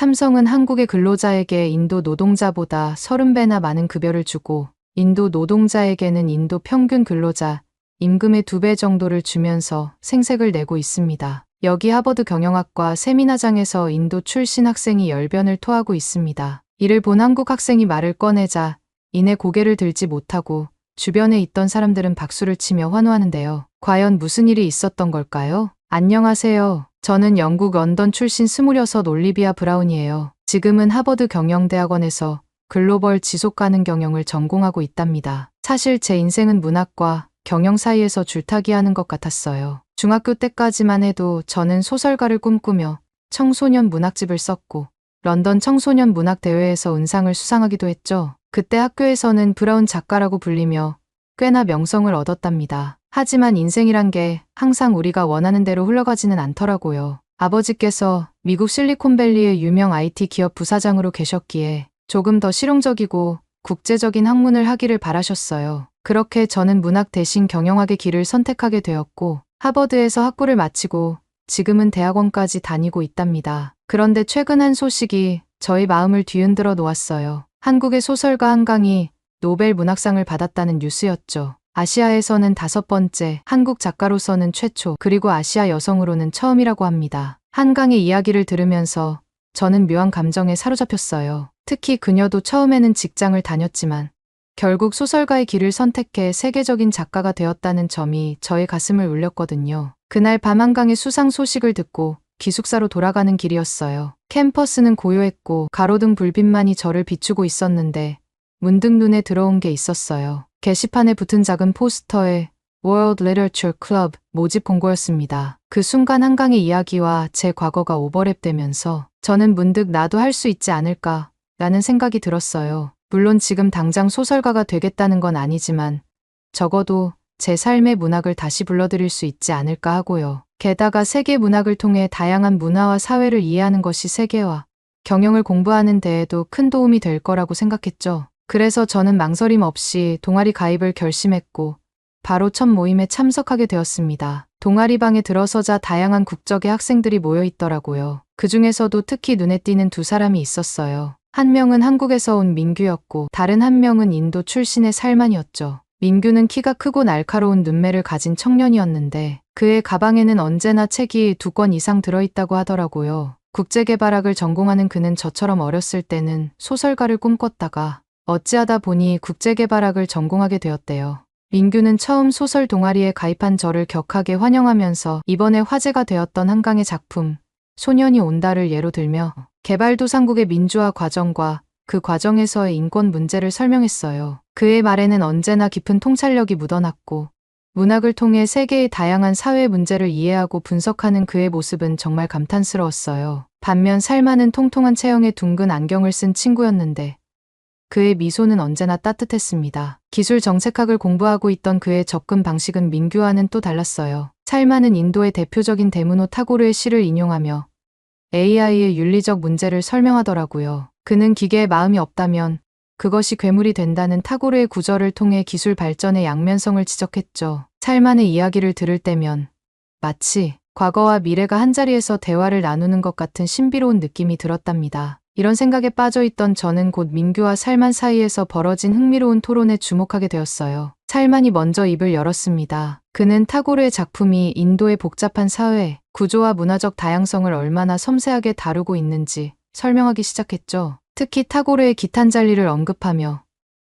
삼성은 한국의 근로자에게 인도 노동자보다 30배나 많은 급여를 주고 인도 노동자에게는 인도 평균 근로자 임금의 2배 정도를 주면서 생색을 내고 있습니다. 여기 하버드 경영학과 세미나장에서 인도 출신 학생이 열변을 토하고 있습니다. 이를 본 한국 학생이 말을 꺼내자 이내 고개를 들지 못하고 주변에 있던 사람들은 박수를 치며 환호하는데요. 과연 무슨 일이 있었던 걸까요? 안녕하세요. 저는 영국 런던 출신 26 올리비아 브라운이에요. 지금은 하버드 경영대학원에서 글로벌 지속가능 경영을 전공하고 있답니다. 사실 제 인생은 문학과 경영 사이에서 줄타기 하는 것 같았어요. 중학교 때까지만 해도 저는 소설가를 꿈꾸며 청소년 문학집을 썼고 런던 청소년 문학대회에서 은상을 수상하기도 했죠. 그때 학교에서는 브라운 작가라고 불리며 꽤나 명성을 얻었답니다. 하지만 인생이란 게 항상 우리가 원하는 대로 흘러가지는 않더라고요. 아버지께서 미국 실리콘밸리의 유명 IT 기업 부사장으로 계셨기에 조금 더 실용적이고 국제적인 학문을 하기를 바라셨어요. 그렇게 저는 문학 대신 경영학의 길을 선택하게 되었고 하버드에서 학부를 마치고 지금은 대학원까지 다니고 있답니다. 그런데 최근 한 소식이 저희 마음을 뒤흔들어 놓았어요. 한국의 소설가 한강이 노벨 문학상을 받았다는 뉴스였죠. 아시아에서는 5번째, 한국 작가로서는 최초, 그리고 아시아 여성으로는 처음이라고 합니다. 한강의 이야기를 들으면서 저는 묘한 감정에 사로잡혔어요. 특히 그녀도 처음에는 직장을 다녔지만 결국 소설가의 길을 선택해 세계적인 작가가 되었다는 점이 저의 가슴을 울렸거든요. 그날 밤 한강의 수상 소식을 듣고 기숙사로 돌아가는 길이었어요. 캠퍼스는 고요했고 가로등 불빛만이 저를 비추고 있었는데 문득 눈에 들어온 게 있었어요. 게시판에 붙은 작은 포스터에 World Literature Club 모집 공고였습니다. 그 순간 한강의 이야기와 제 과거가 오버랩되면서 저는 문득 나도 할 수 있지 않을까 라는 생각이 들었어요. 물론 지금 당장 소설가가 되겠다는 건 아니지만 적어도 제 삶의 문학을 다시 불러들일 수 있지 않을까 하고요. 게다가 세계 문학을 통해 다양한 문화와 사회를 이해하는 것이 세계화, 경영을 공부하는 데에도 큰 도움이 될 거라고 생각했죠. 그래서 저는 망설임 없이 동아리 가입을 결심했고 바로 첫 모임에 참석하게 되었습니다. 동아리방에 들어서자 다양한 국적의 학생들이 모여 있더라고요. 그 중에서도 특히 눈에 띄는 2사람이 있었어요. 한 명은 한국에서 온 민규였고 다른 한 명은 인도 출신의 살만이었죠. 민규는 키가 크고 날카로운 눈매를 가진 청년이었는데 그의 가방에는 언제나 책이 2권 이상 들어있다고 하더라고요. 국제개발학을 전공하는 그는 저처럼 어렸을 때는 소설가를 꿈꿨다가 어찌하다 보니 국제개발학을 전공하게 되었대요. 민규는 처음 소설 동아리에 가입한 저를 격하게 환영하면서 이번에 화제가 되었던 한강의 작품 소년이 온다를 예로 들며 개발도상국의 민주화 과정과 그 과정에서의 인권 문제를 설명했어요. 그의 말에는 언제나 깊은 통찰력이 묻어났고 문학을 통해 세계의 다양한 사회 문제를 이해하고 분석하는 그의 모습은 정말 감탄스러웠어요. 반면 살만은 통통한 체형에 둥근 안경을 쓴 친구였는데 그의 미소는 언제나 따뜻했습니다. 기술 정책학을 공부하고 있던 그의 접근 방식은 민규와는 또 달랐어요. 살만은 인도의 대표적인 데무노 타고르의 시를 인용하며 AI의 윤리적 문제를 설명하더라고요. 그는 기계에 마음이 없다면 그것이 괴물이 된다는 타고르의 구절을 통해 기술 발전의 양면성을 지적했죠. 살만의 이야기를 들을 때면 마치 과거와 미래가 한자리에서 대화를 나누는 것 같은 신비로운 느낌이 들었답니다. 이런 생각에 빠져있던 저는 곧 민규와 살만 사이에서 벌어진 흥미로운 토론에 주목하게 되었어요. 살만이 먼저 입을 열었습니다. 그는 타고르의 작품이 인도의 복잡한 사회, 구조와 문화적 다양성을 얼마나 섬세하게 다루고 있는지 설명하기 시작했죠. 특히 타고르의 기탄잘리를 언급하며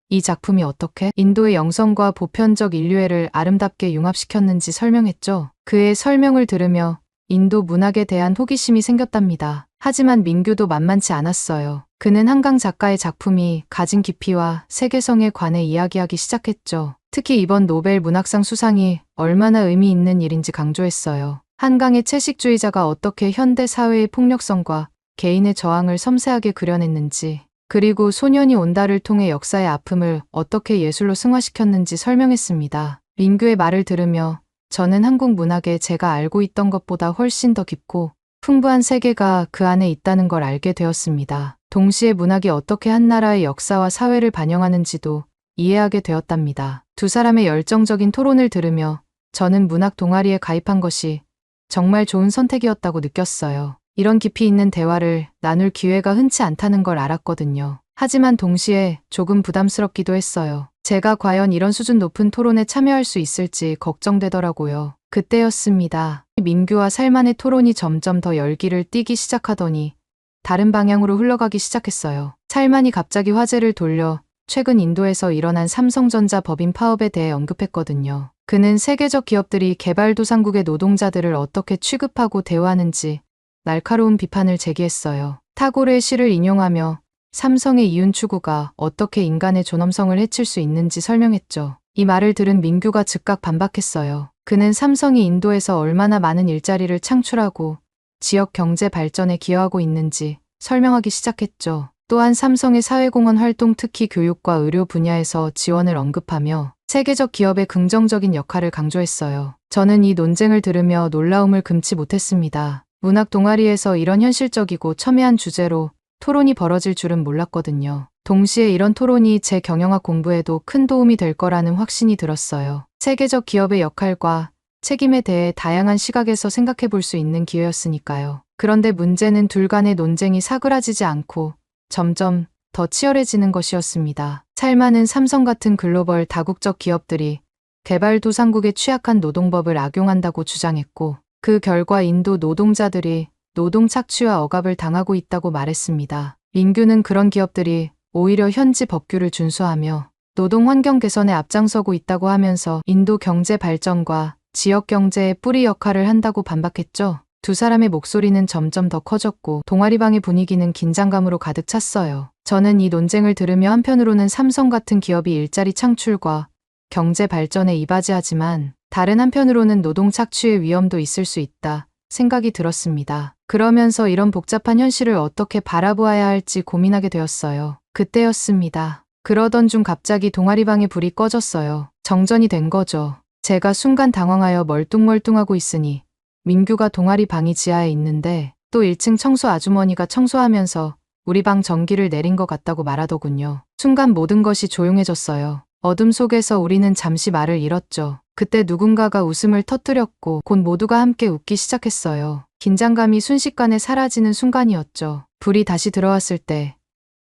이 작품이 어떻게 인도의 영성과 보편적 인류애를 아름답게 융합시켰는지 설명했죠. 그의 설명을 들으며 인도 문학에 대한 호기심이 생겼답니다. 하지만 민규도 만만치 않았어요. 그는 한강 작가의 작품이 가진 깊이와 세계성에 관해 이야기하기 시작했죠. 특히 이번 노벨 문학상 수상이 얼마나 의미 있는 일인지 강조했어요. 한강의 채식주의자가 어떻게 현대 사회의 폭력성과 개인의 저항을 섬세하게 그려냈는지, 그리고 소년이 온다를 통해 역사의 아픔을 어떻게 예술로 승화시켰는지 설명했습니다. 민규의 말을 들으며 저는 한국 문학에 제가 알고 있던 것보다 훨씬 더 깊고 풍부한 세계가 그 안에 있다는 걸 알게 되었습니다. 동시에 문학이 어떻게 한 나라의 역사와 사회를 반영하는지도 이해하게 되었답니다. 2사람의 열정적인 토론을 들으며 저는 문학 동아리에 가입한 것이 정말 좋은 선택이었다고 느꼈어요. 이런 깊이 있는 대화를 나눌 기회가 흔치 않다는 걸 알았거든요. 하지만 동시에 조금 부담스럽기도 했어요. 제가 과연 이런 수준 높은 토론에 참여할 수 있을지 걱정되더라고요. 그때였습니다. 민규와 살만의 토론이 점점 더 열기를 띠기 시작하더니 다른 방향으로 흘러가기 시작했어요. 살만이 갑자기 화제를 돌려 최근 인도에서 일어난 삼성전자 법인 파업에 대해 언급했거든요. 그는 세계적 기업들이 개발도상국의 노동자들을 어떻게 취급하고 대우하는지 날카로운 비판을 제기했어요. 타고르의 시를 인용하며 삼성의 이윤 추구가 어떻게 인간의 존엄성을 해칠 수 있는지 설명했죠. 이 말을 들은 민규가 즉각 반박했어요. 그는 삼성이 인도에서 얼마나 많은 일자리를 창출하고 지역 경제 발전에 기여하고 있는지 설명하기 시작했죠. 또한 삼성의 사회공헌 활동, 특히 교육과 의료 분야에서 지원을 언급하며 세계적 기업의 긍정적인 역할을 강조했어요. 저는 이 논쟁을 들으며 놀라움을 금치 못했습니다. 문학 동아리에서 이런 현실적이고 첨예한 주제로 토론이 벌어질 줄은 몰랐거든요. 동시에 이런 토론이 제 경영학 공부에도 큰 도움이 될 거라는 확신이 들었어요. 세계적 기업의 역할과 책임에 대해 다양한 시각에서 생각해 볼 수 있는 기회였으니까요. 그런데 문제는 둘 간의 논쟁이 사그라지지 않고 점점 더 치열해지는 것이었습니다. 살만은 삼성 같은 글로벌 다국적 기업들이 개발도상국의 취약한 노동법을 악용한다고 주장했고, 그 결과 인도 노동자들이 노동 착취와 억압을 당하고 있다고 말했습니다. 민규는 그런 기업들이 오히려 현지 법규를 준수하며 노동 환경 개선에 앞장서고 있다고 하면서 인도 경제 발전과 지역 경제의 뿌리 역할을 한다고 반박했죠. 두 사람의 목소리는 점점 더 커졌고 동아리방의 분위기는 긴장감으로 가득 찼어요. 저는 이 논쟁을 들으며 한편으로는 삼성 같은 기업이 일자리 창출과 경제 발전에 이바지하지만 다른 한편으로는 노동 착취의 위험도 있을 수 있다 생각이 들었습니다. 그러면서 이런 복잡한 현실을 어떻게 바라보아야 할지 고민하게 되었어요. 그때였습니다. 그러던 중 갑자기 동아리방의 불이 꺼졌어요. 정전이 된 거죠. 제가 순간 당황하여 멀뚱멀뚱하고 있으니 민규가 동아리 방이 지하에 있는데 또 1층 청소 아주머니가 청소하면서 우리 방 전기를 내린 것 같다고 말하더군요. 순간 모든 것이 조용해졌어요. 어둠 속에서 우리는 잠시 말을 잃었죠. 그때 누군가가 웃음을 터뜨렸고 곧 모두가 함께 웃기 시작했어요. 긴장감이 순식간에 사라지는 순간이었죠. 불이 다시 들어왔을 때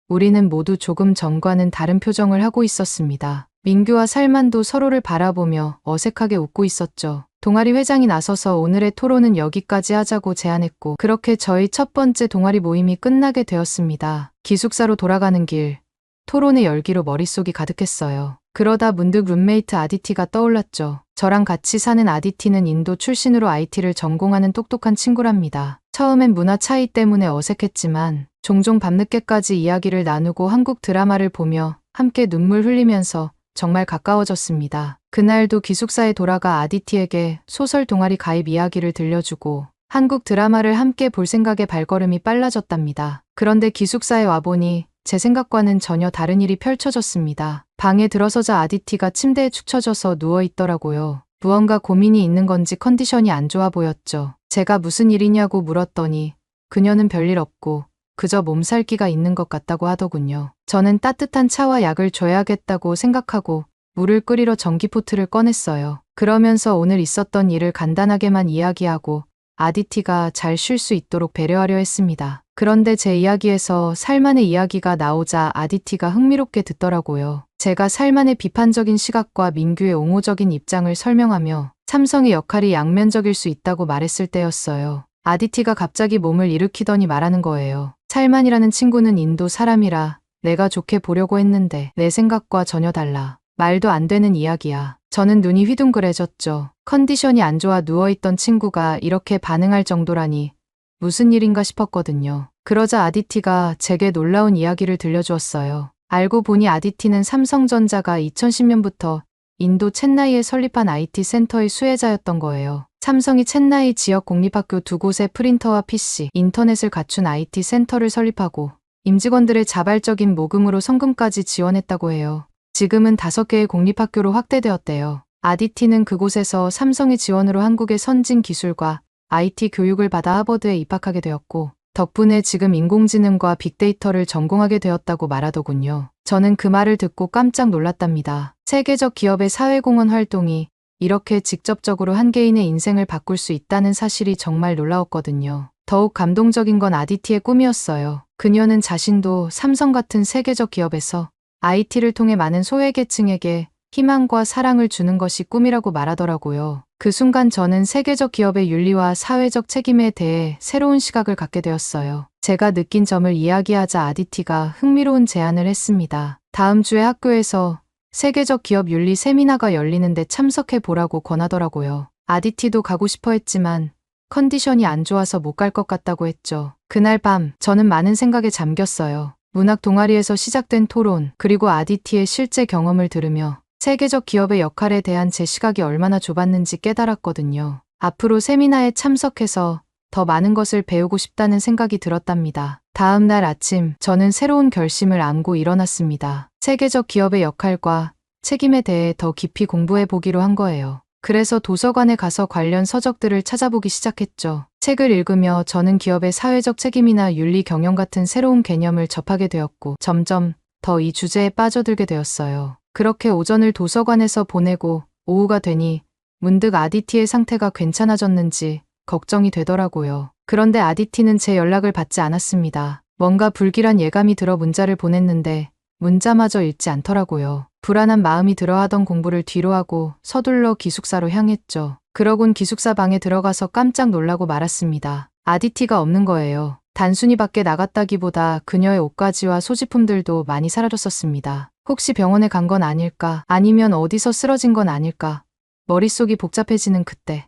우리는 모두 조금 전과는 다른 표정을 하고 있었습니다. 민규와 살만도 서로를 바라보며 어색하게 웃고 있었죠. 동아리 회장이 나서서 오늘의 토론은 여기까지 하자고 제안했고 그렇게 저희 첫 번째 동아리 모임이 끝나게 되었습니다. 기숙사로 돌아가는 길, 토론의 열기로 머릿속이 가득했어요. 그러다 문득 룸메이트 아디티가 떠올랐죠. 저랑 같이 사는 아디티는 인도 출신으로 IT를 전공하는 똑똑한 친구랍니다. 처음엔 문화 차이 때문에 어색했지만 종종 밤늦게까지 이야기를 나누고 한국 드라마를 보며 함께 눈물 흘리면서 정말 가까워졌습니다. 그날도 기숙사에 돌아가 아디티에게 소설 동아리 가입 이야기를 들려주고 한국 드라마를 함께 볼 생각에 발걸음이 빨라졌답니다. 그런데 기숙사에 와보니 제 생각과는 전혀 다른 일이 펼쳐졌습니다. 방에 들어서자 아디티가 침대에 축 처져서 누워있더라고요. 무언가 고민이 있는 건지 컨디션이 안 좋아 보였죠. 제가 무슨 일이냐고 물었더니 그녀는 별일 없고 그저 몸살기가 있는 것 같다고 하더군요. 저는 따뜻한 차와 약을 줘야겠다고 생각하고 물을 끓이러 전기포트를 꺼냈어요. 그러면서 오늘 있었던 일을 간단하게만 이야기하고 아디티가 잘 쉴 수 있도록 배려하려 했습니다. 그런데 제 이야기에서 살만의 이야기가 나오자 아디티가 흥미롭게 듣더라고요. 제가 살만의 비판적인 시각과 민규의 옹호적인 입장을 설명하며 삼성의 역할이 양면적일 수 있다고 말했을 때였어요. 아디티가 갑자기 몸을 일으키더니 말하는 거예요. 살만이라는 친구는 인도 사람이라 내가 좋게 보려고 했는데 내 생각과 전혀 달라. 말도 안 되는 이야기야. 저는 눈이 휘둥그레졌죠. 컨디션이 안 좋아 누워있던 친구가 이렇게 반응할 정도라니 무슨 일인가 싶었거든요. 그러자 아디티가 제게 놀라운 이야기를 들려주었어요. 알고 보니 아디티는 삼성전자가 2010년부터 인도 챈나이에 설립한 IT 센터의 수혜자였던 거예요. 삼성이 챈나이 지역 공립학교 2곳에 프린터와 PC, 인터넷을 갖춘 IT 센터를 설립하고 임직원들의 자발적인 모금으로 성금까지 지원했다고 해요. 지금은 5개의 공립학교로 확대되었대요. 아디티는 그곳에서 삼성의 지원으로 한국의 선진 기술과 IT 교육을 받아 하버드에 입학하게 되었고 덕분에 지금 인공지능과 빅데이터를 전공하게 되었다고 말하더군요. 저는 그 말을 듣고 깜짝 놀랐답니다. 세계적 기업의 사회공헌 활동이 이렇게 직접적으로 한 개인의 인생을 바꿀 수 있다는 사실이 정말 놀라웠거든요. 더욱 감동적인 건 아디티의 꿈이었어요. 그녀는 자신도 삼성 같은 세계적 기업에서 IT를 통해 많은 소외계층에게 희망과 사랑을 주는 것이 꿈이라고 말하더라고요. 그 순간 저는 세계적 기업의 윤리와 사회적 책임에 대해 새로운 시각을 갖게 되었어요. 제가 느낀 점을 이야기하자 아디티가 흥미로운 제안을 했습니다. 다음 주에 학교에서 세계적 기업 윤리 세미나가 열리는데 참석해 보라고 권하더라고요. 아디티도 가고 싶어 했지만 컨디션이 안 좋아서 못 갈 것 같다고 했죠. 그날 밤 저는 많은 생각에 잠겼어요. 문학 동아리에서 시작된 토론, 그리고 아디티의 실제 경험을 들으며 세계적 기업의 역할에 대한 제 시각이 얼마나 좁았는지 깨달았거든요. 앞으로 세미나에 참석해서 더 많은 것을 배우고 싶다는 생각이 들었답니다. 다음 날 아침 저는 새로운 결심을 안고 일어났습니다. 세계적 기업의 역할과 책임에 대해 더 깊이 공부해 보기로 한 거예요. 그래서 도서관에 가서 관련 서적들을 찾아보기 시작했죠. 책을 읽으며 저는 기업의 사회적 책임이나 윤리 경영 같은 새로운 개념을 접하게 되었고 점점 더 이 주제에 빠져들게 되었어요. 그렇게 오전을 도서관에서 보내고 오후가 되니 문득 아디티의 상태가 괜찮아졌는지 걱정이 되더라고요. 그런데 아디티는 제 연락을 받지 않았습니다. 뭔가 불길한 예감이 들어 문자를 보냈는데 문자마저 읽지 않더라고요. 불안한 마음이 들어 하던 공부를 뒤로 하고 서둘러 기숙사로 향했죠. 그러곤 기숙사 방에 들어가서 깜짝 놀라고 말았습니다. 아디티가 없는 거예요. 단순히 밖에 나갔다기보다 그녀의 옷가지와 소지품들도 많이 사라졌었습니다. 혹시 병원에 간 건 아닐까? 아니면 어디서 쓰러진 건 아닐까? 머릿속이 복잡해지는 그때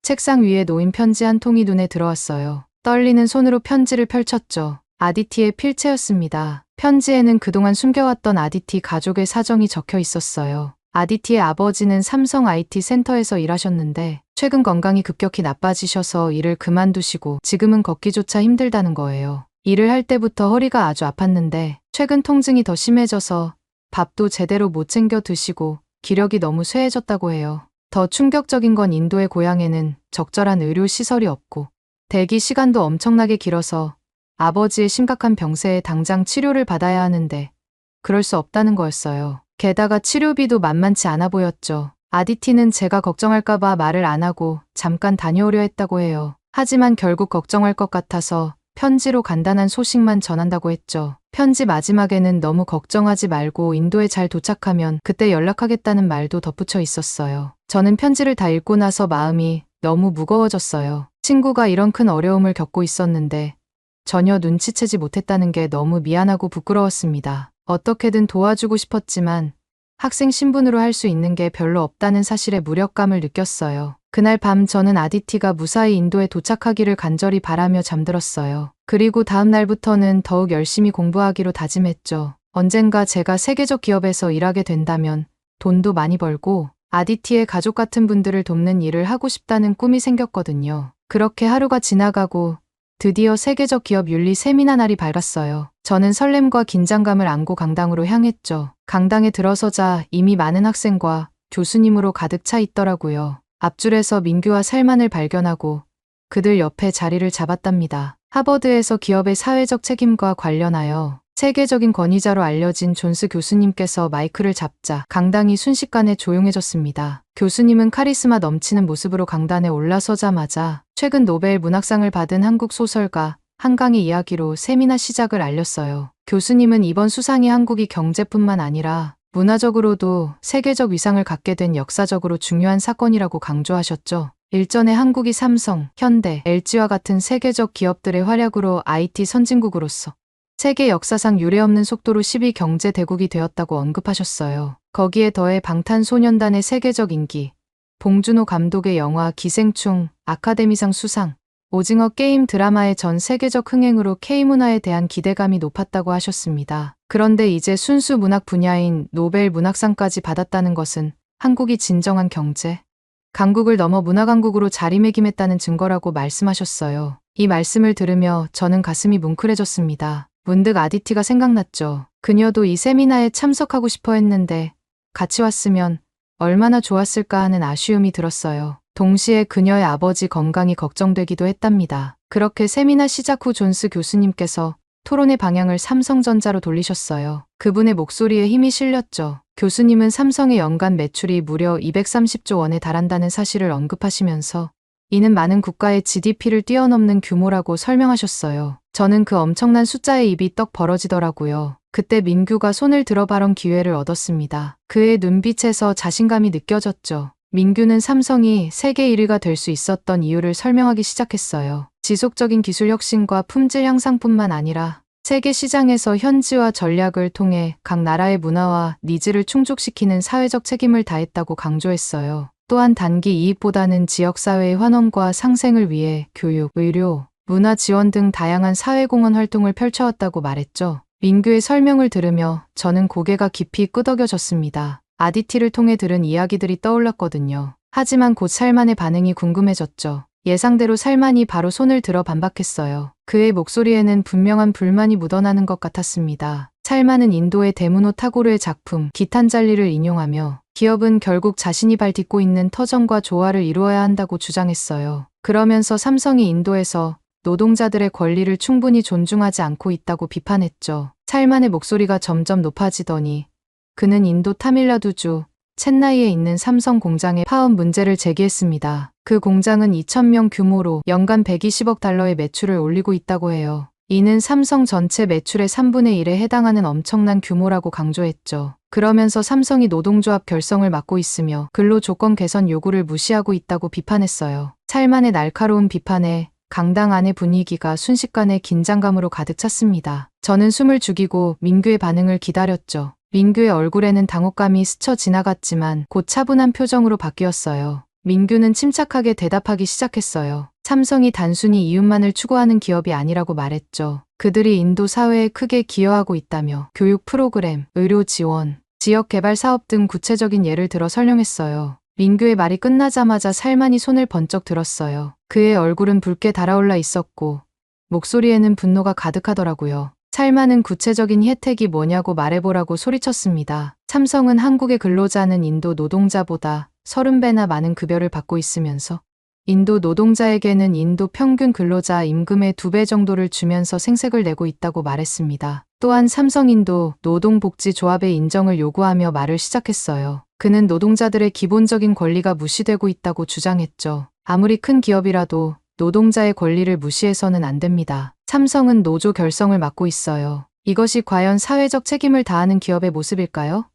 책상 위에 놓인 편지 한 통이 눈에 들어왔어요. 떨리는 손으로 편지를 펼쳤죠. 아디티의 필체였습니다. 편지에는 그동안 숨겨왔던 아디티 가족의 사정이 적혀 있었어요. 아디티의 아버지는 삼성 IT 센터에서 일하셨는데 최근 건강이 급격히 나빠지셔서 일을 그만두시고 지금은 걷기조차 힘들다는 거예요. 일을 할 때부터 허리가 아주 아팠는데 최근 통증이 더 심해져서 밥도 제대로 못 챙겨 드시고 기력이 너무 쇠해졌다고 해요. 더 충격적인 건 인도의 고향에는 적절한 의료시설이 없고 대기 시간도 엄청나게 길어서 아버지의 심각한 병세에 당장 치료를 받아야 하는데 그럴 수 없다는 거였어요. 게다가 치료비도 만만치 않아 보였죠. 아디티는 제가 걱정할까봐 말을 안 하고 잠깐 다녀오려 했다고 해요. 하지만 결국 걱정할 것 같아서 편지로 간단한 소식만 전한다고 했죠. 편지 마지막에는 너무 걱정하지 말고 인도에 잘 도착하면 그때 연락하겠다는 말도 덧붙여 있었어요. 저는 편지를 다 읽고 나서 마음이 너무 무거워졌어요. 친구가 이런 큰 어려움을 겪고 있었는데 전혀 눈치채지 못했다는 게 너무 미안하고 부끄러웠습니다. 어떻게든 도와주고 싶었지만 학생 신분으로 할 수 있는 게 별로 없다는 사실에 무력감을 느꼈어요. 그날 밤 저는 아디티가 무사히 인도에 도착하기를 간절히 바라며 잠들었어요. 그리고 다음 날부터는 더욱 열심히 공부하기로 다짐했죠. 언젠가 제가 세계적 기업에서 일하게 된다면 돈도 많이 벌고 아디티의 가족 같은 분들을 돕는 일을 하고 싶다는 꿈이 생겼거든요. 그렇게 하루가 지나가고 드디어 세계적 기업 윤리 세미나 날이 밝았어요. 저는 설렘과 긴장감을 안고 강당으로 향했죠. 강당에 들어서자 이미 많은 학생과 교수님으로 가득 차 있더라고요. 앞줄에서 민규와 살만을 발견하고 그들 옆에 자리를 잡았답니다. 하버드에서 기업의 사회적 책임과 관련하여 세계적인 권위자로 알려진 존스 교수님께서 마이크를 잡자 강당이 순식간에 조용해졌습니다. 교수님은 카리스마 넘치는 모습으로 강단에 올라서자마자 최근 노벨 문학상을 받은 한국 소설가 한강의 이야기로 세미나 시작을 알렸어요. 교수님은 이번 수상이 한국이 경제뿐만 아니라 문화적으로도 세계적 위상을 갖게 된 역사적으로 중요한 사건이라고 강조하셨죠. 일전에 한국이 삼성, 현대, LG와 같은 세계적 기업들의 활약으로 IT 선진국으로서 세계 역사상 유례없는 속도로 10위 경제 대국이 되었다고 언급하셨어요. 거기에 더해 방탄소년단의 세계적 인기, 봉준호 감독의 영화 기생충, 아카데미상 수상, 오징어 게임 드라마의 전 세계적 흥행으로 K문화에 대한 기대감이 높았다고 하셨습니다. 그런데 이제 순수 문학 분야인 노벨 문학상까지 받았다는 것은 한국이 진정한 경제 강국을 넘어 문화강국으로 자리매김했다는 증거라고 말씀하셨어요. 이 말씀을 들으며 저는 가슴이 뭉클해졌습니다. 문득 아디티가 생각났죠. 그녀도 이 세미나에 참석하고 싶어 했는데 같이 왔으면 얼마나 좋았을까 하는 아쉬움이 들었어요. 동시에 그녀의 아버지 건강이 걱정되기도 했답니다. 그렇게 세미나 시작 후 존스 교수님께서 토론의 방향을 삼성전자로 돌리셨어요. 그분의 목소리에 힘이 실렸죠. 교수님은 삼성의 연간 매출이 무려 230조 원에 달한다는 사실을 언급하시면서 이는 많은 국가의 GDP를 뛰어넘는 규모라고 설명하셨어요. 저는 그 엄청난 숫자에 입이 떡 벌어지더라고요. 그때 민규가 손을 들어 발언 기회를 얻었습니다. 그의 눈빛에서 자신감이 느껴졌죠. 민규는 삼성이 세계 1위가 될 수 있었던 이유를 설명하기 시작했어요. 지속적인 기술 혁신과 품질 향상뿐만 아니라 세계 시장에서 현지화 전략을 통해 각 나라의 문화와 니즈를 충족시키는 사회적 책임을 다했다고 강조했어요. 또한 단기 이익보다는 지역사회의 환원과 상생을 위해 교육, 의료, 문화 지원 등 다양한 사회공헌 활동을 펼쳐왔다고 말했죠. 민규의 설명을 들으며 저는 고개가 깊이 끄덕여졌습니다. 아디티를 통해 들은 이야기들이 떠올랐거든요. 하지만 곧 살만의 반응이 궁금해졌죠. 예상대로 살만이 바로 손을 들어 반박했어요. 그의 목소리에는 분명한 불만이 묻어나는 것 같았습니다. 살만은 인도의 데무노 타고르의 작품 기탄잘리를 인용하며 기업은 결국 자신이 발 딛고 있는 터전과 조화를 이루어야 한다고 주장했어요. 그러면서 삼성이 인도에서 노동자들의 권리를 충분히 존중하지 않고 있다고 비판했죠. 살만의 목소리가 점점 높아지더니 그는 인도 타밀나두주 첸나이에 있는 삼성 공장의 파업 문제를 제기했습니다. 그 공장은 2,000명 규모로 연간 120억 달러의 매출을 올리고 있다고 해요. 이는 삼성 전체 매출의 3분의 1에 해당하는 엄청난 규모라고 강조했죠. 그러면서 삼성이 노동조합 결성을 맡고 있으며 근로조건 개선 요구를 무시하고 있다고 비판했어요. 살만의 날카로운 비판에 강당 안의 분위기가 순식간에 긴장감으로 가득 찼습니다. 저는 숨을 죽이고 민규의 반응을 기다렸죠. 민규의 얼굴에는 당혹감이 스쳐 지나갔지만 곧 차분한 표정으로 바뀌었어요. 민규는 침착하게 대답하기 시작했어요. 삼성이 단순히 이윤만을 추구하는 기업이 아니라고 말했죠. 그들이 인도 사회에 크게 기여하고 있다며 교육 프로그램, 의료 지원, 지역 개발 사업 등 구체적인 예를 들어 설명했어요. 민규의 말이 끝나자마자 살만이 손을 번쩍 들었어요. 그의 얼굴은 붉게 달아올라 있었고 목소리에는 분노가 가득하더라고요. 살만은 구체적인 혜택이 뭐냐고 말해보라고 소리쳤습니다. 삼성은 한국의 근로자는 인도 노동자보다 30배나 많은 급여를 받고 있으면서 인도 노동자에게는 인도 평균 근로자 임금의 2배 정도를 주면서 생색을 내고 있다고 말했습니다. 또한 삼성인도 노동복지조합의 인정을 요구하며 말을 시작했어요. 그는 노동자들의 기본적인 권리가 무시되고 있다고 주장했죠. 아무리 큰 기업이라도 노동자의 권리를 무시해서는 안 됩니다. 삼성은 노조 결성을 맡고 있어요. 이것이 과연 사회적 책임을 다하는 기업의 모습일까요?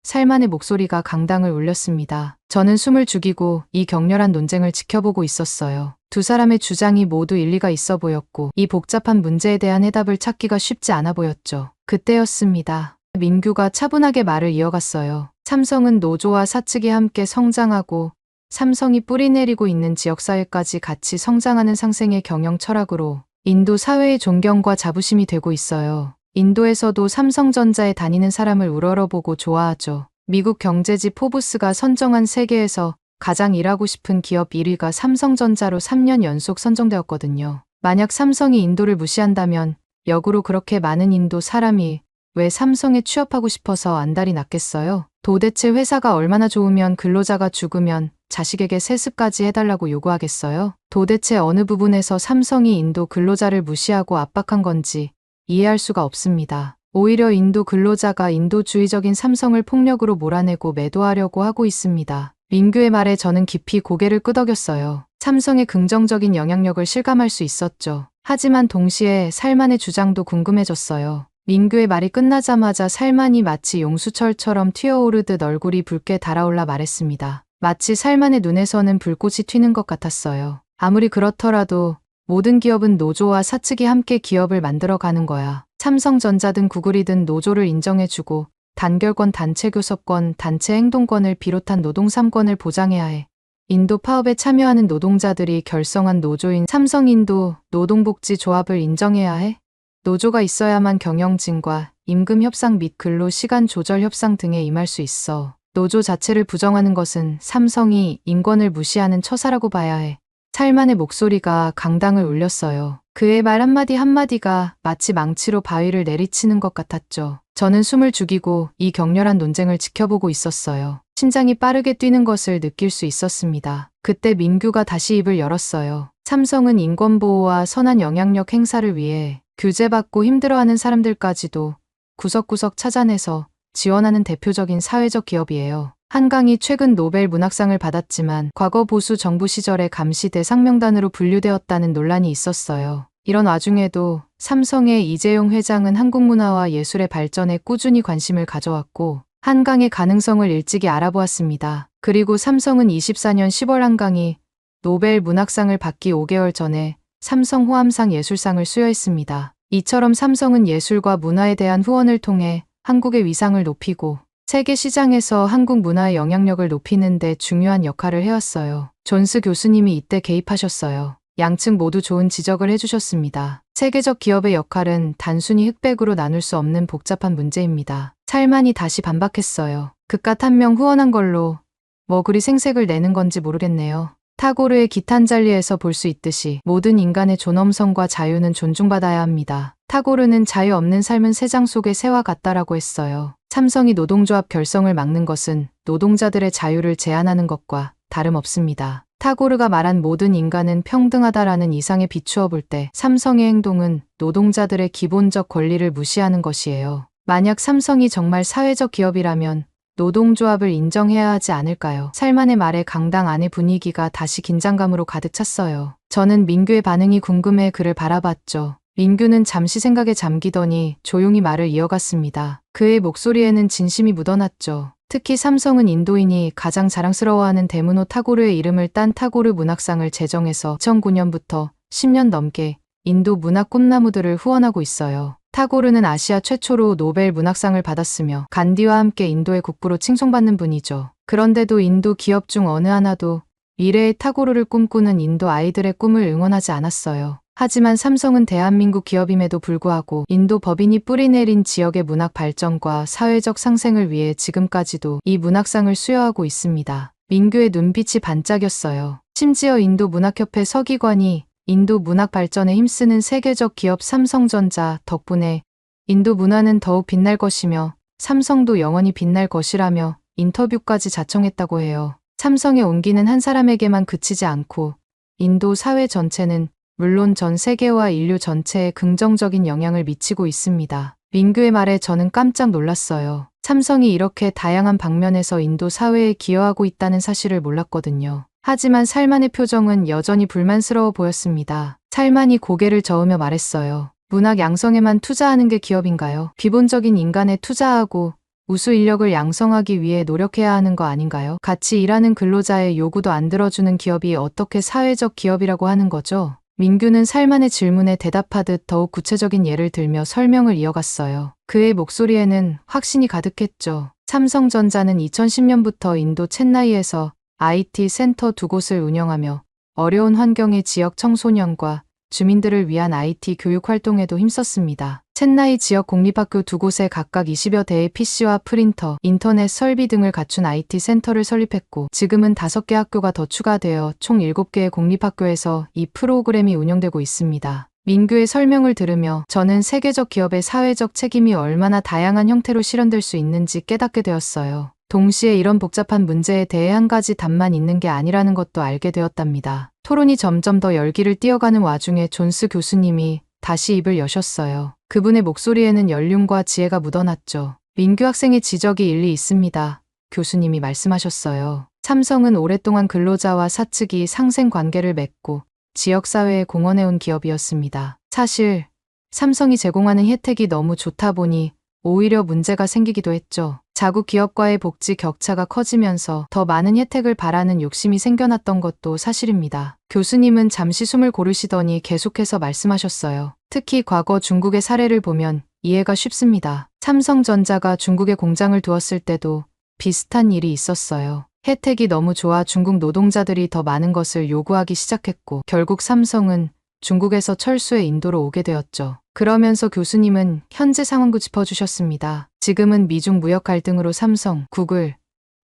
살만의 목소리가 강당을 울렸습니다. 저는 숨을 죽이고 이 격렬한 논쟁을 지켜보고 있었어요. 두 사람의 주장이 모두 일리가 있어 보였고 이 복잡한 문제에 대한 해답을 찾기가 쉽지 않아 보였죠. 그때였습니다. 민규가 차분하게 말을 이어갔어요. 삼성은 노조와 사측이 함께 성장하고 삼성이 뿌리내리고 있는 지역사회까지 같이 성장하는 상생의 경영 철학으로 인도 사회의 존경과 자부심이 되고 있어요. 인도에서도 삼성전자에 다니는 사람을 우러러보고 좋아하죠. 미국 경제지 포브스가 선정한 세계에서 가장 일하고 싶은 기업 1위가 삼성전자로 3년 연속 선정되었거든요. 만약 삼성이 인도를 무시한다면 역으로 그렇게 많은 인도 사람이 왜 삼성에 취업하고 싶어서 안달이 났겠어요? 도대체 회사가 얼마나 좋으면 근로자가 죽으면 자식에게 세습까지 해달라고 요구하겠어요? 도대체 어느 부분에서 삼성이 인도 근로자를 무시하고 압박한 건지 이해할 수가 없습니다. 오히려 인도 근로자가 인도주의적인 삼성을 폭력으로 몰아내고 매도하려고 하고 있습니다. 민규의 말에 저는 깊이 고개를 끄덕였어요. 삼성의 긍정적인 영향력을 실감할 수 있었죠. 하지만 동시에 살만의 주장도 궁금해졌어요. 민규의 말이 끝나자마자 살만이 마치 용수철처럼 튀어오르듯 얼굴이 붉게 달아올라 말했습니다. 마치 살만의 눈에서는 불꽃이 튀는 것 같았어요. 아무리 그렇더라도 모든 기업은 노조와 사측이 함께 기업을 만들어가는 거야. 삼성전자든 구글이든 노조를 인정해주고 단결권, 단체 교섭권, 단체 행동권을 비롯한 노동 3권을 보장해야 해. 인도 파업에 참여하는 노동자들이 결성한 노조인 삼성인도 노동복지조합을 인정해야 해. 노조가 있어야만 경영진과 임금 협상 및 근로 시간 조절 협상 등에 임할 수 있어. 노조 자체를 부정하는 것은 삼성이 인권을 무시하는 처사라고 봐야 해. 살만의 목소리가 강당을 울렸어요. 그의 말 한마디 한마디가 마치 망치로 바위를 내리치는 것 같았죠. 저는 숨을 죽이고 이 격렬한 논쟁을 지켜보고 있었어요. 심장이 빠르게 뛰는 것을 느낄 수 있었습니다. 그때 민규가 다시 입을 열었어요. 삼성은 인권보호와 선한 영향력 행사를 위해 규제받고 힘들어하는 사람들까지도 구석구석 찾아내서 지원하는 대표적인 사회적 기업이에요. 한강이 최근 노벨 문학상을 받았지만 과거 보수 정부 시절에 감시대 상명단으로 분류되었다는 논란이 있었어요. 이런 와중에도 삼성의 이재용 회장은 한국 문화와 예술의 발전에 꾸준히 관심을 가져왔고 한강의 가능성을 일찍이 알아보았습니다. 그리고 삼성은 24년 10월 한강이 노벨 문학상을 받기 5개월 전에 삼성 호암상 예술상을 수여했습니다. 이처럼 삼성은 예술과 문화에 대한 후원을 통해 한국의 위상을 높이고 세계 시장에서 한국 문화의 영향력을 높이는 데 중요한 역할을 해왔어요. 존스 교수님이 이때 개입하셨어요. 양측 모두 좋은 지적을 해주셨습니다. 세계적 기업의 역할은 단순히 흑백으로 나눌 수 없는 복잡한 문제입니다. 찰만이 다시 반박했어요. 그깟 한 명 후원한 걸로 뭐 그리 생색을 내는 건지 모르겠네요. 타고르의 기탄잘리에서 볼 수 있듯이 모든 인간의 존엄성과 자유는 존중받아야 합니다. 타고르는 자유 없는 삶은 새장 속의 새와 같다라고 했어요. 삼성이 노동조합 결성을 막는 것은 노동자들의 자유를 제한하는 것과 다름없습니다. 타고르가 말한 모든 인간은 평등하다라는 이상에 비추어 볼 때 삼성의 행동은 노동자들의 기본적 권리를 무시하는 것이에요. 만약 삼성이 정말 사회적 기업이라면 노동조합을 인정해야 하지 않을까요? 살만의 말에 강당 안의 분위기가 다시 긴장감으로 가득 찼어요. 저는 민규의 반응이 궁금해 그를 바라봤죠. 민규는 잠시 생각에 잠기더니 조용히 말을 이어갔습니다. 그의 목소리에는 진심이 묻어났죠. 특히 삼성은 인도인이 가장 자랑스러워하는 데무노 타고르의 이름을 딴 타고르 문학상을 제정해서 2009년부터 10년 넘게 인도 문학 꿈나무들을 후원하고 있어요. 타고르는 아시아 최초로 노벨 문학상을 받았으며 간디와 함께 인도의 국부로 칭송받는 분이죠. 그런데도 인도 기업 중 어느 하나도 미래의 타고르를 꿈꾸는 인도 아이들의 꿈을 응원하지 않았어요. 하지만 삼성은 대한민국 기업임에도 불구하고 인도 법인이 뿌리내린 지역의 문학 발전과 사회적 상생을 위해 지금까지도 이 문학상을 수여하고 있습니다. 민규의 눈빛이 반짝였어요. 심지어 인도 문학협회 서기관이 인도 문학 발전에 힘쓰는 세계적 기업 삼성전자 덕분에 인도 문화는 더욱 빛날 것이며 삼성도 영원히 빛날 것이라며 인터뷰까지 자청했다고 해요. 삼성의 온기는 한 사람에게만 그치지 않고 인도 사회 전체는 물론 전 세계와 인류 전체에 긍정적인 영향을 미치고 있습니다. 민규의 말에 저는 깜짝 놀랐어요. 삼성이 이렇게 다양한 방면에서 인도 사회에 기여하고 있다는 사실을 몰랐거든요. 하지만 살만의 표정은 여전히 불만스러워 보였습니다. 살만이 고개를 저으며 말했어요. 문학 양성에만 투자하는 게 기업인가요? 기본적인 인간에 투자하고 우수 인력을 양성하기 위해 노력해야 하는 거 아닌가요? 같이 일하는 근로자의 요구도 안 들어주는 기업이 어떻게 사회적 기업이라고 하는 거죠? 민규는 살만의 질문에 대답하듯 더욱 구체적인 예를 들며 설명을 이어갔어요. 그의 목소리에는 확신이 가득했죠. 삼성전자는 2010년부터 인도 챈나이에서 IT 센터 2곳을 운영하며 어려운 환경의 지역 청소년과 주민들을 위한 IT 교육 활동에도 힘썼습니다. 챈나이 지역 공립학교 2곳에 각각 20여 대의 PC와 프린터, 인터넷 설비 등을 갖춘 IT 센터를 설립했고 지금은 5개 학교가 더 추가되어 총 7개의 공립학교에서 이 프로그램이 운영되고 있습니다. 민규의 설명을 들으며 저는 세계적 기업의 사회적 책임이 얼마나 다양한 형태로 실현될 수 있는지 깨닫게 되었어요. 동시에 이런 복잡한 문제에 대해 한 가지 답만 있는 게 아니라는 것도 알게 되었답니다. 토론이 점점 더 열기를 띄어가는 와중에 존스 교수님이 다시 입을 여셨어요. 그분의 목소리에는 연륜과 지혜가 묻어났죠. 민규 학생의 지적이 일리 있습니다. 교수님이 말씀하셨어요. 삼성은 오랫동안 근로자와 사측이 상생 관계를 맺고 지역사회에 공헌해온 기업이었습니다. 사실 삼성이 제공하는 혜택이 너무 좋다 보니 오히려 문제가 생기기도 했죠. 자국 기업과의 복지 격차가 커지면서 더 많은 혜택을 바라는 욕심이 생겨났던 것도 사실입니다. 교수님은 잠시 숨을 고르시더니 계속해서 말씀하셨어요. 특히 과거 중국의 사례를 보면 이해가 쉽습니다. 삼성전자가 중국에 공장을 두었을 때도 비슷한 일이 있었어요. 혜택이 너무 좋아 중국 노동자들이 더 많은 것을 요구하기 시작했고 결국 삼성은 중국에서 철수해 인도로 오게 되었죠. 그러면서 교수님은 현재 상황도 짚어주셨습니다. 지금은 미중 무역 갈등으로 삼성, 구글,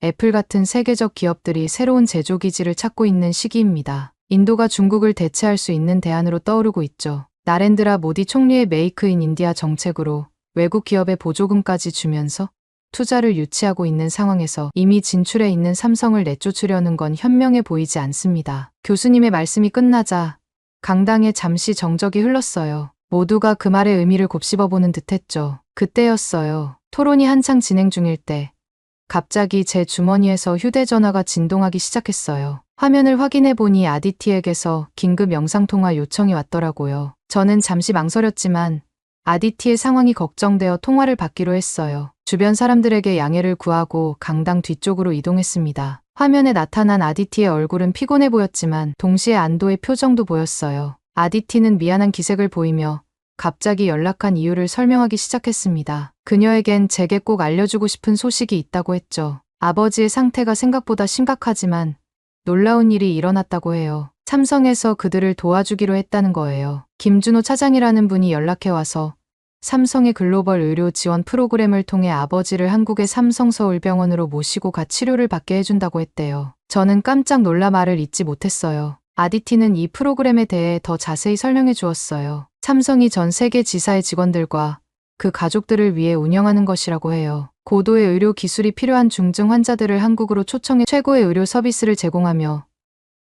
애플 같은 세계적 기업들이 새로운 제조기지를 찾고 있는 시기입니다. 인도가 중국을 대체할 수 있는 대안으로 떠오르고 있죠. 나렌드라 모디 총리의 메이크 인 인디아 정책으로 외국 기업에 보조금까지 주면서 투자를 유치하고 있는 상황에서 이미 진출해 있는 삼성을 내쫓으려는 건 현명해 보이지 않습니다. 교수님의 말씀이 끝나자 강당에 잠시 정적이 흘렀어요. 모두가 그 말의 의미를 곱씹어보는 듯했죠. 그때였어요. 토론이 한창 진행 중일 때 갑자기 제 주머니에서 휴대전화가 진동하기 시작했어요. 화면을 확인해 보니 아디티에게서 긴급 영상통화 요청이 왔더라고요. 저는 잠시 망설였지만 아디티의 상황이 걱정되어 통화를 받기로 했어요. 주변 사람들에게 양해를 구하고 강당 뒤쪽으로 이동했습니다. 화면에 나타난 아디티의 얼굴은 피곤해 보였지만 동시에 안도의 표정도 보였어요. 아디티는 미안한 기색을 보이며 갑자기 연락한 이유를 설명하기 시작했습니다. 그녀에겐 제게 꼭 알려주고 싶은 소식이 있다고 했죠. 아버지의 상태가 생각보다 심각하지만 놀라운 일이 일어났다고 해요. 삼성에서 그들을 도와주기로 했다는 거예요. 김준호 차장이라는 분이 연락해와서 삼성의 글로벌 의료 지원 프로그램을 통해 아버지를 한국의 삼성서울병원으로 모시고 가 치료를 받게 해준다고 했대요. 저는 깜짝 놀라 말을 잇지 못했어요. 아디티는 이 프로그램에 대해 더 자세히 설명해 주었어요. 삼성이 전 세계 지사의 직원들과 그 가족들을 위해 운영하는 것이라고 해요. 고도의 의료 기술이 필요한 중증 환자들을 한국으로 초청해 최고의 의료 서비스를 제공하며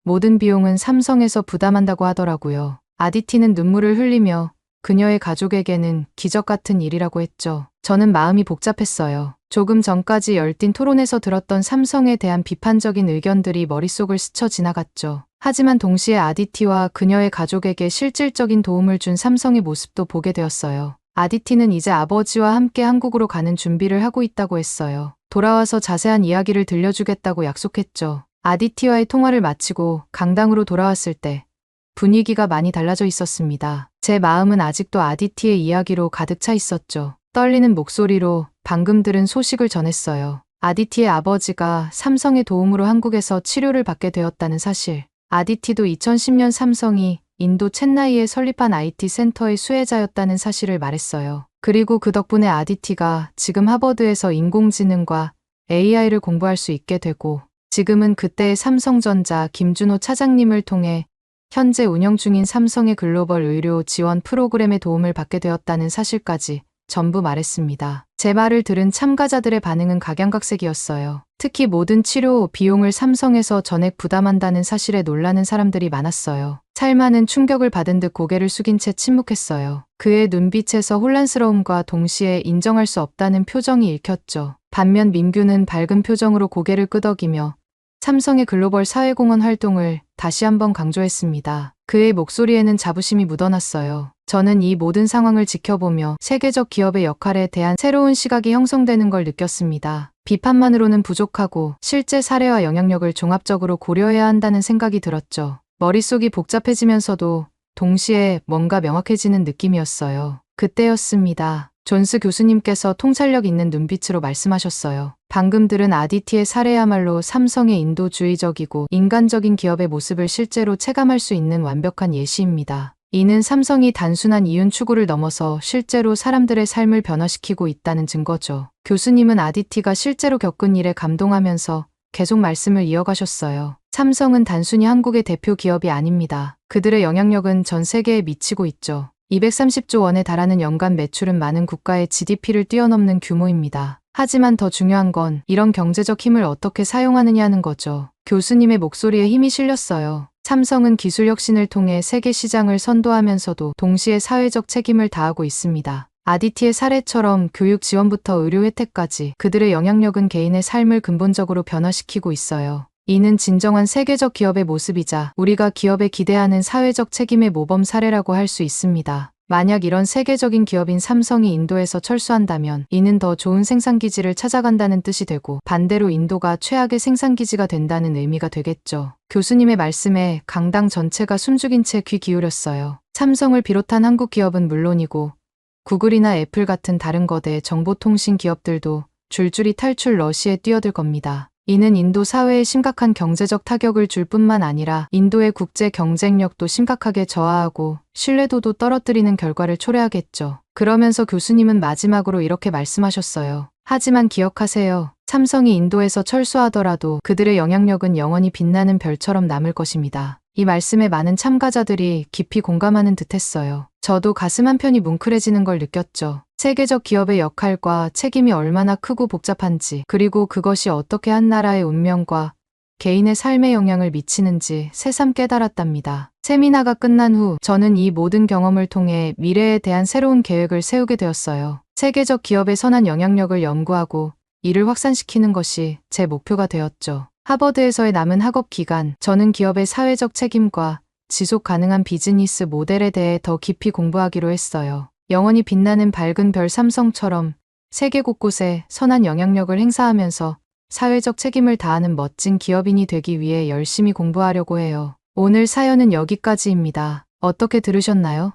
모든 비용은 삼성에서 부담한다고 하더라고요. 아디티는 눈물을 흘리며 그녀의 가족에게는 기적 같은 일이라고 했죠. 저는 마음이 복잡했어요. 조금 전까지 열띤 토론에서 들었던 삼성에 대한 비판적인 의견들이 머릿속을 스쳐 지나갔죠. 하지만 동시에 아디티와 그녀의 가족에게 실질적인 도움을 준 삼성의 모습도 보게 되었어요. 아디티는 이제 아버지와 함께 한국으로 가는 준비를 하고 있다고 했어요. 돌아와서 자세한 이야기를 들려주겠다고 약속했죠. 아디티와의 통화를 마치고 강당으로 돌아왔을 때 분위기가 많이 달라져 있었습니다. 제 마음은 아직도 아디티의 이야기로 가득 차 있었죠. 떨리는 목소리로 방금 들은 소식을 전했어요. 아디티의 아버지가 삼성의 도움으로 한국에서 치료를 받게 되었다는 사실. 아디티도 2010년 삼성이 인도 첸나이에 설립한 IT 센터의 수혜자였다는 사실을 말했어요. 그리고 그 덕분에 아디티가 지금 하버드에서 인공지능과 AI를 공부할 수 있게 되고 지금은 그때의 삼성전자 김준호 차장님을 통해 현재 운영 중인 삼성의 글로벌 의료 지원 프로그램의 도움을 받게 되었다는 사실까지 전부 말했습니다. 제 말을 들은 참가자들의 반응은 각양각색이었어요. 특히 모든 치료 비용을 삼성에서 전액 부담한다는 사실에 놀라는 사람들이 많았어요. 찰마는 충격을 받은 듯 고개를 숙인 채 침묵했어요. 그의 눈빛에서 혼란스러움과 동시에 인정할 수 없다는 표정이 읽혔죠. 반면 민규는 밝은 표정으로 고개를 끄덕이며 삼성의 글로벌 사회공헌 활동을 다시 한번 강조했습니다. 그의 목소리에는 자부심이 묻어났어요. 저는 이 모든 상황을 지켜보며 세계적 기업의 역할에 대한 새로운 시각이 형성되는 걸 느꼈습니다. 비판만으로는 부족하고 실제 사례와 영향력을 종합적으로 고려해야 한다는 생각이 들었죠. 머릿속이 복잡해지면서도 동시에 뭔가 명확해지는 느낌이었어요. 그때였습니다. 존스 교수님께서 통찰력 있는 눈빛으로 말씀하셨어요. 방금 들은 아디티의 사례야말로 삼성의 인도주의적이고 인간적인 기업의 모습을 실제로 체감할 수 있는 완벽한 예시입니다. 이는 삼성이 단순한 이윤 추구를 넘어서 실제로 사람들의 삶을 변화시키고 있다는 증거죠. 교수님은 아디티가 실제로 겪은 일에 감동하면서 계속 말씀을 이어가셨어요. 삼성은 단순히 한국의 대표 기업이 아닙니다. 그들의 영향력은 전 세계에 미치고 있죠. 230조 원에 달하는 연간 매출은 많은 국가의 GDP를 뛰어넘는 규모입니다. 하지만 더 중요한 건 이런 경제적 힘을 어떻게 사용하느냐는 거죠. 교수님의 목소리에 힘이 실렸어요. 삼성은 기술 혁신을 통해 세계 시장을 선도하면서도 동시에 사회적 책임을 다하고 있습니다. 아디티의 사례처럼 교육 지원부터 의료 혜택까지 그들의 영향력은 개인의 삶을 근본적으로 변화시키고 있어요. 이는 진정한 세계적 기업의 모습이자 우리가 기업에 기대하는 사회적 책임의 모범 사례라고 할 수 있습니다. 만약 이런 세계적인 기업인 삼성이 인도에서 철수한다면 이는 더 좋은 생산기지를 찾아간다는 뜻이 되고 반대로 인도가 최악의 생산기지가 된다는 의미가 되겠죠. 교수님의 말씀에 강당 전체가 숨죽인 채 귀 기울였어요. 삼성을 비롯한 한국 기업은 물론이고 구글이나 애플 같은 다른 거대 정보통신 기업들도 줄줄이 탈출 러시에 뛰어들 겁니다. 이는 인도 사회에 심각한 경제적 타격을 줄 뿐만 아니라 인도의 국제 경쟁력도 심각하게 저하하고 신뢰도도 떨어뜨리는 결과를 초래하겠죠. 그러면서 교수님은 마지막으로 이렇게 말씀하셨어요. 하지만 기억하세요. 삼성이 인도에서 철수하더라도 그들의 영향력은 영원히 빛나는 별처럼 남을 것입니다. 이 말씀에 많은 참가자들이 깊이 공감하는 듯했어요. 저도 가슴 한편이 뭉클해지는 걸 느꼈죠. 세계적 기업의 역할과 책임이 얼마나 크고 복잡한지, 그리고 그것이 어떻게 한 나라의 운명과 개인의 삶에 영향을 미치는지 새삼 깨달았답니다. 세미나가 끝난 후 저는 이 모든 경험을 통해 미래에 대한 새로운 계획을 세우게 되었어요. 세계적 기업의 선한 영향력을 연구하고 이를 확산시키는 것이 제 목표가 되었죠. 하버드에서의 남은 학업 기간, 저는 기업의 사회적 책임과 지속 가능한 비즈니스 모델에 대해 더 깊이 공부하기로 했어요. 영원히 빛나는 밝은 별 삼성처럼 세계 곳곳에 선한 영향력을 행사하면서 사회적 책임을 다하는 멋진 기업인이 되기 위해 열심히 공부하려고 해요. 오늘 사연은 여기까지입니다. 어떻게 들으셨나요?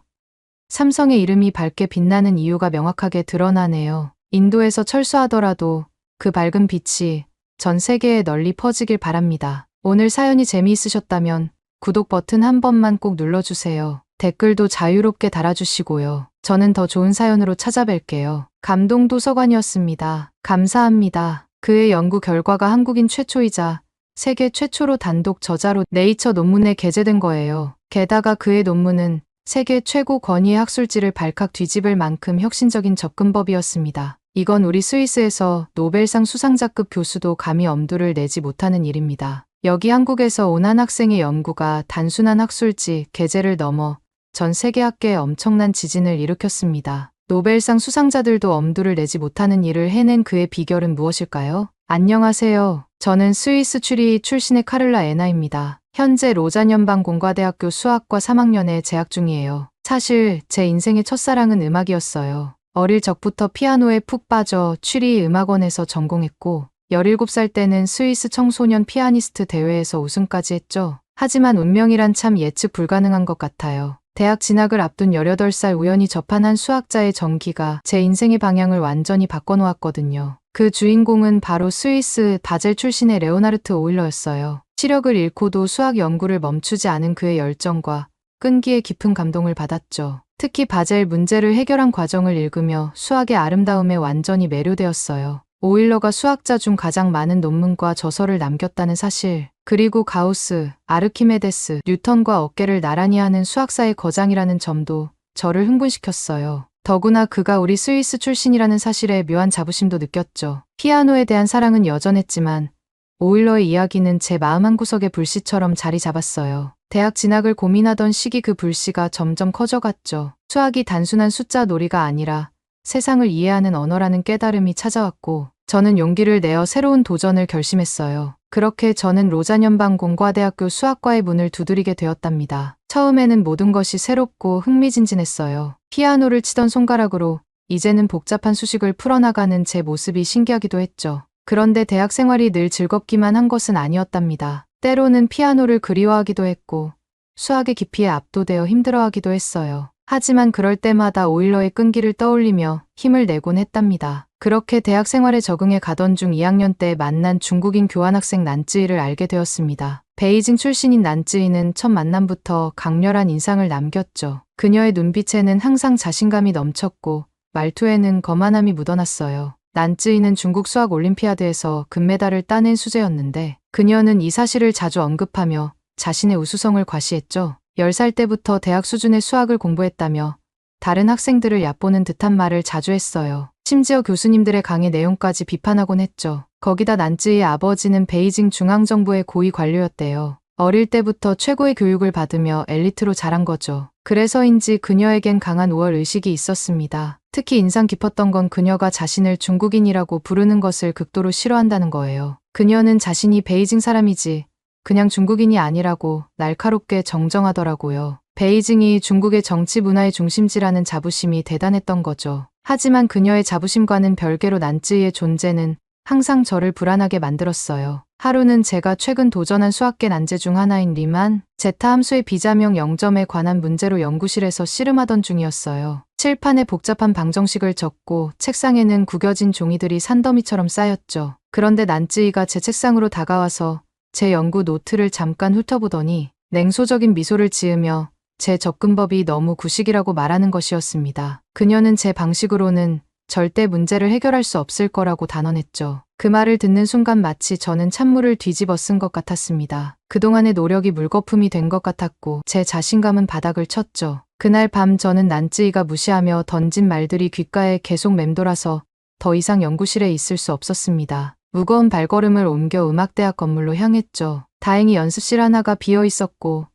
삼성의 이름이 밝게 빛나는 이유가 명확하게 드러나네요. 인도에서 철수하더라도 그 밝은 빛이 전 세계에 널리 퍼지길 바랍니다. 오늘 사연이 재미있으셨다면 구독 버튼 한 번만 꼭 눌러주세요. 댓글도 자유롭게 달아주시고요. 저는 더 좋은 사연으로 찾아뵐게요. 감동도서관이었습니다. 감사합니다. 그의 연구 결과가 한국인 최초이자 세계 최초로 단독 저자로 네이처 논문에 게재된 거예요. 게다가 그의 논문은 세계 최고 권위의 학술지를 발칵 뒤집을 만큼 혁신적인 접근법이었습니다. 이건 우리 스위스에서 노벨상 수상자급 교수도 감히 엄두를 내지 못하는 일입니다. 여기 한국에서 온 한 학생의 연구가 단순한 학술지 게재를 넘어 전 세계 학계에 엄청난 지진을 일으켰습니다. 노벨상 수상자들도 엄두를 내지 못하는 일을 해낸 그의 비결은 무엇일까요? 안녕하세요. 저는 스위스 추리히 출신의 카를라 에나입니다. 현재 로잔 연방공과대학교 수학과 3학년에 재학 중이에요. 사실 제 인생의 첫사랑은 음악이었어요. 어릴 적부터 피아노에 푹 빠져 추리히 음악원에서 전공했고 17살 때는 스위스 청소년 피아니스트 대회에서 우승까지 했죠. 하지만 운명이란 참 예측 불가능한 것 같아요. 대학 진학을 앞둔 18살 우연히 접한 한 수학자의 전기가 제 인생의 방향을 완전히 바꿔놓았거든요. 그 주인공은 바로 스위스 바젤 출신의 레오나르트 오일러였어요. 시력을 잃고도 수학 연구를 멈추지 않은 그의 열정과 끈기에 깊은 감동을 받았죠. 특히 바젤 문제를 해결한 과정을 읽으며 수학의 아름다움에 완전히 매료되었어요. 오일러가 수학자 중 가장 많은 논문과 저서를 남겼다는 사실, 그리고 가우스, 아르키메데스, 뉴턴과 어깨를 나란히 하는 수학사의 거장이라는 점도 저를 흥분시켰어요. 더구나 그가 우리 스위스 출신이라는 사실에 묘한 자부심도 느꼈죠. 피아노에 대한 사랑은 여전했지만 오일러의 이야기는 제 마음 한구석에 불씨처럼 자리 잡았어요. 대학 진학을 고민하던 시기 그 불씨가 점점 커져갔죠. 수학이 단순한 숫자 놀이가 아니라 세상을 이해하는 언어라는 깨달음이 찾아왔고 저는 용기를 내어 새로운 도전을 결심했어요. 그렇게 저는 로잔 연방공과대학교 수학과의 문을 두드리게 되었답니다. 처음에는 모든 것이 새롭고 흥미진진했어요. 피아노를 치던 손가락으로 이제는 복잡한 수식을 풀어나가는 제 모습이 신기하기도 했죠. 그런데 대학 생활이 늘 즐겁기만 한 것은 아니었답니다. 때로는 피아노를 그리워하기도 했고 수학의 깊이에 압도되어 힘들어하기도 했어요. 하지만 그럴 때마다 오일러의 끈기를 떠올리며 힘을 내곤 했답니다. 그렇게 대학 생활에 적응해 가던 중 2학년 때 만난 중국인 교환학생 난쯔이를 알게 되었습니다. 베이징 출신인 난쯔이는 첫 만남부터 강렬한 인상을 남겼죠. 그녀의 눈빛에는 항상 자신감이 넘쳤고 말투에는 거만함이 묻어났어요. 난쯔이는 중국 수학 올림피아드에서 금메달을 따낸 수재였는데 그녀는 이 사실을 자주 언급하며 자신의 우수성을 과시했죠. 10살 때부터 대학 수준의 수학을 공부했다며 다른 학생들을 얕보는 듯한 말을 자주 했어요. 심지어 교수님들의 강의 내용까지 비판하곤 했죠. 거기다 난쯔이의 아버지는 베이징 중앙정부의 고위 관료였대요. 어릴 때부터 최고의 교육을 받으며 엘리트로 자란 거죠. 그래서인지 그녀에겐 강한 우월 의식이 있었습니다. 특히 인상 깊었던 건 그녀가 자신을 중국인이라고 부르는 것을 극도로 싫어한다는 거예요. 그녀는 자신이 베이징 사람이지 그냥 중국인이 아니라고 날카롭게 정정하더라고요. 베이징이 중국의 정치 문화의 중심지라는 자부심이 대단했던 거죠. 하지만 그녀의 자부심과는 별개로 난쯔이의 존재는 항상 저를 불안하게 만들었어요. 하루는 제가 최근 도전한 수학계 난제 중 하나인 리만 제타 함수의 비자명 0점에 관한 문제로 연구실에서 씨름하던 중이었어요. 칠판에 복잡한 방정식을 적고 책상에는 구겨진 종이들이 산더미처럼 쌓였죠. 그런데 난쯔이가 제 책상으로 다가와서 제 연구 노트를 잠깐 훑어보더니 냉소적인 미소를 지으며 제 접근법이 너무 구식이라고 말하는 것이었습니다. 그녀는 제 방식으로는 절대 문제를 해결할 수 없을 거라고 단언했죠. 그 말을 듣는 순간 마치 저는 찬물을 뒤집어 쓴 것 같았습니다. 그동안의 노력이 물거품이 된 것 같았고 제 자신감은 바닥을 쳤죠. 그날 밤 저는 난쯔이가 무시하며 던진 말들이 귓가에 계속 맴돌아서 더 이상 연구실에 있을 수 없었습니다. 무거운 발걸음을 옮겨 음악대학 건물로 향했죠. 다행히 연습실 하나가 비어 있었고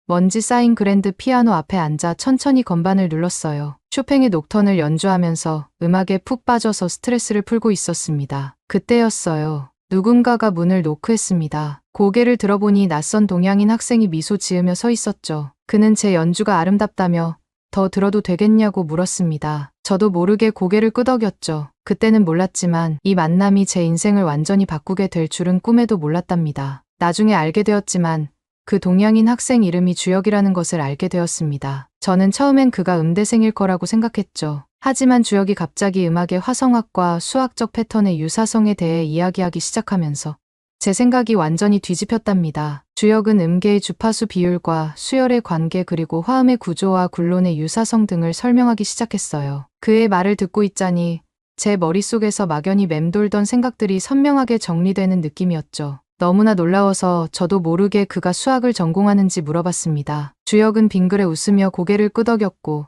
먼지 쌓인 그랜드 피아노 앞에 앉아 천천히 건반을 눌렀어요. 쇼팽의 녹턴을 연주하면서 음악에 푹 빠져서 스트레스를 풀고 있었습니다. 그때였어요. 누군가가 문을 노크했습니다. 고개를 들어보니 낯선 동양인 학생이 미소 지으며 서 있었죠. 그는 제 연주가 아름답다며 더 들어도 되겠냐고 물었습니다. 저도 모르게 고개를 끄덕였죠. 그때는 몰랐지만 이 만남이 제 인생을 완전히 바꾸게 될 줄은 꿈에도 몰랐답니다. 나중에 알게 되었지만 그 동양인 학생 이름이 주혁이라는 것을 알게 되었습니다. 저는 처음엔 그가 음대생일 거라고 생각했죠. 하지만 주혁이 갑자기 음악의 화성학과 수학적 패턴의 유사성에 대해 이야기하기 시작하면서 제 생각이 완전히 뒤집혔답니다. 주혁은 음계의 주파수 비율과 수열의 관계 그리고 화음의 구조와 굴론의 유사성 등을 설명하기 시작했어요. 그의 말을 듣고 있자니 제 머릿속에서 막연히 맴돌던 생각들이 선명하게 정리되는 느낌이었죠. 너무나 놀라워서 저도 모르게 그가 수학을 전공하는지 물어봤습니다. 주혁은 빙그레 웃으며 고개를 끄덕였고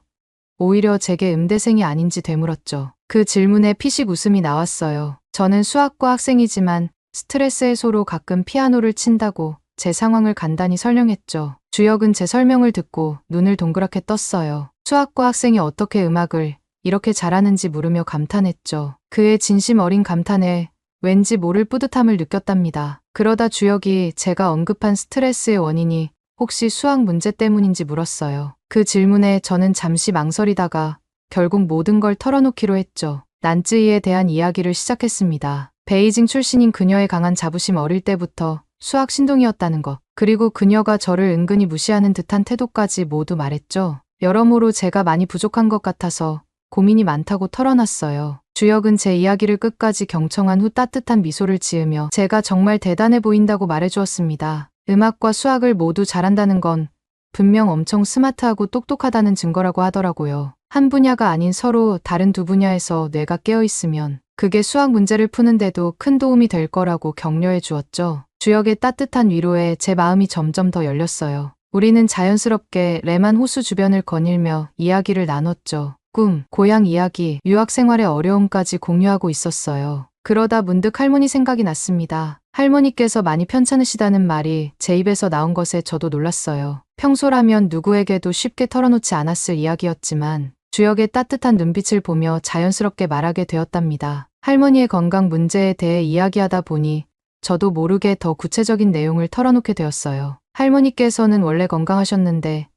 오히려 제게 음대생이 아닌지 되물었죠. 그 질문에 피식 웃음이 나왔어요. 저는 수학과 학생이지만 스트레스 해소로 가끔 피아노를 친다고 제 상황을 간단히 설명했죠. 주혁은 제 설명을 듣고 눈을 동그랗게 떴어요. 수학과 학생이 어떻게 음악을 이렇게 잘하는지 물으며 감탄했죠. 그의 진심 어린 감탄에 왠지 모를 뿌듯함을 느꼈답니다. 그러다 주혁이 제가 언급한 스트레스의 원인이 혹시 수학 문제 때문인지 물었어요. 그 질문에 저는 잠시 망설이다가 결국 모든 걸 털어놓기로 했죠. 난쯔이에 대한 이야기를 시작했습니다. 베이징 출신인 그녀의 강한 자부심 어릴 때부터 수학 신동이었다는 것, 그리고 그녀가 저를 은근히 무시하는 듯한 태도까지 모두 말했죠. 여러모로 제가 많이 부족한 것 같아서 고민이 많다고 털어놨어요. 주혁은 제 이야기를 끝까지 경청한 후 따뜻한 미소를 지으며 제가 정말 대단해 보인다고 말해주었습니다. 음악과 수학을 모두 잘한다는 건 분명 엄청 스마트하고 똑똑하다는 증거라고 하더라고요. 한 분야가 아닌 서로 다른 두 분야에서 뇌가 깨어있으면 그게 수학 문제를 푸는데도 큰 도움이 될 거라고 격려해 주었죠. 주혁의 따뜻한 위로에 제 마음이 점점 더 열렸어요. 우리는 자연스럽게 레만 호수 주변을 거닐며 이야기를 나눴죠. 꿈, 고향 이야기, 유학 생활의 어려움까지 공유하고 있었어요. 그러다 문득 할머니 생각이 났습니다. 할머니께서 많이 편찮으시다는 말이 제 입에서 나온 것에 저도 놀랐어요. 평소라면 누구에게도 쉽게 털어놓지 않았을 이야기였지만 주혁의 따뜻한 눈빛을 보며 자연스럽게 말하게 되었답니다. 할머니의 건강 문제에 대해 이야기하다 보니 저도 모르게 더 구체적인 내용을 털어놓게 되었어요. 할머니께서는 원래 건강하셨는데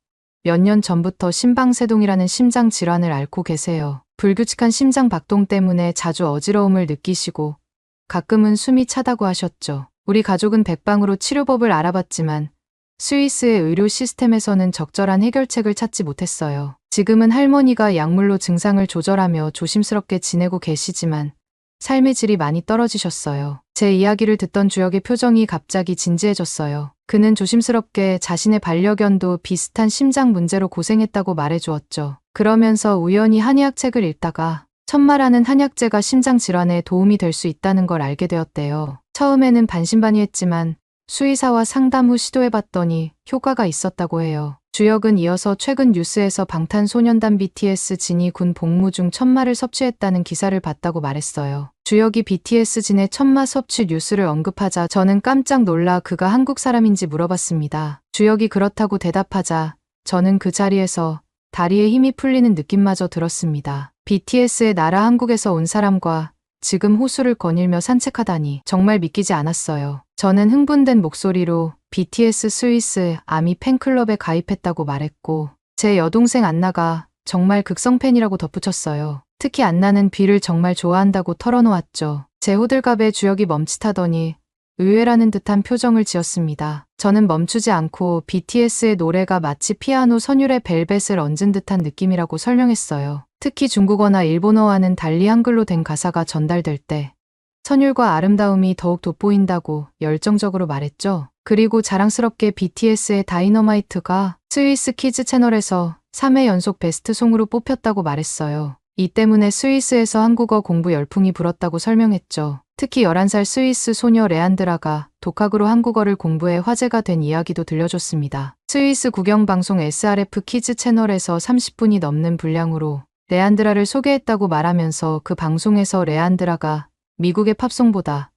몇 년 전부터 심방세동이라는 심장 질환을 앓고 계세요. 불규칙한 심장 박동 때문에 자주 어지러움을 느끼시고 가끔은 숨이 차다고 하셨죠. 우리 가족은 백방으로 치료법을 알아봤지만 스위스의 의료 시스템에서는 적절한 해결책을 찾지 못했어요. 지금은 할머니가 약물로 증상을 조절하며 조심스럽게 지내고 계시지만 삶의 질이 많이 떨어지셨어요. 제 이야기를 듣던 주혁의 표정이 갑자기 진지해졌어요. 그는 조심스럽게 자신의 반려견도 비슷한 심장 문제로 고생했다고 말해주었죠. 그러면서 우연히 한의학 책을 읽다가 천마라는 한약재가 심장 질환에 도움이 될 수 있다는 걸 알게 되었대요. 처음에는 반신반의했지만 수의사와 상담 후 시도해봤더니 효과가 있었다고 해요. 주혁은 이어서 최근 뉴스에서 방탄소년단 BTS 진이 군 복무 중 천마를 섭취했다는 기사를 봤다고 말했어요. 주혁이 BTS 진의 천마 섭취 뉴스를 언급하자 저는 깜짝 놀라 그가 한국 사람인지 물어봤습니다. 주혁이 그렇다고 대답하자 저는 그 자리에서 다리에 힘이 풀리는 느낌마저 들었습니다. BTS의 나라 한국에서 온 사람과 지금 호수를 거닐며 산책하다니 정말 믿기지 않았어요. 저는 흥분된 목소리로 BTS 스위스 아미 팬클럽에 가입했다고 말했고 제 여동생 안나가 정말 극성 팬이라고 덧붙였어요. 특히 안나는 비를 정말 좋아한다고 털어놓았죠. 제 호들갑에 주혁이 멈칫하더니 의외라는 듯한 표정을 지었습니다. 저는 멈추지 않고 BTS의 노래가 마치 피아노 선율에 벨벳을 얹은 듯한 느낌이라고 설명했어요. 특히 중국어나 일본어와는 달리 한글로 된 가사가 전달될 때 선율과 아름다움이 더욱 돋보인다고 열정적으로 말했죠. 그리고 자랑스럽게 BTS의 다이너마이트가 스위스 키즈 채널에서 3회 연속 베스트송으로 뽑혔다고 말했어요. 이 때문에 스위스에서 한국어 공부 열풍이 불었다고 설명했죠. 특히 11살 스위스 소녀 레안드라가 독학으로 한국어를 공부해 화제가 된 이야기도 들려줬습니다. 스위스 국영방송 SRF 키즈 채널에서 30분이 넘는 분량으로 레안드라를 소개했다고 말하면서 그 방송에서 레안드라가 미국의 팝송보다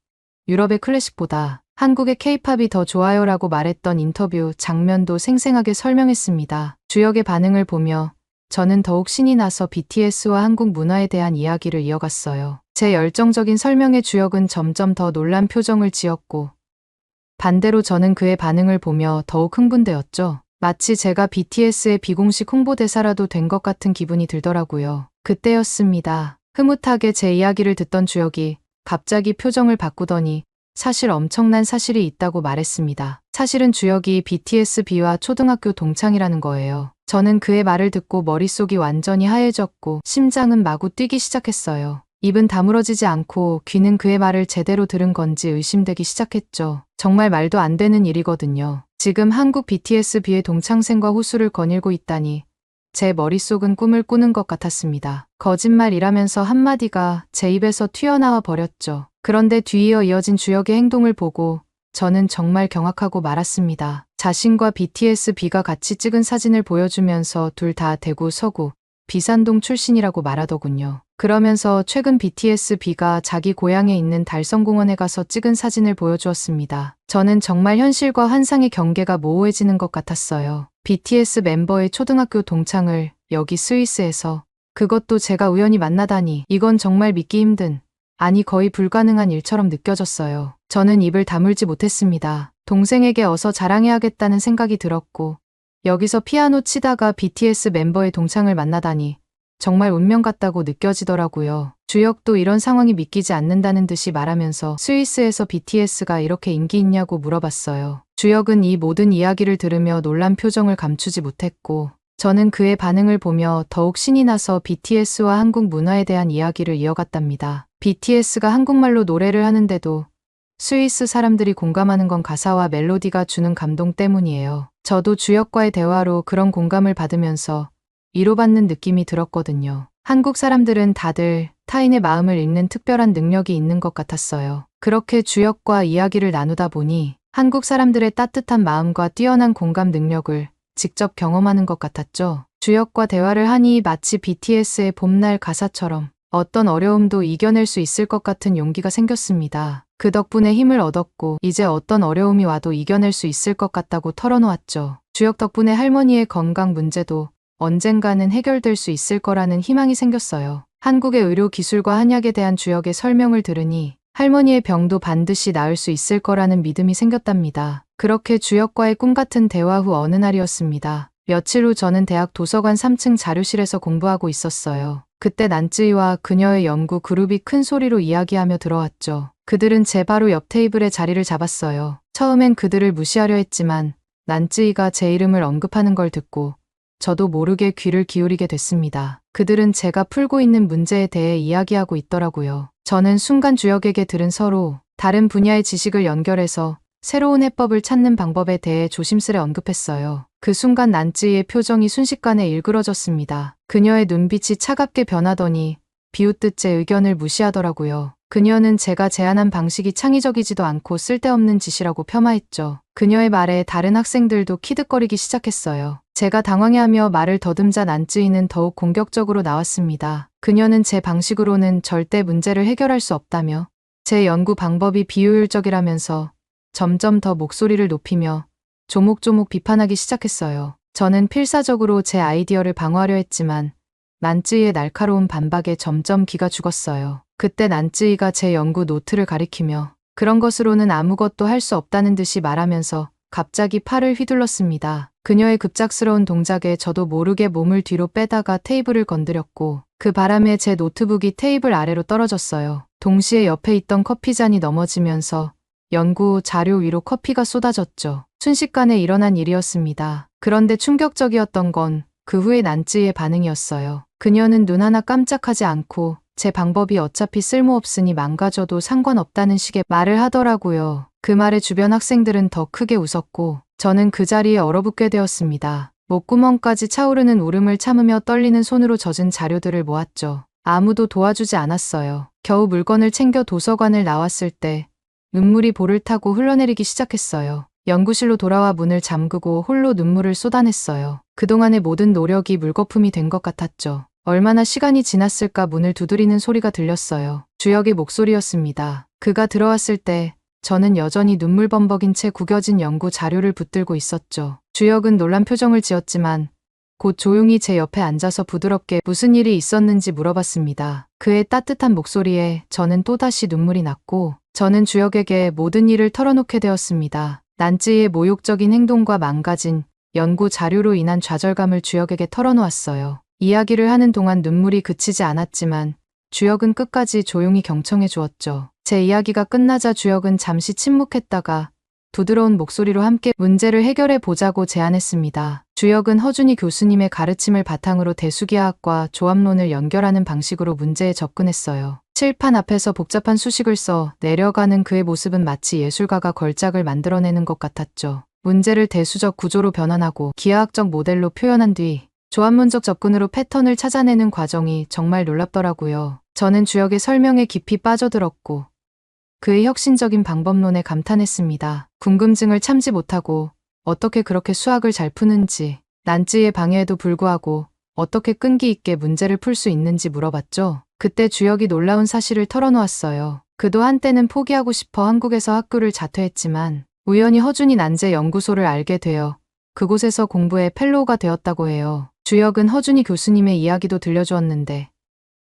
유럽의 클래식보다 한국의 케이팝이 더 좋아요라고 말했던 인터뷰 장면도 생생하게 설명했습니다. 주역의 반응을 보며 저는 더욱 신이 나서 BTS와 한국 문화에 대한 이야기를 이어갔어요. 제 열정적인 설명에 주역은 점점 더 놀란 표정을 지었고 반대로 저는 그의 반응을 보며 더욱 흥분되었죠. 마치 제가 BTS의 비공식 홍보대사라도 된 것 같은 기분이 들더라고요. 그때였습니다. 흐뭇하게 제 이야기를 듣던 주역이 갑자기 표정을 바꾸더니 사실 엄청난 사실이 있다고 말했습니다. 사실은 주역이 BTS B와 초등학교 동창이라는 거예요. 저는 그의 말을 듣고 머릿속이 완전히 하얘졌고 심장은 마구 뛰기 시작했어요. 입은 다물어지지 않고 귀는 그의 말을 제대로 들은 건지 의심되기 시작했죠. 정말 말도 안 되는 일이거든요. 지금 한국 BTS B의 동창생과 호수를 거닐고 있다니 제 머릿속은 꿈을 꾸는 것 같았습니다. 거짓말이라면서 한마디가 제 입에서 튀어나와 버렸죠. 그런데 뒤이어 이어진 주역의 행동을 보고 저는 정말 경악하고 말았습니다. 자신과 BTS B가 같이 찍은 사진을 보여주면서 둘 다 대구, 서구, 비산동 출신이라고 말하더군요. 그러면서 최근 BTS B가 자기 고향에 있는 달성공원에 가서 찍은 사진을 보여주었습니다. 저는 정말 현실과 환상의 경계가 모호해지는 것 같았어요. BTS 멤버의 초등학교 동창을 여기 스위스에서, 그것도 제가 우연히 만나다니, 이건 정말 믿기 힘든, 아니 거의 불가능한 일처럼 느껴졌어요. 저는 입을 다물지 못했습니다. 동생에게 어서 자랑해야겠다는 생각이 들었고 여기서 피아노 치다가 BTS 멤버의 동창을 만나다니 정말 운명 같다고 느껴지더라고요. 주역도 이런 상황이 믿기지 않는다는 듯이 말하면서 스위스에서 BTS가 이렇게 인기 있냐고 물어봤어요. 주역은 이 모든 이야기를 들으며 놀란 표정을 감추지 못했고 저는 그의 반응을 보며 더욱 신이 나서 BTS와 한국 문화에 대한 이야기를 이어갔답니다. BTS가 한국말로 노래를 하는데도 스위스 사람들이 공감하는 건 가사와 멜로디가 주는 감동 때문이에요. 저도 주역과의 대화로 그런 공감을 받으면서 위로받는 느낌이 들었거든요. 한국 사람들은 다들 타인의 마음을 읽는 특별한 능력이 있는 것 같았어요. 그렇게 주역과 이야기를 나누다 보니 한국 사람들의 따뜻한 마음과 뛰어난 공감 능력을 직접 경험하는 것 같았죠. 주역과 대화를 하니 마치 BTS의 봄날 가사처럼 어떤 어려움도 이겨낼 수 있을 것 같은 용기가 생겼습니다. 그 덕분에 힘을 얻었고 이제 어떤 어려움이 와도 이겨낼 수 있을 것 같다고 털어놓았죠. 주역 덕분에 할머니의 건강 문제도 언젠가는 해결될 수 있을 거라는 희망이 생겼어요. 한국의 의료 기술과 한약에 대한 주역의 설명을 들으니 할머니의 병도 반드시 나을 수 있을 거라는 믿음이 생겼답니다. 그렇게 주역과의 꿈같은 대화 후 어느 날이었습니다. 며칠 후 저는 대학 도서관 3층 자료실에서 공부하고 있었어요. 그때 난쯔이와 그녀의 연구 그룹이 큰 소리로 이야기하며 들어왔죠. 그들은 제 바로 옆 테이블에 자리를 잡았어요. 처음엔 그들을 무시하려 했지만 난쯔이가 제 이름을 언급하는 걸 듣고 저도 모르게 귀를 기울이게 됐습니다. 그들은 제가 풀고 있는 문제에 대해 이야기하고 있더라고요. 저는 순간 주역에게 들은 서로 다른 분야의 지식을 연결해서 새로운 해법을 찾는 방법에 대해 조심스레 언급했어요. 그 순간 난쯔이의 표정이 순식간에 일그러졌습니다. 그녀의 눈빛이 차갑게 변하더니 비웃듯 제 의견을 무시하더라고요. 그녀는 제가 제안한 방식이 창의적이지도 않고 쓸데없는 짓이라고 폄하했죠. 그녀의 말에 다른 학생들도 키득거리기 시작했어요. 제가 당황해하며 말을 더듬자 난쯔이는 더욱 공격적으로 나왔습니다. 그녀는 제 방식으로는 절대 문제를 해결할 수 없다며 제 연구 방법이 비효율적이라면서 점점 더 목소리를 높이며 조목조목 비판하기 시작했어요. 저는 필사적으로 제 아이디어를 방어하려 했지만 난쯔이의 날카로운 반박에 점점 기가 죽었어요. 그때 난쯔이가 제 연구 노트를 가리키며 그런 것으로는 아무것도 할 수 없다는 듯이 말하면서 갑자기 팔을 휘둘렀습니다. 그녀의 급작스러운 동작에 저도 모르게 몸을 뒤로 빼다가 테이블을 건드렸고 그 바람에 제 노트북이 테이블 아래로 떨어졌어요. 동시에 옆에 있던 커피잔이 넘어지면서 연구 자료 위로 커피가 쏟아졌죠. 순식간에 일어난 일이었습니다. 그런데 충격적이었던 건 그 후의 난쯔이의 반응이었어요. 그녀는 눈 하나 깜짝하지 않고 제 방법이 어차피 쓸모없으니 망가져도 상관없다는 식의 말을 하더라고요. 그 말에 주변 학생들은 더 크게 웃었고 저는 그 자리에 얼어붙게 되었습니다. 목구멍까지 차오르는 울음을 참으며 떨리는 손으로 젖은 자료들을 모았죠. 아무도 도와주지 않았어요. 겨우 물건을 챙겨 도서관을 나왔을 때 눈물이 볼을 타고 흘러내리기 시작했어요. 연구실로 돌아와 문을 잠그고 홀로 눈물을 쏟아냈어요. 그동안의 모든 노력이 물거품이 된 것 같았죠. 얼마나 시간이 지났을까 문을 두드리는 소리가 들렸어요. 주역의 목소리였습니다. 그가 들어왔을 때 저는 여전히 눈물 범벅인 채 구겨진 연구 자료를 붙들고 있었죠. 주역은 놀란 표정을 지었지만 곧 조용히 제 옆에 앉아서 부드럽게 무슨 일이 있었는지 물어봤습니다. 그의 따뜻한 목소리에 저는 또다시 눈물이 났고 저는 주역에게 모든 일을 털어놓게 되었습니다. 난지의 모욕적인 행동과 망가진 연구 자료로 인한 좌절감을 주역에게 털어놓았어요. 이야기를 하는 동안 눈물이 그치지 않았지만 주역은 끝까지 조용히 경청해 주었죠. 제 이야기가 끝나자 주역은 잠시 침묵했다가 부드러운 목소리로 함께 문제를 해결해 보자고 제안했습니다. 주역은 허준희 교수님의 가르침을 바탕으로 대수기하학과 조합론을 연결하는 방식으로 문제에 접근했어요. 칠판 앞에서 복잡한 수식을 써 내려가는 그의 모습은 마치 예술가가 걸작을 만들어내는 것 같았죠. 문제를 대수적 구조로 변환하고 기하학적 모델로 표현한 뒤 조합론적 접근으로 패턴을 찾아내는 과정이 정말 놀랍더라고요. 저는 주역의 설명에 깊이 빠져들었고 그의 혁신적인 방법론에 감탄했습니다. 궁금증을 참지 못하고 어떻게 그렇게 수학을 잘 푸는지, 난지의 방해에도 불구하고 어떻게 끈기 있게 문제를 풀 수 있는지 물어봤죠. 그때 주역이 놀라운 사실을 털어놓았어요. 그도 한때는 포기하고 싶어 한국에서 학교를 자퇴했지만 우연히 허준희 난제 연구소를 알게 되어 그곳에서 공부해 펠로우가 되었다고 해요. 주역은 허준희 교수님의 이야기도 들려주었는데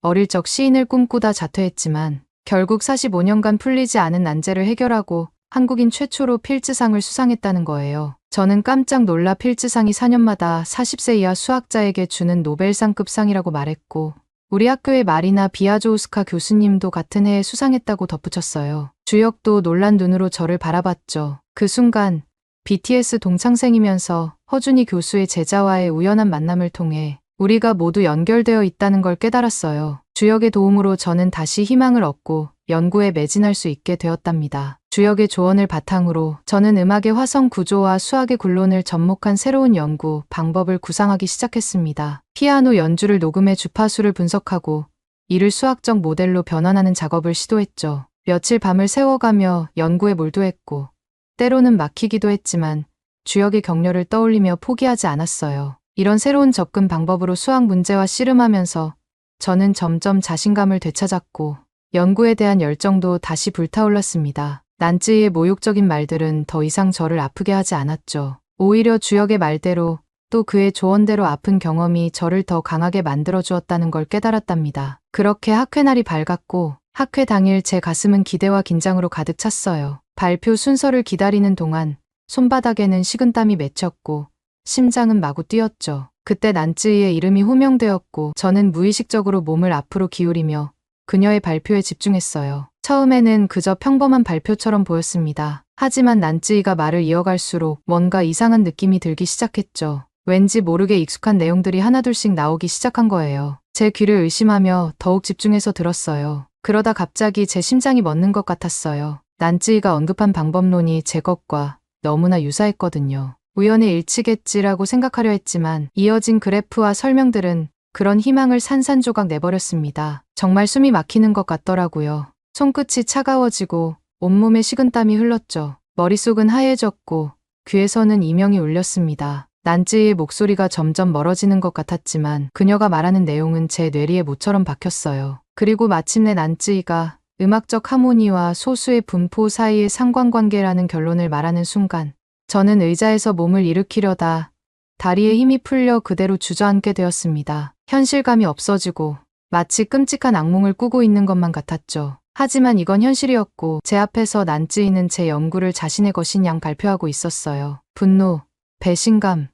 어릴 적 시인을 꿈꾸다 자퇴했지만 결국 45년간 풀리지 않은 난제를 해결하고 한국인 최초로 필즈상을 수상했다는 거예요. 저는 깜짝 놀라 필즈상이 4년마다 40세 이하 수학자에게 주는 노벨상급 상이라고 말했고 우리 학교의 마리나 비아조우스카 교수님도 같은 해에 수상했다고 덧붙였어요. 주역도 놀란 눈으로 저를 바라봤죠. 그 순간 BTS 동창생이면서 허준희 교수의 제자와의 우연한 만남을 통해 우리가 모두 연결되어 있다는 걸 깨달았어요. 주역의 도움으로 저는 다시 희망을 얻고 연구에 매진할 수 있게 되었답니다. 주역의 조언을 바탕으로 저는 음악의 화성 구조와 수학의 굴론을 접목한 새로운 연구 방법을 구상하기 시작했습니다. 피아노 연주를 녹음해 주파수를 분석하고 이를 수학적 모델로 변환하는 작업을 시도했죠. 며칠 밤을 새워가며 연구에 몰두했고 때로는 막히기도 했지만 주역의 격려를 떠올리며 포기하지 않았어요. 이런 새로운 접근 방법으로 수학 문제와 씨름하면서 저는 점점 자신감을 되찾았고 연구에 대한 열정도 다시 불타올랐습니다. 난지의 모욕적인 말들은 더 이상 저를 아프게 하지 않았죠. 오히려 주역의 말대로 또 그의 조언대로 아픈 경험이 저를 더 강하게 만들어 주었다는 걸 깨달았답니다. 그렇게 학회날이 밝았고 학회 당일 제 가슴은 기대와 긴장으로 가득 찼어요. 발표 순서를 기다리는 동안 손바닥에는 식은땀이 맺혔고 심장은 마구 뛰었죠. 그때 난지의 이름이 호명되었고 저는 무의식적으로 몸을 앞으로 기울이며 그녀의 발표에 집중했어요. 처음에는 그저 평범한 발표처럼 보였습니다. 하지만 난지가 말을 이어갈수록 뭔가 이상한 느낌이 들기 시작했죠. 왠지 모르게 익숙한 내용들이 하나둘씩 나오기 시작한 거예요. 제 귀를 의심하며 더욱 집중해서 들었어요. 그러다 갑자기 제 심장이 멎는 것 같았어요. 난지가 언급한 방법론이 제 것과 너무나 유사했거든요. 우연의 일치겠지라고 생각하려 했지만 이어진 그래프와 설명들은 그런 희망을 산산조각 내버렸습니다. 정말 숨이 막히는 것 같더라고요. 손끝이 차가워지고 온몸에 식은땀이 흘렀죠. 머릿속은 하얘졌고 귀에서는 이명이 울렸습니다. 난지의 목소리가 점점 멀어지는 것 같았지만 그녀가 말하는 내용은 제 뇌리에 모처럼 박혔어요. 그리고 마침내 난지가 음악적 하모니와 소수의 분포 사이의 상관관계라는 결론을 말하는 순간 저는 의자에서 몸을 일으키려다 다리에 힘이 풀려 그대로 주저앉게 되었습니다. 현실감이 없어지고 마치 끔찍한 악몽을 꾸고 있는 것만 같았죠. 하지만 이건 현실이었고 제 앞에서 난지이는 제 연구를 자신의 것인 양 발표하고 있었어요. 분노, 배신감,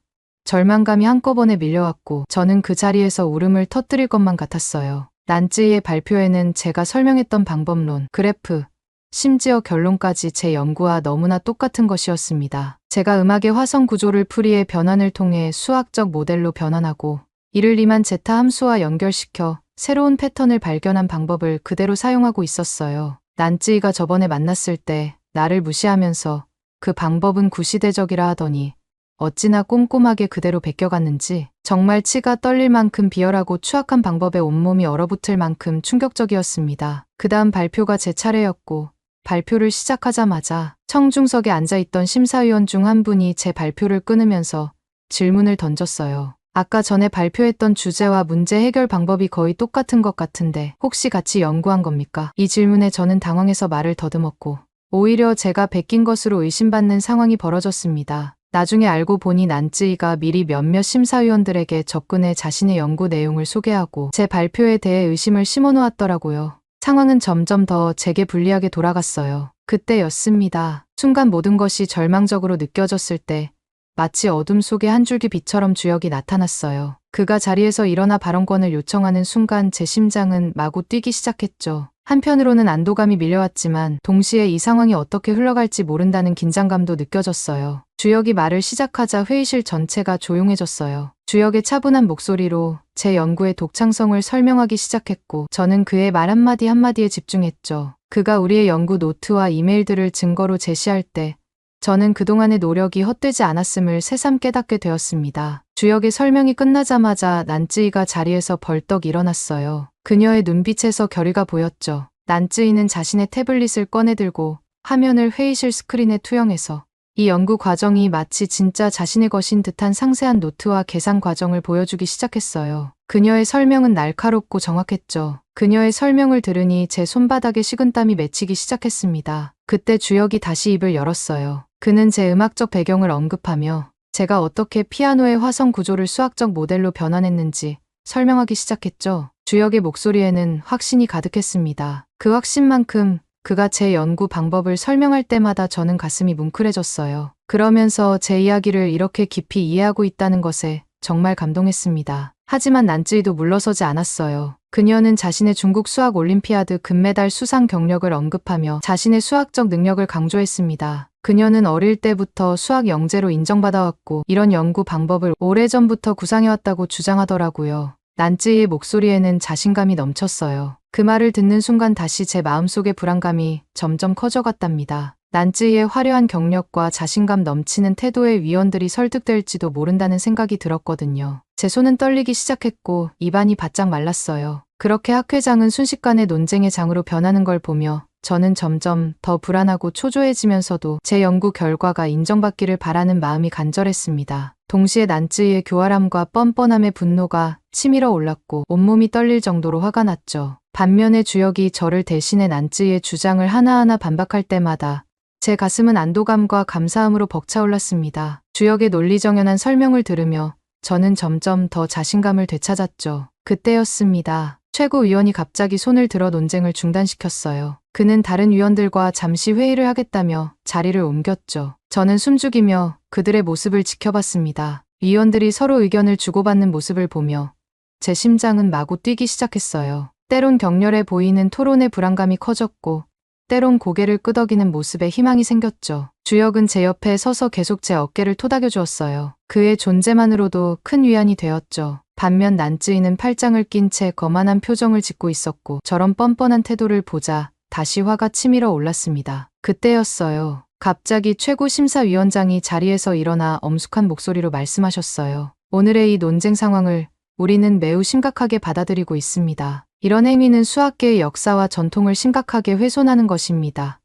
절망감이 한꺼번에 밀려왔고 저는 그 자리에서 울음을 터뜨릴 것만 같았어요. 난지의 발표에는 제가 설명했던 방법론, 그래프, 심지어 결론까지 제 연구와 너무나 똑같은 것이었습니다. 제가 음악의 화성 구조를 풀이의 변환을 통해 수학적 모델로 변환하고 이를 리만 제타 함수와 연결시켜 새로운 패턴을 발견한 방법을 그대로 사용하고 있었어요. 난지가 저번에 만났을 때 나를 무시하면서 그 방법은 구시대적이라 하더니 어찌나 꼼꼼하게 그대로 베껴갔는지 정말 치가 떨릴 만큼 비열하고 추악한 방법에 온몸이 얼어붙을 만큼 충격적이었습니다. 그 다음 발표가 제 차례였고 발표를 시작하자마자 청중석에 앉아있던 심사위원 중 한 분이 제 발표를 끊으면서 질문을 던졌어요. 아까 전에 발표했던 주제와 문제 해결 방법이 거의 똑같은 것 같은데 혹시 같이 연구한 겁니까? 이 질문에 저는 당황해서 말을 더듬었고 오히려 제가 베낀 것으로 의심받는 상황이 벌어졌습니다. 나중에 알고 보니 난쯔이가 미리 몇몇 심사위원들에게 접근해 자신의 연구 내용을 소개하고 제 발표에 대해 의심을 심어놓았더라고요. 상황은 점점 더 제게 불리하게 돌아갔어요. 그때였습니다. 순간 모든 것이 절망적으로 느껴졌을 때 마치 어둠 속에 한 줄기 빛처럼 주혁이 나타났어요. 그가 자리에서 일어나 발언권을 요청하는 순간 제 심장은 마구 뛰기 시작했죠. 한편으로는 안도감이 밀려왔지만 동시에 이 상황이 어떻게 흘러갈지 모른다는 긴장감도 느껴졌어요. 주혁이 말을 시작하자 회의실 전체가 조용해졌어요. 주혁의 차분한 목소리로 제 연구의 독창성을 설명하기 시작했고 저는 그의 말 한마디 한마디에 집중했죠. 그가 우리의 연구 노트와 이메일들을 증거로 제시할 때 저는 그동안의 노력이 헛되지 않았음을 새삼 깨닫게 되었습니다. 주혁의 설명이 끝나자마자 난쯔이가 자리에서 벌떡 일어났어요. 그녀의 눈빛에서 결의가 보였죠. 난쯔이는 자신의 태블릿을 꺼내들고 화면을 회의실 스크린에 투영해서 이 연구 과정이 마치 진짜 자신의 것인 듯한 상세한 노트와 계산 과정을 보여주기 시작했어요. 그녀의 설명은 날카롭고 정확했죠. 그녀의 설명을 들으니 제 손바닥에 식은땀이 맺히기 시작했습니다. 그때 주혁이 다시 입을 열었어요. 그는 제 음악적 배경을 언급하며 제가 어떻게 피아노의 화성 구조를 수학적 모델로 변환했는지 설명하기 시작했죠. 주혁의 목소리에는 확신이 가득했습니다. 그 확신만큼 그가 제 연구 방법을 설명할 때마다 저는 가슴이 뭉클해졌어요. 그러면서 제 이야기를 이렇게 깊이 이해하고 있다는 것에 정말 감동했습니다. 하지만 난쯔이도 물러서지 않았어요. 그녀는 자신의 중국 수학 올림피아드 금메달 수상 경력을 언급하며 자신의 수학적 능력을 강조했습니다. 그녀는 어릴 때부터 수학 영재로 인정받아왔고 이런 연구 방법을 오래전부터 구상해왔다고 주장하더라고요. 난쯔이의 목소리에는 자신감이 넘쳤어요. 그 말을 듣는 순간 다시 제 마음속의 불안감이 점점 커져갔답니다. 난쯔이의 화려한 경력과 자신감 넘치는 태도에 위원들이 설득될지도 모른다는 생각이 들었거든요. 제 손은 떨리기 시작했고 입안이 바짝 말랐어요. 그렇게 학회장은 순식간에 논쟁의 장으로 변하는 걸 보며 저는 점점 더 불안하고 초조해지면서도 제 연구 결과가 인정받기를 바라는 마음이 간절했습니다. 동시에 난쯔이의 교활함과 뻔뻔함의 분노가 치밀어 올랐고 온몸이 떨릴 정도로 화가 났죠. 반면에 주혁이 저를 대신해 난쯔이의 주장을 하나하나 반박할 때마다 제 가슴은 안도감과 감사함으로 벅차올랐습니다. 주혁의 논리정연한 설명을 들으며 저는 점점 더 자신감을 되찾았죠. 그때였습니다. 최고위원이 갑자기 손을 들어 논쟁을 중단시켰어요. 그는 다른 위원들과 잠시 회의를 하겠다며 자리를 옮겼죠. 저는 숨죽이며 그들의 모습을 지켜봤습니다. 위원들이 서로 의견을 주고받는 모습을 보며 제 심장은 마구 뛰기 시작했어요. 때론 격렬해 보이는 토론의 불안감이 커졌고 때론 고개를 끄덕이는 모습에 희망이 생겼죠. 주혁은 제 옆에 서서 계속 제 어깨를 토닥여 주었어요. 그의 존재만으로도 큰 위안이 되었죠. 반면 난쯔이는 팔짱을 낀 채 거만한 표정을 짓고 있었고 저런 뻔뻔한 태도를 보자 다시 화가 치밀어 올랐습니다. 그때였어요. 갑자기 최고심사위원장이 자리에서 일어나 엄숙한 목소리로 말씀하셨어요. 오늘의 이 논쟁 상황을 우리는 매우 심각하게 받아들이고 있습니다. 이런 행위는 수학계의 역사와 전통을 심각하게 훼손하는 것입니다.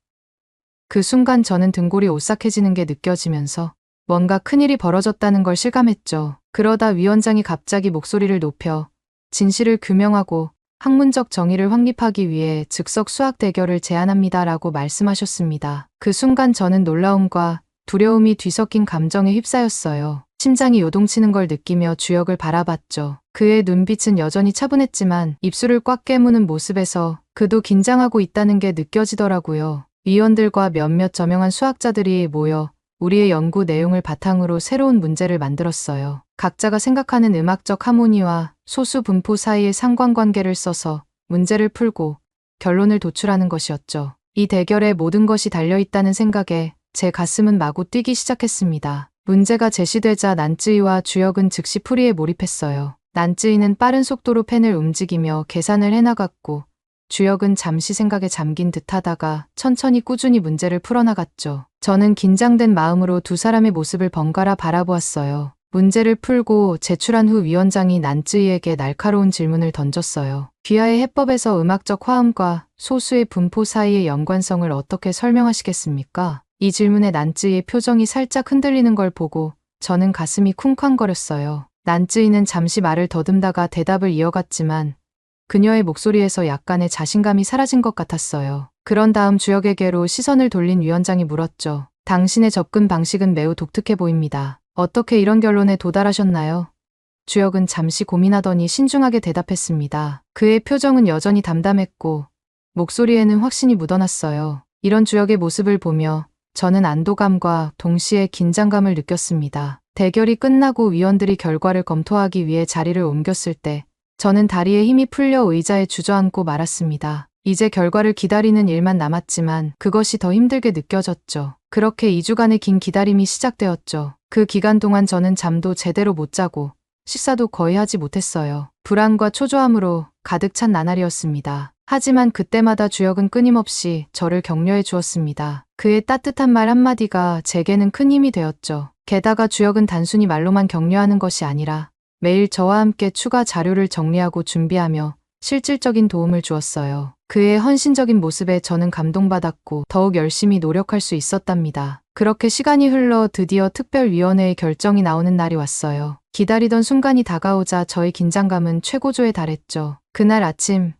그 순간 저는 등골이 오싹해지는 게 느껴지면서 뭔가 큰일이 벌어졌다는 걸 실감했죠. 그러다 위원장이 갑자기 목소리를 높여 진실을 규명하고 학문적 정의를 확립하기 위해 즉석 수학 대결을 제안합니다라고 말씀하셨습니다. 그 순간 저는 놀라움과 두려움이 뒤섞인 감정에 휩싸였어요. 심장이 요동치는 걸 느끼며 주혁을 바라봤죠. 그의 눈빛은 여전히 차분했지만 입술을 꽉 깨무는 모습에서 그도 긴장하고 있다는 게 느껴지더라고요. 위원들과 몇몇 저명한 수학자들이 모여 우리의 연구 내용을 바탕으로 새로운 문제를 만들었어요. 각자가 생각하는 음악적 하모니와 소수 분포 사이의 상관관계를 써서 문제를 풀고 결론을 도출하는 것이었죠. 이 대결에 모든 것이 달려있다는 생각에 제 가슴은 마구 뛰기 시작했습니다. 문제가 제시되자 난쯔이와 주혁은 즉시 풀이에 몰입했어요. 난쯔이는 빠른 속도로 펜을 움직이며 계산을 해나갔고 주혁은 잠시 생각에 잠긴 듯하다가 천천히 꾸준히 문제를 풀어나갔죠. 저는 긴장된 마음으로 두 사람의 모습을 번갈아 바라보았어요. 문제를 풀고 제출한 후 위원장이 난쯔이에게 날카로운 질문을 던졌어요. 귀하의 해법에서 음악적 화음과 소수의 분포 사이의 연관성을 어떻게 설명하시겠습니까? 이 질문에 난쯔이의 표정이 살짝 흔들리는 걸 보고 저는 가슴이 쿵쾅거렸어요. 난쯔이는 잠시 말을 더듬다가 대답을 이어갔지만 그녀의 목소리에서 약간의 자신감이 사라진 것 같았어요. 그런 다음 주혁에게로 시선을 돌린 위원장이 물었죠. 당신의 접근 방식은 매우 독특해 보입니다. 어떻게 이런 결론에 도달하셨나요? 주혁은 잠시 고민하더니 신중하게 대답했습니다. 그의 표정은 여전히 담담했고 목소리에는 확신이 묻어났어요. 이런 주혁의 모습을 보며 저는 안도감과 동시에 긴장감을 느꼈습니다. 대결이 끝나고 위원들이 결과를 검토하기 위해 자리를 옮겼을 때 저는 다리에 힘이 풀려 의자에 주저앉고 말았습니다. 이제 결과를 기다리는 일만 남았지만 그것이 더 힘들게 느껴졌죠. 그렇게 2주간의 긴 기다림이 시작되었죠. 그 기간 동안 저는 잠도 제대로 못 자고 식사도 거의 하지 못했어요. 불안과 초조함으로 가득 찬 나날이었습니다. 하지만 그때마다 주혁은 끊임없이 저를 격려해 주었습니다. 그의 따뜻한 말 한마디가 제게는 큰 힘이 되었죠. 게다가 주혁은 단순히 말로만 격려하는 것이 아니라 매일 저와 함께 추가 자료를 정리하고 준비하며 실질적인 도움을 주었어요. 그의 헌신적인 모습에 저는 감동받았고 더욱 열심히 노력할 수 있었답니다. 그렇게 시간이 흘러 드디어 특별위원회의 결정이 나오는 날이 왔어요. 기다리던 순간이 다가오자 저의 긴장감은 최고조에 달했죠. 그날 아침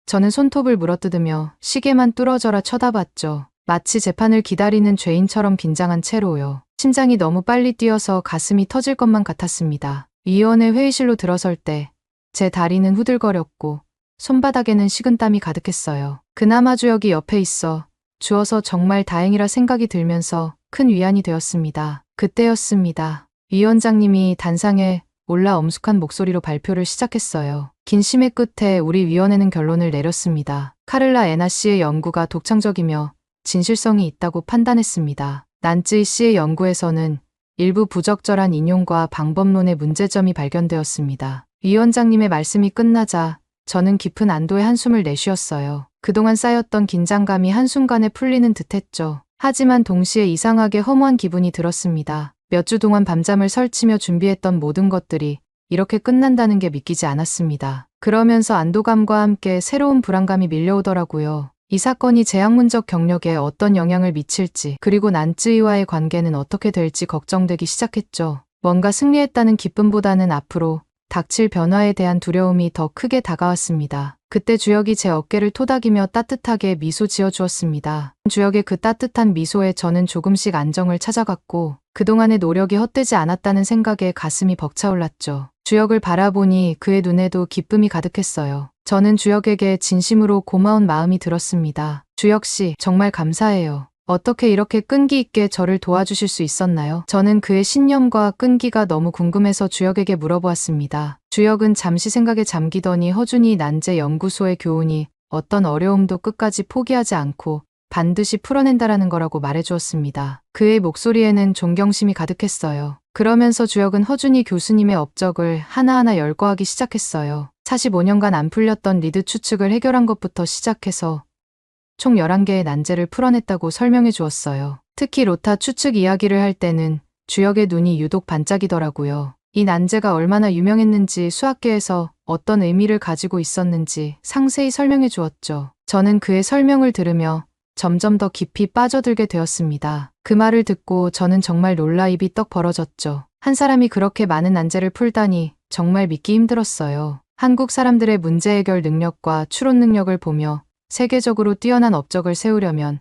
저는 손톱을 물어뜯으며 시계만 뚫어져라 쳐다봤죠. 마치 재판을 기다리는 죄인처럼 긴장한 채로요. 심장이 너무 빨리 뛰어서 가슴이 터질 것만 같았습니다. 위원회 회의실로 들어설 때 제 다리는 후들거렸고 손바닥에는 식은땀이 가득했어요. 그나마 주혁이 옆에 있어 주어서 정말 다행이라 생각이 들면서 큰 위안이 되었습니다. 그때였습니다. 위원장님이 단상에 올라 엄숙한 목소리로 발표를 시작했어요. 긴 심의 끝에 우리 위원회는 결론을 내렸습니다. 카를라 에나 씨의 연구가 독창적이며 진실성이 있다고 판단했습니다. 난쯔이 씨의 연구에서는 일부 부적절한 인용과 방법론의 문제점이 발견되었습니다. 위원장님의 말씀이 끝나자 저는 깊은 안도의 한숨을 내쉬었어요. 그동안 쌓였던 긴장감이 한순간에 풀리는 듯했죠. 하지만 동시에 이상하게 허무한 기분이 들었습니다. 몇 주 동안 밤잠을 설치며 준비했던 모든 것들이 이렇게 끝난다는 게 믿기지 않았습니다. 그러면서 안도감과 함께 새로운 불안감이 밀려오더라고요. 이 사건이 제 학문적 경력에 어떤 영향을 미칠지, 그리고 난쯔이와의 관계는 어떻게 될지 걱정되기 시작했죠. 뭔가 승리했다는 기쁨보다는 앞으로 닥칠 변화에 대한 두려움이 더 크게 다가왔습니다. 그때 주혁이 제 어깨를 토닥이며 따뜻하게 미소 지어주었습니다. 주혁의 그 따뜻한 미소에 저는 조금씩 안정을 찾아갔고 그동안의 노력이 헛되지 않았다는 생각에 가슴이 벅차올랐죠. 주혁을 바라보니 그의 눈에도 기쁨이 가득했어요. 저는 주혁에게 진심으로 고마운 마음이 들었습니다. 주혁 씨, 정말 감사해요. 어떻게 이렇게 끈기 있게 저를 도와주실 수 있었나요? 저는 그의 신념과 끈기가 너무 궁금해서 주혁에게 물어보았습니다. 주혁은 잠시 생각에 잠기더니 허준이 난제 연구소의 교훈이 어떤 어려움도 끝까지 포기하지 않고 반드시 풀어낸다라는 거라고 말해주었습니다. 그의 목소리에는 존경심이 가득했어요. 그러면서 주혁은 허준이 교수님의 업적을 하나하나 열거하기 시작했어요. 45년간 안 풀렸던 리드 추측을 해결한 것부터 시작해서 총 11개의 난제를 풀어냈다고 설명해 주었어요. 특히 로타 추측 이야기를 할 때는 주혁의 눈이 유독 반짝이더라고요. 이 난제가 얼마나 유명했는지, 수학계에서 어떤 의미를 가지고 있었는지 상세히 설명해 주었죠. 저는 그의 설명을 들으며 점점 더 깊이 빠져들게 되었습니다. 그 말을 듣고 저는 정말 놀라 입이 떡 벌어졌죠. 한 사람이 그렇게 많은 난제를 풀다니 정말 믿기 힘들었어요. 한국 사람들의 문제 해결 능력과 추론 능력을 보며 세계적으로 뛰어난 업적을 세우려면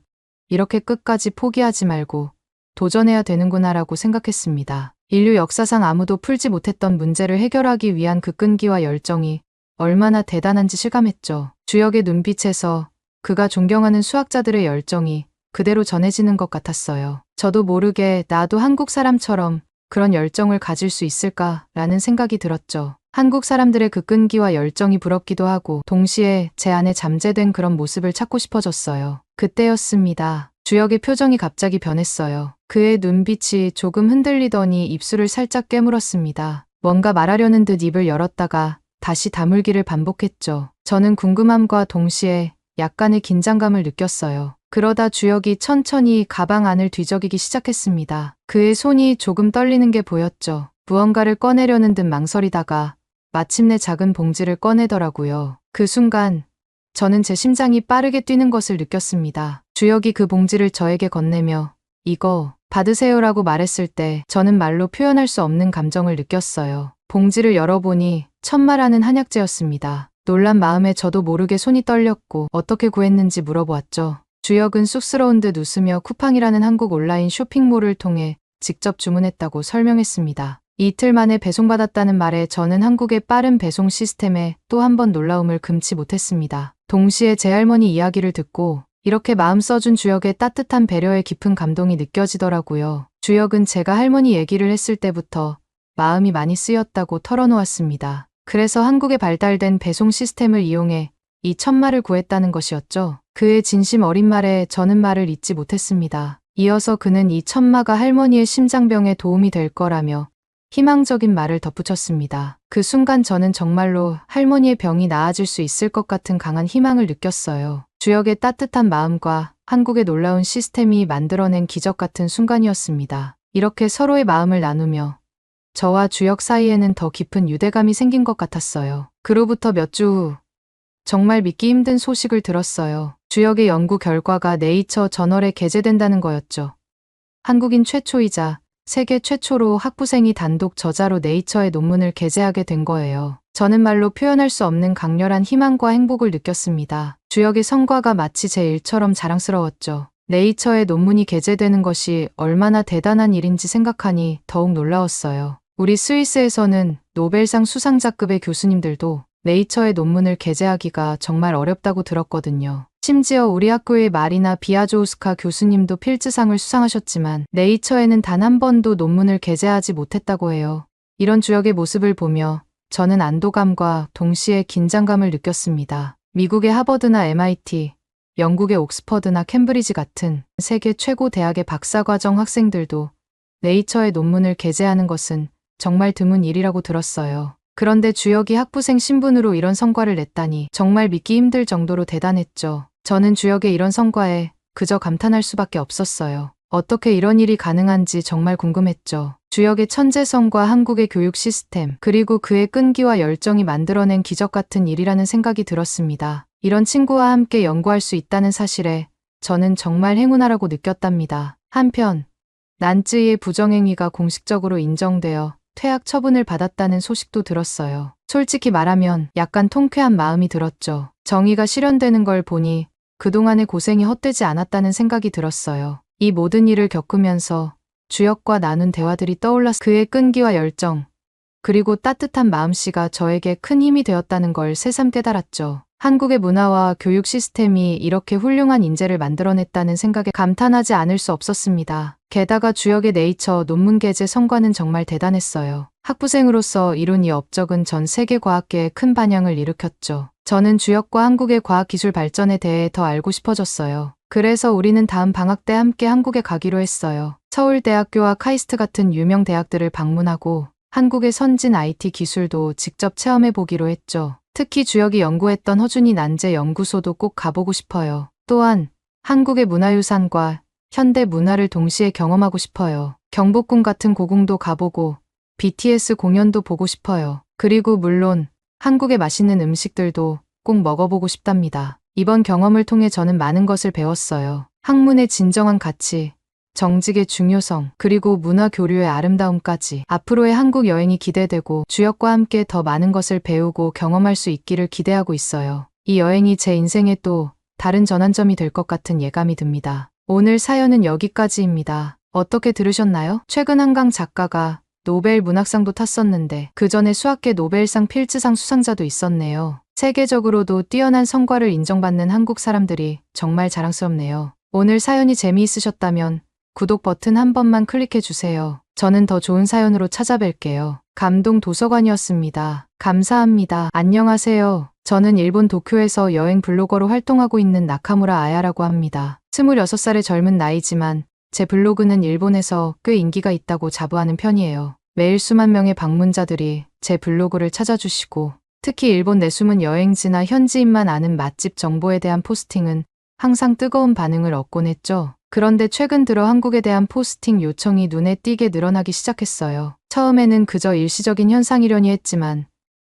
이렇게 끝까지 포기하지 말고 도전해야 되는구나라고 생각했습니다. 인류 역사상 아무도 풀지 못했던 문제를 해결하기 위한 그 끈기와 열정이 얼마나 대단한지 실감했죠. 주혁의 눈빛에서 그가 존경하는 수학자들의 열정이 그대로 전해지는 것 같았어요. 저도 모르게 나도 한국 사람처럼 그런 열정을 가질 수 있을까라는 생각이 들었죠. 한국 사람들의 그 끈기와 열정이 부럽기도 하고 동시에 제 안에 잠재된 그런 모습을 찾고 싶어졌어요. 그때였습니다. 주혁의 표정이 갑자기 변했어요. 그의 눈빛이 조금 흔들리더니 입술을 살짝 깨물었습니다. 뭔가 말하려는 듯 입을 열었다가 다시 다물기를 반복했죠. 저는 궁금함과 동시에 약간의 긴장감을 느꼈어요. 그러다 주혁이 천천히 가방 안을 뒤적이기 시작했습니다. 그의 손이 조금 떨리는 게 보였죠. 무언가를 꺼내려는 듯 망설이다가 마침내 작은 봉지를 꺼내더라고요. 그 순간 저는 제 심장이 빠르게 뛰는 것을 느꼈습니다. 주혁이 그 봉지를 저에게 건네며 이거 받으세요라고 말했을 때 저는 말로 표현할 수 없는 감정을 느꼈어요. 봉지를 열어보니 천마라는 한약재였습니다. 놀란 마음에 저도 모르게 손이 떨렸고 어떻게 구했는지 물어보았죠. 주역은 쑥스러운 듯 웃으며 쿠팡이라는 한국 온라인 쇼핑몰을 통해 직접 주문했다고 설명했습니다. 이틀 만에 배송받았다는 말에 저는 한국의 빠른 배송 시스템에 또 한 번 놀라움을 금치 못했습니다. 동시에 제 할머니 이야기를 듣고 이렇게 마음 써준 주역의 따뜻한 배려에 깊은 감동이 느껴지더라고요. 주역은 제가 할머니 얘기를 했을 때부터 마음이 많이 쓰였다고 털어놓았습니다. 그래서 한국에 발달된 배송 시스템을 이용해 이 천마를 구했다는 것이었죠. 그의 진심 어린 말에 저는 말을 잇지 못했습니다. 이어서 그는 이 천마가 할머니의 심장병에 도움이 될 거라며 희망적인 말을 덧붙였습니다. 그 순간 저는 정말로 할머니의 병이 나아질 수 있을 것 같은 강한 희망을 느꼈어요. 주역의 따뜻한 마음과 한국의 놀라운 시스템이 만들어낸 기적 같은 순간이었습니다. 이렇게 서로의 마음을 나누며 저와 주역 사이에는 더 깊은 유대감이 생긴 것 같았어요. 그로부터 몇 주 후 정말 믿기 힘든 소식을 들었어요. 주역의 연구 결과가 네이처 저널에 게재된다는 거였죠. 한국인 최초이자 세계 최초로 학부생이 단독 저자로 네이처의 논문을 게재하게 된 거예요. 저는 말로 표현할 수 없는 강렬한 희망과 행복을 느꼈습니다. 주역의 성과가 마치 제 일처럼 자랑스러웠죠. 네이처의 논문이 게재되는 것이 얼마나 대단한 일인지 생각하니 더욱 놀라웠어요. 우리 스위스에서는 노벨상 수상자급의 교수님들도 네이처의 논문을 게재하기가 정말 어렵다고 들었거든요. 심지어 우리 학교의 마리나 비아조우스카 교수님도 필즈상을 수상하셨지만 네이처에는 단 한 번도 논문을 게재하지 못했다고 해요. 이런 주역의 모습을 보며 저는 안도감과 동시에 긴장감을 느꼈습니다. 미국의 하버드나 MIT, 영국의 옥스퍼드나 캠브리지 같은 세계 최고 대학의 박사과정 학생들도 네이처의 논문을 게재하는 것은 정말 드문 일이라고 들었어요. 그런데 주역이 학부생 신분으로 이런 성과를 냈다니 정말 믿기 힘들 정도로 대단했죠. 저는 주역의 이런 성과에 그저 감탄할 수밖에 없었어요. 어떻게 이런 일이 가능한지 정말 궁금했죠. 주역의 천재성과 한국의 교육 시스템, 그리고 그의 끈기와 열정이 만들어낸 기적 같은 일이라는 생각이 들었습니다. 이런 친구와 함께 연구할 수 있다는 사실에 저는 정말 행운아라고 느꼈답니다. 한편 난쯔이의 부정행위가 공식적으로 인정되어 퇴학 처분을 받았다는 소식도 들었어요. 솔직히 말하면 약간 통쾌한 마음이 들었죠. 정의가 실현되는 걸 보니 그동안의 고생이 헛되지 않았다는 생각이 들었어요. 이 모든 일을 겪으면서 주역과 나눈 대화들이 떠올라 그의 끈기와 열정, 그리고 따뜻한 마음씨가 저에게 큰 힘이 되었다는 걸 새삼 깨달았죠. 한국의 문화와 교육 시스템이 이렇게 훌륭한 인재를 만들어냈다는 생각에 감탄하지 않을 수 없었습니다. 게다가 주역의 네이처 논문 게재 성과는 정말 대단했어요. 학부생으로서 이룬 이 업적은 전 세계 과학계에 큰 반향을 일으켰죠. 저는 주역과 한국의 과학기술 발전에 대해 더 알고 싶어졌어요. 그래서 우리는 다음 방학 때 함께 한국에 가기로 했어요. 서울대학교와 카이스트 같은 유명 대학들을 방문하고 한국의 선진 IT 기술도 직접 체험해 보기로 했죠. 특히 주역이 연구했던 허준이 난제 연구소도 꼭 가보고 싶어요. 또한 한국의 문화유산과 현대 문화를 동시에 경험하고 싶어요. 경복궁 같은 고궁도 가보고 BTS 공연도 보고 싶어요. 그리고 물론 한국의 맛있는 음식들도 꼭 먹어보고 싶답니다. 이번 경험을 통해 저는 많은 것을 배웠어요. 학문의 진정한 가치, 정직의 중요성, 그리고 문화 교류의 아름다움까지. 앞으로의 한국 여행이 기대되고 주역과 함께 더 많은 것을 배우고 경험할 수 있기를 기대하고 있어요. 이 여행이 제 인생의 또 다른 전환점이 될 것 같은 예감이 듭니다. 오늘 사연은 여기까지입니다. 어떻게 들으셨나요? 최근 한강 작가가 노벨 문학상도 탔었는데 그 전에 수학계 노벨상 필즈상 수상자도 있었네요. 세계적으로도 뛰어난 성과를 인정받는 한국 사람들이 정말 자랑스럽네요. 오늘 사연이 재미있으셨다면 구독 버튼 한 번만 클릭해주세요. 저는 더 좋은 사연으로 찾아뵐게요. 감동 도서관이었습니다. 감사합니다. 안녕하세요. 저는 일본 도쿄에서 여행 블로거로 활동하고 있는 나카무라 아야라고 합니다. 26살의 젊은 나이지만 제 블로그는 일본에서 꽤 인기가 있다고 자부하는 편이에요. 매일 수만 명의 방문자들이 제 블로그를 찾아주시고 특히 일본 내숨은 여행지나 현지인만 아는 맛집 정보에 대한 포스팅은 항상 뜨거운 반응을 얻곤 했죠. 그런데 최근 들어 한국에 대한 포스팅 요청이 눈에 띄게 늘어나기 시작했어요. 처음에는 그저 일시적인 현상이려니 했지만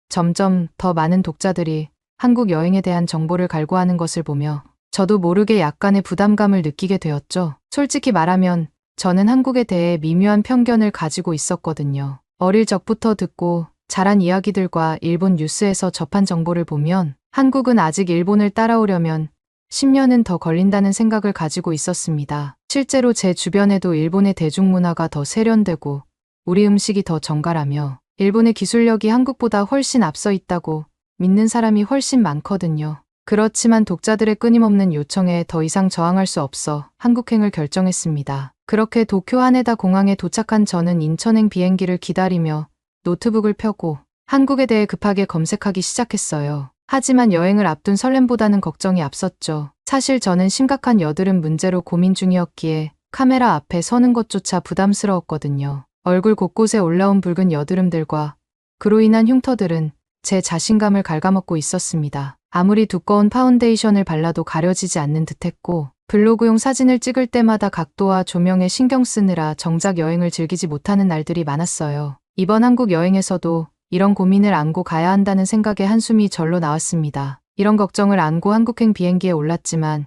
점점 더 많은 독자들이 한국 여행에 대한 정보를 갈구하는 것을 보며 저도 모르게 약간의 부담감을 느끼게 되었죠. 솔직히 말하면 저는 한국에 대해 미묘한 편견을 가지고 있었거든요. 어릴 적부터 듣고 자란 이야기들과 일본 뉴스에서 접한 정보를 보면 한국은 아직 일본을 따라오려면 10년은 더 걸린다는 생각을 가지고 있었습니다. 실제로 제 주변에도 일본의 대중문화가 더 세련되고 우리 음식이 더 정갈하며 일본의 기술력이 한국보다 훨씬 앞서 있다고 믿는 사람이 훨씬 많거든요. 그렇지만 독자들의 끊임없는 요청에 더 이상 저항할 수 없어 한국행을 결정했습니다. 그렇게 도쿄 하네다 공항에 도착한 저는 인천행 비행기를 기다리며 노트북을 펴고 한국에 대해 급하게 검색하기 시작했어요. 하지만 여행을 앞둔 설렘보다는 걱정이 앞섰죠. 사실 저는 심각한 여드름 문제로 고민 중이었기에 카메라 앞에 서는 것조차 부담스러웠거든요. 얼굴 곳곳에 올라온 붉은 여드름들과 그로 인한 흉터들은 제 자신감을 갉아먹고 있었습니다. 아무리 두꺼운 파운데이션을 발라도 가려지지 않는 듯했고 블로그용 사진을 찍을 때마다 각도와 조명에 신경 쓰느라 정작 여행을 즐기지 못하는 날들이 많았어요. 이번 한국 여행에서도 이런 고민을 안고 가야 한다는 생각에 한숨이 절로 나왔습니다. 이런 걱정을 안고 한국행 비행기에 올랐지만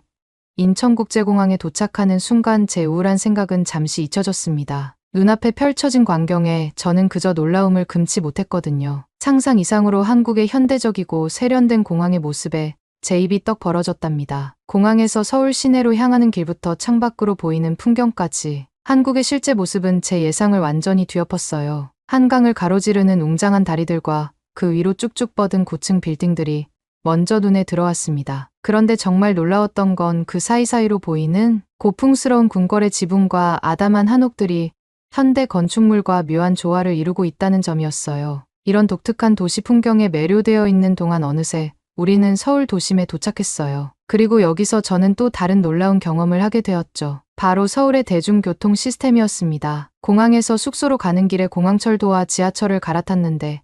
인천국제공항에 도착하는 순간 제 우울한 생각은 잠시 잊혀졌습니다. 눈앞에 펼쳐진 광경에 저는 그저 놀라움을 금치 못했거든요. 상상 이상으로 한국의 현대적이고 세련된 공항의 모습에 제 입이 떡 벌어졌답니다. 공항에서 서울 시내로 향하는 길부터 창밖으로 보이는 풍경까지 한국의 실제 모습은 제 예상을 완전히 뒤엎었어요. 한강을 가로지르는 웅장한 다리들과 그 위로 쭉쭉 뻗은 고층 빌딩들이 먼저 눈에 들어왔습니다. 그런데 정말 놀라웠던 건 그 사이사이로 보이는 고풍스러운 궁궐의 지붕과 아담한 한옥들이 현대 건축물과 묘한 조화를 이루고 있다는 점이었어요. 이런 독특한 도시 풍경에 매료되어 있는 동안 어느새 우리는 서울 도심에 도착했어요. 그리고 여기서 저는 또 다른 놀라운 경험을 하게 되었죠. 바로 서울의 대중교통 시스템이었습니다. 공항에서 숙소로 가는 길에 공항철도와 지하철을 갈아탔는데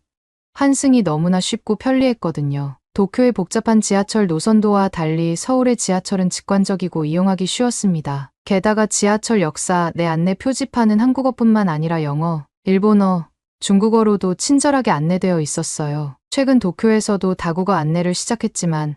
환승이 너무나 쉽고 편리했거든요. 도쿄의 복잡한 지하철 노선도와 달리 서울의 지하철은 직관적이고 이용하기 쉬웠습니다. 게다가 지하철 역사 내 안내 표지판은 한국어뿐만 아니라 영어, 일본어, 중국어로도 친절하게 안내되어 있었어요. 최근 도쿄에서도 다국어 안내를 시작했지만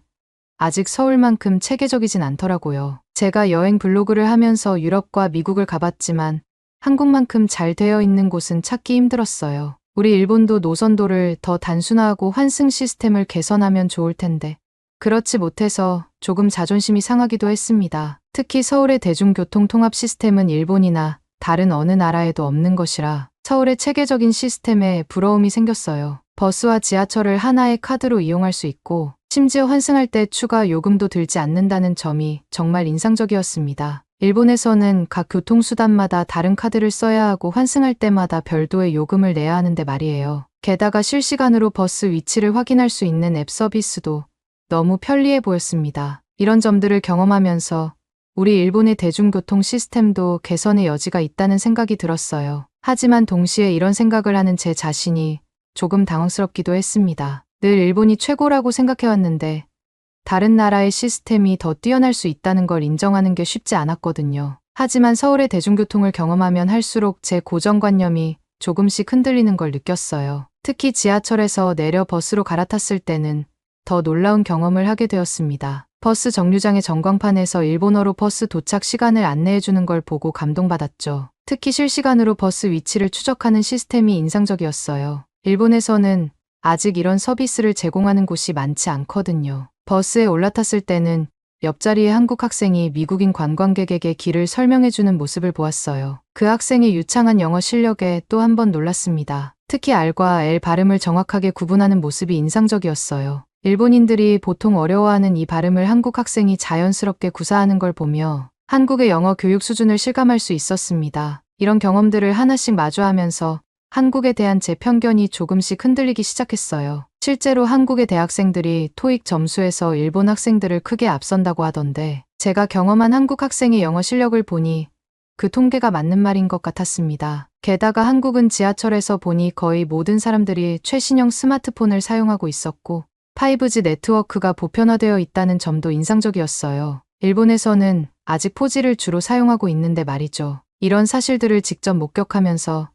아직 서울만큼 체계적이진 않더라고요. 제가 여행 블로그를 하면서 유럽과 미국을 가봤지만 한국만큼 잘 되어 있는 곳은 찾기 힘들었어요. 우리 일본도 노선도를 더 단순화하고 환승 시스템을 개선하면 좋을 텐데 그렇지 못해서 조금 자존심이 상하기도 했습니다. 특히 서울의 대중교통 통합 시스템은 일본이나 다른 어느 나라에도 없는 것이라 서울의 체계적인 시스템에 부러움이 생겼어요. 버스와 지하철을 하나의 카드로 이용할 수 있고 심지어 환승할 때 추가 요금도 들지 않는다는 점이 정말 인상적이었습니다. 일본에서는 각 교통수단마다 다른 카드를 써야 하고 환승할 때마다 별도의 요금을 내야 하는데 말이에요. 게다가 실시간으로 버스 위치를 확인할 수 있는 앱 서비스도 너무 편리해 보였습니다. 이런 점들을 경험하면서 우리 일본의 대중교통 시스템도 개선의 여지가 있다는 생각이 들었어요. 하지만 동시에 이런 생각을 하는 제 자신이 조금 당황스럽기도 했습니다. 늘 일본이 최고라고 생각해왔는데 다른 나라의 시스템이 더 뛰어날 수 있다는 걸 인정하는 게 쉽지 않았거든요. 하지만 서울의 대중교통을 경험하면 할수록 제 고정관념이 조금씩 흔들리는 걸 느꼈어요. 특히 지하철에서 내려 버스로 갈아탔을 때는 더 놀라운 경험을 하게 되었습니다. 버스 정류장의 전광판에서 일본어로 버스 도착 시간을 안내해주는 걸 보고 감동받았죠. 특히 실시간으로 버스 위치를 추적하는 시스템이 인상적이었어요. 일본에서는 아직 이런 서비스를 제공하는 곳이 많지 않거든요. 버스에 올라탔을 때는 옆자리의 한국 학생이 미국인 관광객에게 길을 설명해주는 모습을 보았어요. 그 학생의 유창한 영어 실력에 또 한 번 놀랐습니다. 특히 R과 L 발음을 정확하게 구분하는 모습이 인상적이었어요. 일본인들이 보통 어려워하는 이 발음을 한국 학생이 자연스럽게 구사하는 걸 보며 한국의 영어 교육 수준을 실감할 수 있었습니다. 이런 경험들을 하나씩 마주하면서 한국에 대한 제 편견이 조금씩 흔들리기 시작했어요. 실제로 한국의 대학생들이 토익 점수에서 일본 학생들을 크게 앞선다고 하던데 제가 경험한 한국 학생의 영어 실력을 보니 그 통계가 맞는 말인 것 같았습니다. 게다가 한국은 지하철에서 보니 거의 모든 사람들이 최신형 스마트폰을 사용하고 있었고 5G 네트워크가 보편화되어 있다는 점도 인상적이었어요. 일본에서는 아직 4G를 주로 사용하고 있는데 말이죠. 이런 사실들을 직접 목격하면서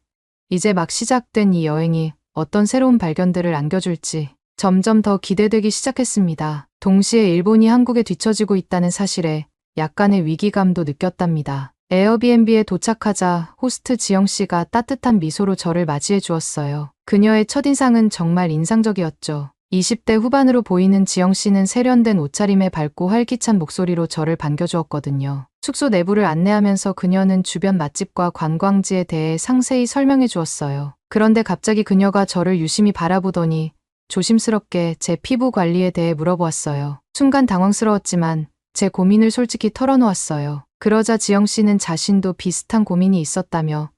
이제 막 시작된 이 여행이 어떤 새로운 발견들을 안겨줄지 점점 더 기대되기 시작했습니다. 동시에 일본이 한국에 뒤처지고 있다는 사실에 약간의 위기감도 느꼈답니다. 에어비앤비에 도착하자 호스트 지영 씨가 따뜻한 미소로 저를 맞이해 주었어요. 그녀의 첫인상은 정말 인상적이었죠. 20대 후반으로 보이는 지영 씨는 세련된 옷차림에 밝고 활기찬 목소리로 저를 반겨주었거든요. 숙소 내부를 안내하면서 그녀는 주변 맛집과 관광지에 대해 상세히 설명해 주었어요. 그런데 갑자기 그녀가 저를 유심히 바라보더니 조심스럽게 제 피부 관리에 대해 물어보았어요. 순간 당황스러웠지만 제 고민을 솔직히 털어놓았어요. 그러자 지영 씨는 자신도 비슷한 고민이 있었다며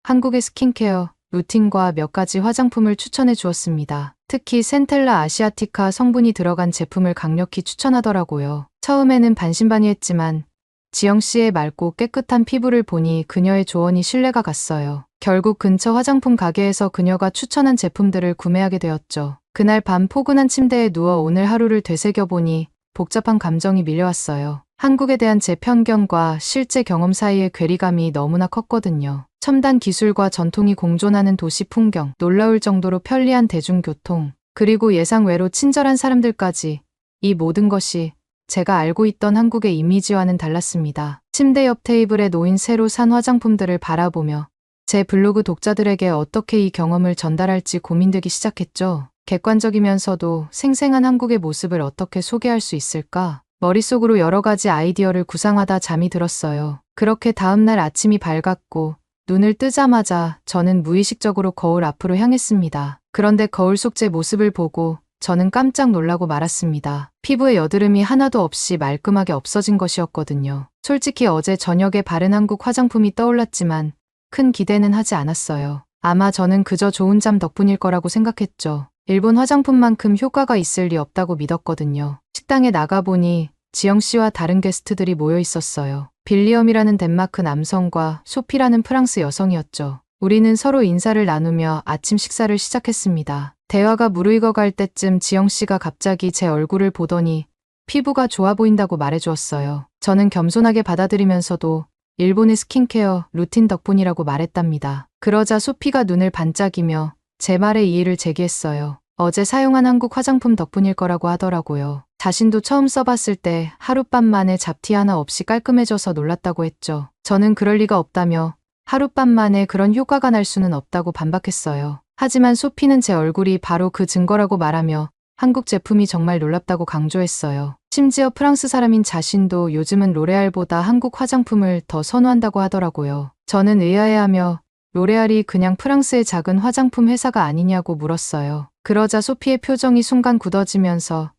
한국의 스킨케어 루틴과 몇 가지 화장품을 추천해 주었습니다. 특히 센텔라 아시아티카 성분이 들어간 제품을 강력히 추천하더라고요. 처음에는 반신반의했지만 지영 씨의 맑고 깨끗한 피부를 보니 그녀의 조언이 신뢰가 갔어요. 결국 근처 화장품 가게에서 그녀가 추천한 제품들을 구매하게 되었죠. 그날 밤 포근한 침대에 누워 오늘 하루를 되새겨보니 복잡한 감정이 밀려왔어요. 한국에 대한 제 편견과 실제 경험 사이의 괴리감이 너무나 컸거든요. 첨단 기술과 전통이 공존하는 도시 풍경, 놀라울 정도로 편리한 대중교통, 그리고 예상 외로 친절한 사람들까지 이 모든 것이 제가 알고 있던 한국의 이미지와는 달랐습니다. 침대 옆 테이블에 놓인 새로 산 화장품들을 바라보며 제 블로그 독자들에게 어떻게 이 경험을 전달할지 고민되기 시작했죠. 객관적이면서도 생생한 한국의 모습을 어떻게 소개할 수 있을까? 머릿속으로 여러 가지 아이디어를 구상하다 잠이 들었어요. 그렇게 다음날 아침이 밝았고 눈을 뜨자마자 저는 무의식적으로 거울 앞으로 향했습니다. 그런데 거울 속 제 모습을 보고 저는 깜짝 놀라고 말았습니다. 피부에 여드름이 하나도 없이 말끔하게 없어진 것이었거든요. 솔직히 어제 저녁에 바른 한국 화장품이 떠올랐지만 큰 기대는 하지 않았어요. 아마 저는 그저 좋은 잠 덕분일 거라고 생각했죠. 일본 화장품만큼 효과가 있을 리 없다고 믿었거든요. 식당에 나가보니 지영 씨와 다른 게스트들이 모여 있었어요. 빌리엄이라는 덴마크 남성과 소피라는 프랑스 여성이었죠. 우리는 서로 인사를 나누며 아침 식사를 시작했습니다. 대화가 무르익어 갈 때쯤 지영 씨가 갑자기 제 얼굴을 보더니 피부가 좋아 보인다고 말해주었어요. 저는 겸손하게 받아들이면서도 일본의 스킨케어 루틴 덕분이라고 말했답니다. 그러자 소피가 눈을 반짝이며 제 말에 이의를 제기했어요. 어제 사용한 한국 화장품 덕분일 거라고 하더라고요. 자신도 처음 써봤을 때 하룻밤 만에 잡티 하나 없이 깔끔해져서 놀랐다고 했죠. 저는 그럴 리가 없다며 하룻밤 만에 그런 효과가 날 수는 없다고 반박했어요. 하지만 소피는 제 얼굴이 바로 그 증거라고 말하며 한국 제품이 정말 놀랍다고 강조했어요. 심지어 프랑스 사람인 자신도 요즘은 로레알보다 한국 화장품을 더 선호한다고 하더라고요. 저는 의아해하며 로레알이 그냥 프랑스의 작은 화장품 회사가 아니냐고 물었어요. 그러자 소피의 표정이 순간 굳어지면서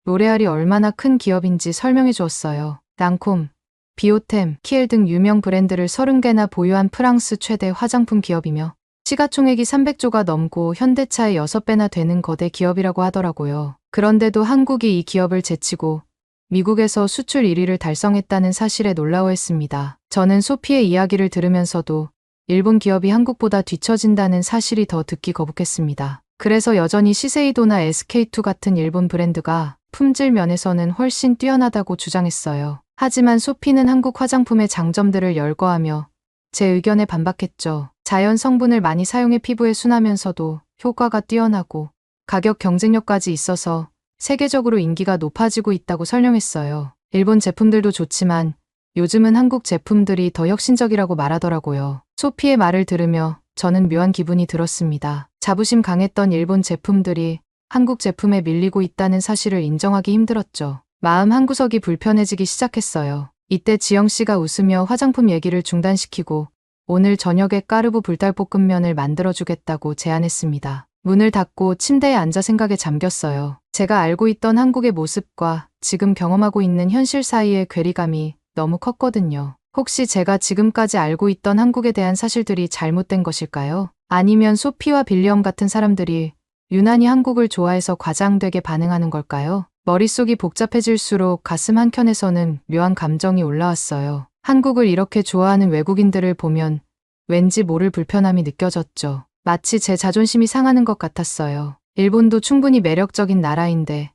로레알이 얼마나 큰 기업인지 설명해 주었어요. 랑콤, 비오템, 키엘 등 유명 브랜드를 30개나 보유한 프랑스 최대 화장품 기업이며 시가총액이 300조가 넘고 현대차의 6배나 되는 거대 기업이라고 하더라고요. 그런데도 한국이 이 기업을 제치고 미국에서 수출 1위를 달성했다는 사실에 놀라워했습니다. 저는 소피의 이야기를 들으면서도 일본 기업이 한국보다 뒤처진다는 사실이 더 듣기 거북했습니다. 그래서 여전히 시세이도나 SK2 같은 일본 브랜드가 품질 면에서는 훨씬 뛰어나다고 주장했어요. 하지만 소피는 한국 화장품의 장점들을 열거하며 제 의견에 반박했죠. 자연 성분을 많이 사용해 피부에 순하면서도 효과가 뛰어나고 가격 경쟁력까지 있어서 세계적으로 인기가 높아지고 있다고 설명했어요. 일본 제품들도 좋지만 요즘은 한국 제품들이 더 혁신적이라고 말하더라고요. 소피의 말을 들으며 저는 묘한 기분이 들었습니다. 자부심 강했던 일본 제품들이 한국 제품에 밀리고 있다는 사실을 인정하기 힘들었죠. 마음 한구석이 불편해지기 시작했어요. 이때 지영 씨가 웃으며 화장품 얘기를 중단시키고 오늘 저녁에 까르보 불닭볶음면을 만들어주겠다고 제안했습니다. 문을 닫고 침대에 앉아 생각에 잠겼어요. 제가 알고 있던 한국의 모습과 지금 경험하고 있는 현실 사이의 괴리감이 너무 컸거든요. 혹시 제가 지금까지 알고 있던 한국에 대한 사실들이 잘못된 것일까요? 아니면 소피와 빌리엄 같은 사람들이 유난히 한국을 좋아해서 과장되게 반응하는 걸까요? 머릿속이 복잡해질수록 가슴 한켠에서는 묘한 감정이 올라왔어요. 한국을 이렇게 좋아하는 외국인들을 보면 왠지 모를 불편함이 느껴졌죠. 마치 제 자존심이 상하는 것 같았어요. 일본도 충분히 매력적인 나라인데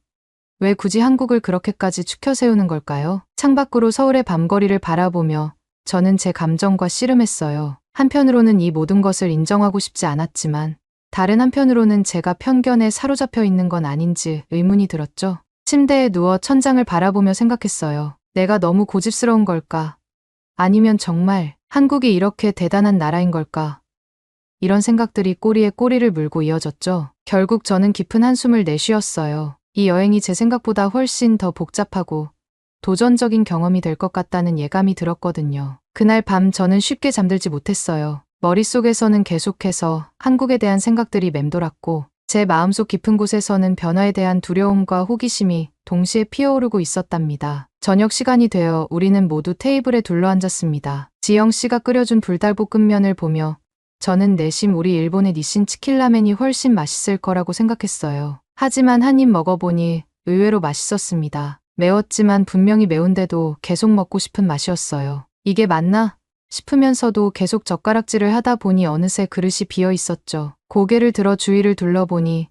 왜 굳이 한국을 그렇게까지 추켜 세우는 걸까요? 창밖으로 서울의 밤거리를 바라보며 저는 제 감정과 씨름했어요. 한편으로는 이 모든 것을 인정하고 싶지 않았지만 다른 한편으로는 제가 편견에 사로잡혀 있는 건 아닌지 의문이 들었죠. 침대에 누워 천장을 바라보며 생각했어요. 내가 너무 고집스러운 걸까? 아니면 정말 한국이 이렇게 대단한 나라인 걸까? 이런 생각들이 꼬리에 꼬리를 물고 이어졌죠. 결국 저는 깊은 한숨을 내쉬었어요. 이 여행이 제 생각보다 훨씬 더 복잡하고 도전적인 경험이 될 것 같다는 예감이 들었거든요. 그날 밤 저는 쉽게 잠들지 못했어요. 머릿속에서는 계속해서 한국에 대한 생각들이 맴돌았고 제 마음속 깊은 곳에서는 변화에 대한 두려움과 호기심이 동시에 피어오르고 있었답니다. 저녁 시간이 되어 우리는 모두 테이블에 둘러앉았습니다. 지영 씨가 끓여준 불닭볶음면을 보며 저는 내심 우리 일본의 니신 치킨라멘이 훨씬 맛있을 거라고 생각했어요. 하지만 한 입 먹어보니 의외로 맛있었습니다. 매웠지만 분명히 매운데도 계속 먹고 싶은 맛이었어요. 이게 맞나? 싶으면서도 계속 젓가락질을 하다 보니 어느새 그릇이 비어 있었죠. 고개를 들어 주위를 둘러보니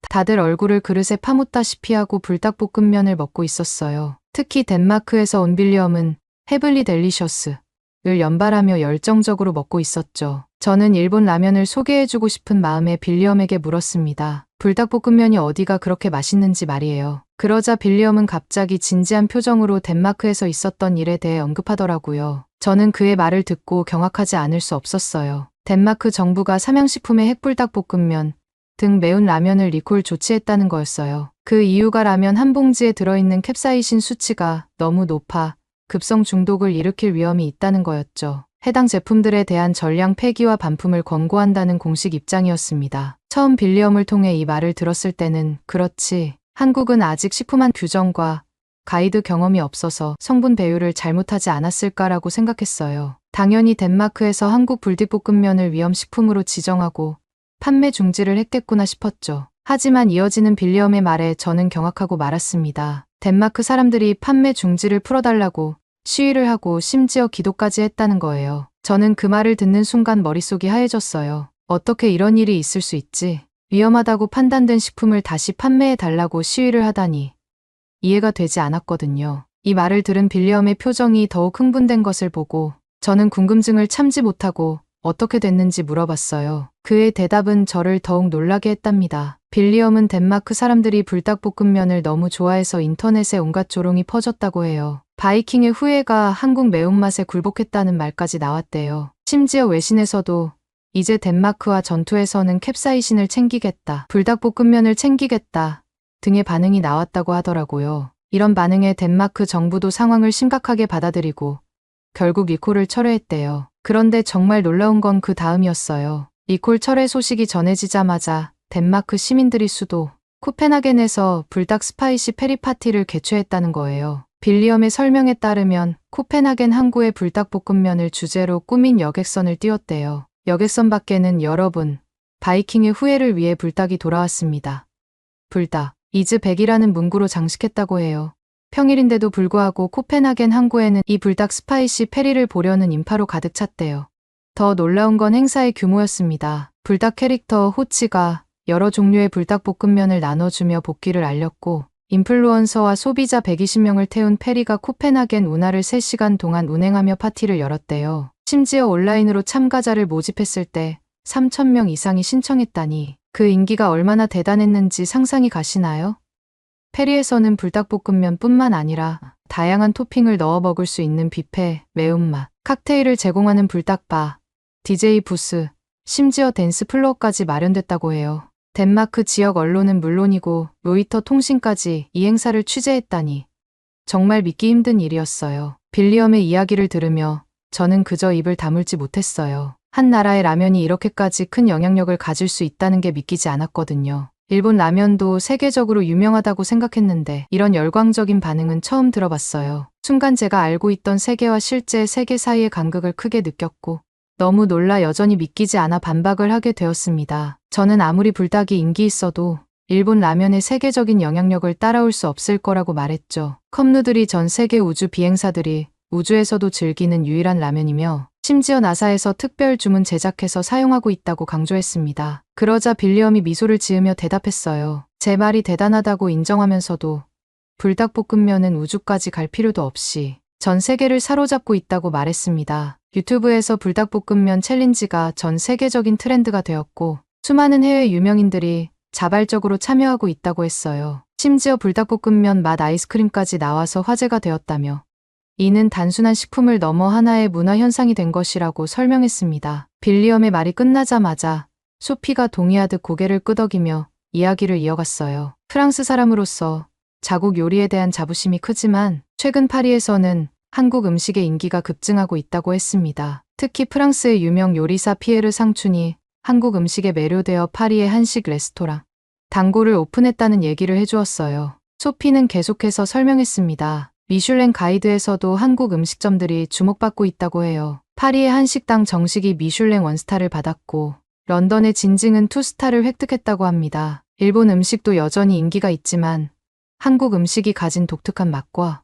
다들 얼굴을 그릇에 파묻다시피 하고 불닭볶음면을 먹고 있었어요. 특히 덴마크에서 온 빌리엄은 헤블리 델리셔스를 연발하며 열정적으로 먹고 있었죠. 저는 일본 라면을 소개해주고 싶은 마음에 빌리엄에게 물었습니다. 불닭볶음면이 어디가 그렇게 맛있는지 말이에요. 그러자 빌리엄은 갑자기 진지한 표정으로 덴마크에서 있었던 일에 대해 언급하더라고요. 저는 그의 말을 듣고 경악하지 않을 수 없었어요. 덴마크 정부가 삼양식품의 핵불닭볶음면 등 매운 라면을 리콜 조치했다는 거였어요. 그 이유가 라면 한 봉지에 들어있는 캡사이신 수치가 너무 높아 급성 중독을 일으킬 위험이 있다는 거였죠. 해당 제품들에 대한 전량 폐기와 반품을 권고한다는 공식 입장이었습니다. 처음 빌리엄을 통해 이 말을 들었을 때는 그렇지, 한국은 아직 식품안 규정과 가이드 경험이 없어서 성분 배율을 잘못하지 않았을까라고 생각했어요. 당연히 덴마크에서 한국 불닭볶음면을 위험식품으로 지정하고 판매 중지를 했겠구나 싶었죠. 하지만 이어지는 빌리엄의 말에 저는 경악하고 말았습니다. 덴마크 사람들이 판매 중지를 풀어달라고 시위를 하고 심지어 기도까지 했다는 거예요. 저는 그 말을 듣는 순간 머릿속이 하얘졌어요. 어떻게 이런 일이 있을 수 있지? 위험하다고 판단된 식품을 다시 판매해달라고 시위를 하다니. 이해가 되지 않았거든요. 이 말을 들은 빌리엄의 표정이 더욱 흥분된 것을 보고 저는 궁금증을 참지 못하고 어떻게 됐는지 물어봤어요. 그의 대답은 저를 더욱 놀라게 했답니다. 빌리엄은 덴마크 사람들이 불닭볶음면을 너무 좋아해서 인터넷에 온갖 조롱이 퍼졌다고 해요. 바이킹의 후예가 한국 매운맛에 굴복했다는 말까지 나왔대요. 심지어 외신에서도 이제 덴마크와 전투에서는 캡사이신을 챙기겠다, 불닭볶음면을 챙기겠다 등의 반응이 나왔다고 하더라고요. 이런 반응에 덴마크 정부도 상황을 심각하게 받아들이고 결국 리콜을 철회했대요. 그런데 정말 놀라운 건 그 다음이었어요. 리콜 철회 소식이 전해지자마자 덴마크 시민들이 수도 코펜하겐에서 불닭 스파이시 페리 파티를 개최했다는 거예요. 빌리엄의 설명에 따르면 코펜하겐 항구의 불닭볶음면을 주제로 꾸민 여객선을 띄웠대요. 여객선 밖에는 여러분, 바이킹의 후예를 위해 불닭이 돌아왔습니다. 불닭, 이즈 백이라는 문구로 장식했다고 해요. 평일인데도 불구하고 코펜하겐 항구에는 이 불닭 스파이시 페리를 보려는 인파로 가득 찼대요. 더 놀라운 건 행사의 규모였습니다. 불닭 캐릭터 호치가 여러 종류의 불닭볶음면을 나눠주며 복귀를 알렸고 인플루언서와 소비자 120명을 태운 페리가 코펜하겐 운하를 3시간 동안 운행하며 파티를 열었대요. 심지어 온라인으로 참가자를 모집했을 때 3,000명 이상이 신청했다니 그 인기가 얼마나 대단했는지 상상이 가시나요? 페리에서는 불닭볶음면뿐만 아니라 다양한 토핑을 넣어 먹을 수 있는 뷔페, 매운맛, 칵테일을 제공하는 불닭바, DJ 부스, 심지어 댄스 플로어까지 마련됐다고 해요. 덴마크 지역 언론은 물론이고 로이터 통신까지 이 행사를 취재했다니 정말 믿기 힘든 일이었어요. 빌리엄의 이야기를 들으며 저는 그저 입을 다물지 못했어요. 한 나라의 라면이 이렇게까지 큰 영향력을 가질 수 있다는 게 믿기지 않았거든요. 일본 라면도 세계적으로 유명하다고 생각했는데 이런 열광적인 반응은 처음 들어봤어요. 순간 제가 알고 있던 세계와 실제 세계 사이의 간극을 크게 느꼈고 너무 놀라 여전히 믿기지 않아 반박을 하게 되었습니다. 저는 아무리 불닭이 인기 있어도 일본 라면의 세계적인 영향력을 따라올 수 없을 거라고 말했죠. 컵누들이 전 세계 우주 비행사들이 우주에서도 즐기는 유일한 라면이며 심지어 나사에서 특별 주문 제작해서 사용하고 있다고 강조했습니다. 그러자 빌리엄이 미소를 지으며 대답했어요. 제 말이 대단하다고 인정하면서도 불닭볶음면은 우주까지 갈 필요도 없이 전 세계를 사로잡고 있다고 말했습니다. 유튜브에서 불닭볶음면 챌린지가 전 세계적인 트렌드가 되었고 수많은 해외 유명인들이 자발적으로 참여하고 있다고 했어요. 심지어 불닭볶음면 맛 아이스크림까지 나와서 화제가 되었다며 이는 단순한 식품을 넘어 하나의 문화 현상이 된 것이라고 설명했습니다. 빌리엄의 말이 끝나자마자 소피가 동의하듯 고개를 끄덕이며 이야기를 이어갔어요. 프랑스 사람으로서 자국 요리에 대한 자부심이 크지만 최근 파리에서는 한국 음식의 인기가 급증하고 있다고 했습니다. 특히 프랑스의 유명 요리사 피에르 상춘이 한국 음식에 매료되어 파리의 한식 레스토랑 단골을 오픈했다는 얘기를 해주었어요. 소피는 계속해서 설명했습니다. 미슐랭 가이드에서도 한국 음식점들이 주목받고 있다고 해요. 파리의 한식당 정식이 미슐랭 원스타를 받았고 런던의 진징은 투스타를 획득했다고 합니다. 일본 음식도 여전히 인기가 있지만 한국 음식이 가진 독특한 맛과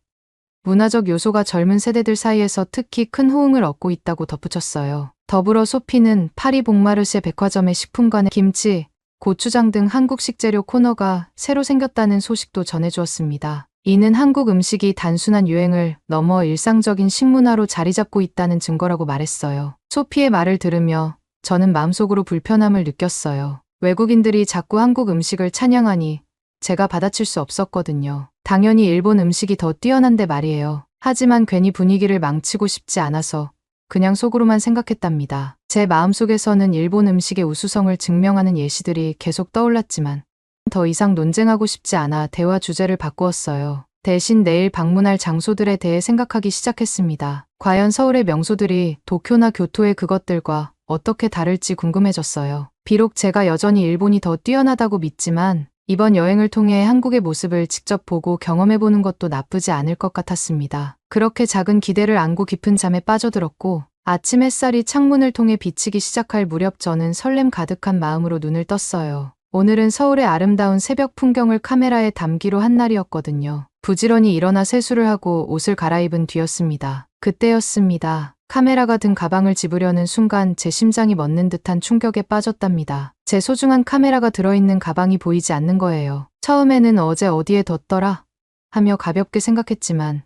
문화적 요소가 젊은 세대들 사이에서 특히 큰 호응을 얻고 있다고 덧붙였어요. 더불어 소피는 파리 봉마르쉐 백화점의 식품관에 김치, 고추장 등 한국 식재료 코너가 새로 생겼다는 소식도 전해주었습니다. 이는 한국 음식이 단순한 유행을 넘어 일상적인 식문화로 자리 잡고 있다는 증거라고 말했어요. 소피의 말을 들으며 저는 마음속으로 불편함을 느꼈어요. 외국인들이 자꾸 한국 음식을 찬양하니 제가 받아칠 수 없었거든요. 당연히 일본 음식이 더 뛰어난데 말이에요. 하지만 괜히 분위기를 망치고 싶지 않아서 그냥 속으로만 생각했답니다. 제 마음속에서는 일본 음식의 우수성을 증명하는 예시들이 계속 떠올랐지만 더 이상 논쟁하고 싶지 않아 대화 주제를 바꾸었어요. 대신 내일 방문할 장소들에 대해 생각하기 시작했습니다. 과연 서울의 명소들이 도쿄나 교토의 그것들과 어떻게 다를지 궁금해졌어요. 비록 제가 여전히 일본이 더 뛰어나다고 믿지만 이번 여행을 통해 한국의 모습을 직접 보고 경험해보는 것도 나쁘지 않을 것 같았습니다. 그렇게 작은 기대를 안고 깊은 잠에 빠져들었고 아침 햇살이 창문을 통해 비치기 시작할 무렵 저는 설렘 가득한 마음으로 눈을 떴어요. 오늘은 서울의 아름다운 새벽 풍경을 카메라에 담기로 한 날이었거든요. 부지런히 일어나 세수를 하고 옷을 갈아입은 뒤였습니다. 그때였습니다. 카메라가 든 가방을 집으려는 순간 제 심장이 멎는 듯한 충격에 빠졌답니다. 제 소중한 카메라가 들어있는 가방이 보이지 않는 거예요. 처음에는 어제 어디에 뒀더라 하며 가볍게 생각했지만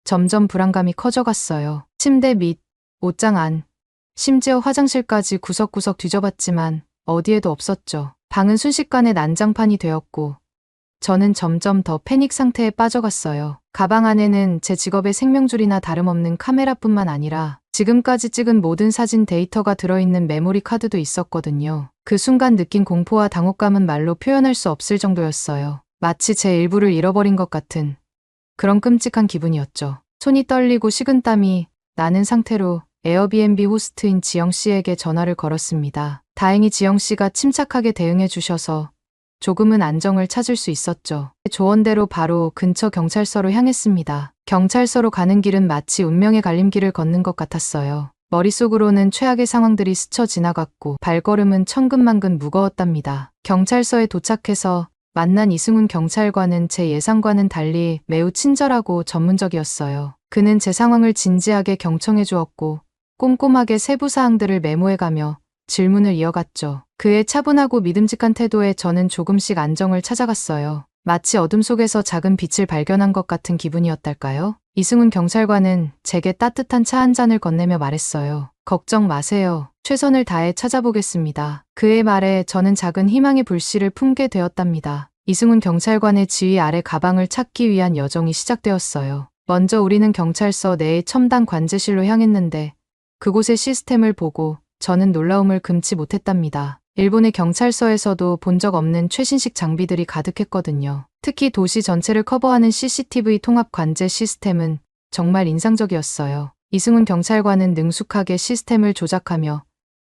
점점 불안감이 커져갔어요. 침대 밑, 옷장 안, 심지어 화장실까지 구석구석 뒤져봤지만 어디에도 없었죠. 방은 순식간에 난장판이 되었고 저는 점점 더 패닉 상태에 빠져갔어요. 가방 안에는 제 직업의 생명줄이나 다름없는 카메라뿐만 아니라 지금까지 찍은 모든 사진 데이터가 들어있는 메모리 카드도 있었거든요. 그 순간 느낀 공포와 당혹감은 말로 표현할 수 없을 정도였어요. 마치 제 일부를 잃어버린 것 같은 그런 끔찍한 기분이었죠. 손이 떨리고 식은땀이 나는 상태로 에어비앤비 호스트인 지영 씨에게 전화를 걸었습니다. 다행히 지영 씨가 침착하게 대응해 주셔서 조금은 안정을 찾을 수 있었죠. 조언대로 바로 근처 경찰서로 향했습니다. 경찰서로 가는 길은 마치 운명의 갈림길을 걷는 것 같았어요. 머릿속으로는 최악의 상황들이 스쳐 지나갔고 발걸음은 천근만근 무거웠답니다. 경찰서에 도착해서 만난 이승훈 경찰관은 제 예상과는 달리 매우 친절하고 전문적이었어요. 그는 제 상황을 진지하게 경청해 주었고 꼼꼼하게 세부 사항들을 메모해가며 질문을 이어갔죠. 그의 차분하고 믿음직한 태도에 저는 조금씩 안정을 찾아갔어요. 마치 어둠 속에서 작은 빛을 발견한 것 같은 기분이었달까요? 이승훈 경찰관은 제게 따뜻한 차 한 잔을 건네며 말했어요. 걱정 마세요. 최선을 다해 찾아보겠습니다. 그의 말에 저는 작은 희망의 불씨를 품게 되었답니다. 이승훈 경찰관의 지휘 아래 가방을 찾기 위한 여정이 시작되었어요. 먼저 우리는 경찰서 내의 첨단 관제실로 향했는데 그곳의 시스템을 보고 저는 놀라움을 금치 못했답니다. 일본의 경찰서에서도 본 적 없는 최신식 장비들이 가득했거든요. 특히 도시 전체를 커버하는 CCTV 통합 관제 시스템은 정말 인상적이었어요. 이승훈 경찰관은 능숙하게 시스템을 조작하며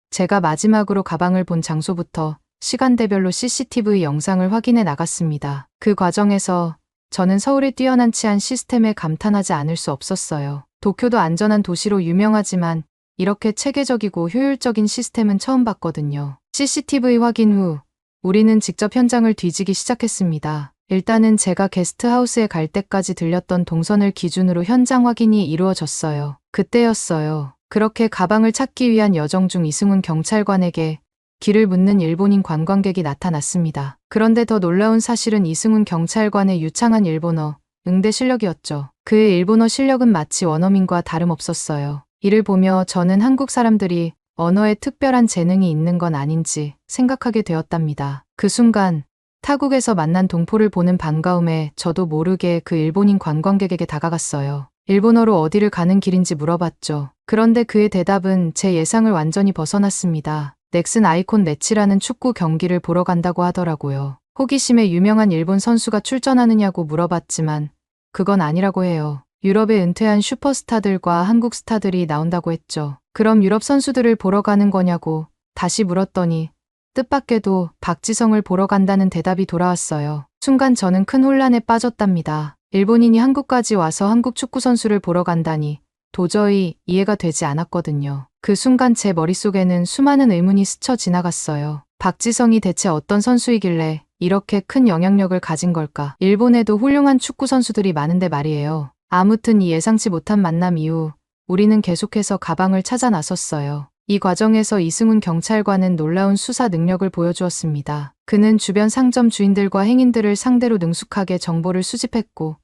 제가 마지막으로 가방을 본 장소부터 시간대별로 CCTV 영상을 확인해 나갔습니다. 그 과정에서 저는 서울의 뛰어난 치안 시스템에 감탄하지 않을 수 없었어요. 도쿄도 안전한 도시로 유명하지만 이렇게 체계적이고 효율적인 시스템은 처음 봤거든요. CCTV 확인 후 우리는 직접 현장을 뒤지기 시작했습니다. 일단은 제가 게스트하우스에 갈 때까지 들렸던 동선을 기준으로 현장 확인이 이루어졌어요. 그때였어요. 그렇게 가방을 찾기 위한 여정 중 이승훈 경찰관에게 길을 묻는 일본인 관광객이 나타났습니다. 그런데 더 놀라운 사실은 이승훈 경찰관의 유창한 일본어, 응대 실력이었죠. 그의 일본어 실력은 마치 원어민과 다름없었어요. 이를 보며 저는 한국 사람들이 언어에 특별한 재능이 있는 건 아닌지 생각하게 되었답니다. 그 순간 타국에서 만난 동포를 보는 반가움에 저도 모르게 그 일본인 관광객에게 다가갔어요. 일본어로 어디를 가는 길인지 물어봤죠. 그런데 그의 대답은 제 예상을 완전히 벗어났습니다. 넥슨 아이콘 네치라는 축구 경기를 보러 간다고 하더라고요. 호기심에 유명한 일본 선수가 출전하느냐고 물어봤지만 그건 아니라고 해요. 유럽에 은퇴한 슈퍼스타들과 한국 스타들이 나온다고 했죠. 그럼 유럽 선수들을 보러 가는 거냐고 다시 물었더니 뜻밖에도 박지성을 보러 간다는 대답이 돌아왔어요. 순간 저는 큰 혼란에 빠졌답니다. 일본인이 한국까지 와서 한국 축구 선수를 보러 간다니 도저히 이해가 되지 않았거든요. 그 순간 제 머릿속에는 수많은 의문이 스쳐 지나갔어요. 박지성이 대체 어떤 선수이길래 이렇게 큰 영향력을 가진 걸까? 일본에도 훌륭한 축구 선수들이 많은데 말이에요. 아무튼 이 예상치 못한 만남 이후 우리는 계속해서 가방을 찾아 나섰어요. 이 과정에서 이승훈 경찰관은 놀라운 수사 능력을 보여주었습니다. 그는 주변 상점 주인들과 행인들을 상대로 능숙하게 정보를 수집했고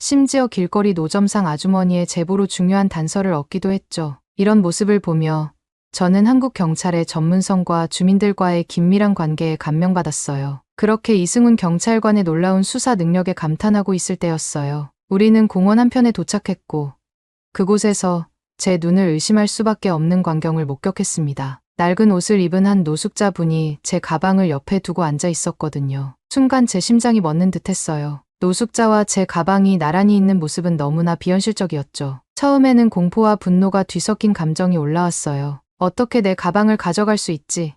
심지어 길거리 노점상 아주머니의 제보로 중요한 단서를 얻기도 했죠. 이런 모습을 보며 저는 한국 경찰의 전문성과 주민들과의 긴밀한 관계에 감명받았어요. 그렇게 이승훈 경찰관의 놀라운 수사 능력에 감탄하고 있을 때였어요. 우리는 공원 한편에 도착했고 그곳에서 제 눈을 의심할 수밖에 없는 광경을 목격했습니다. 낡은 옷을 입은 한 노숙자분이 제 가방을 옆에 두고 앉아 있었거든요. 순간 제 심장이 멎는 듯했어요. 노숙자와 제 가방이 나란히 있는 모습은 너무나 비현실적이었죠. 처음에는 공포와 분노가 뒤섞인 감정이 올라왔어요. 어떻게 내 가방을 가져갈 수 있지?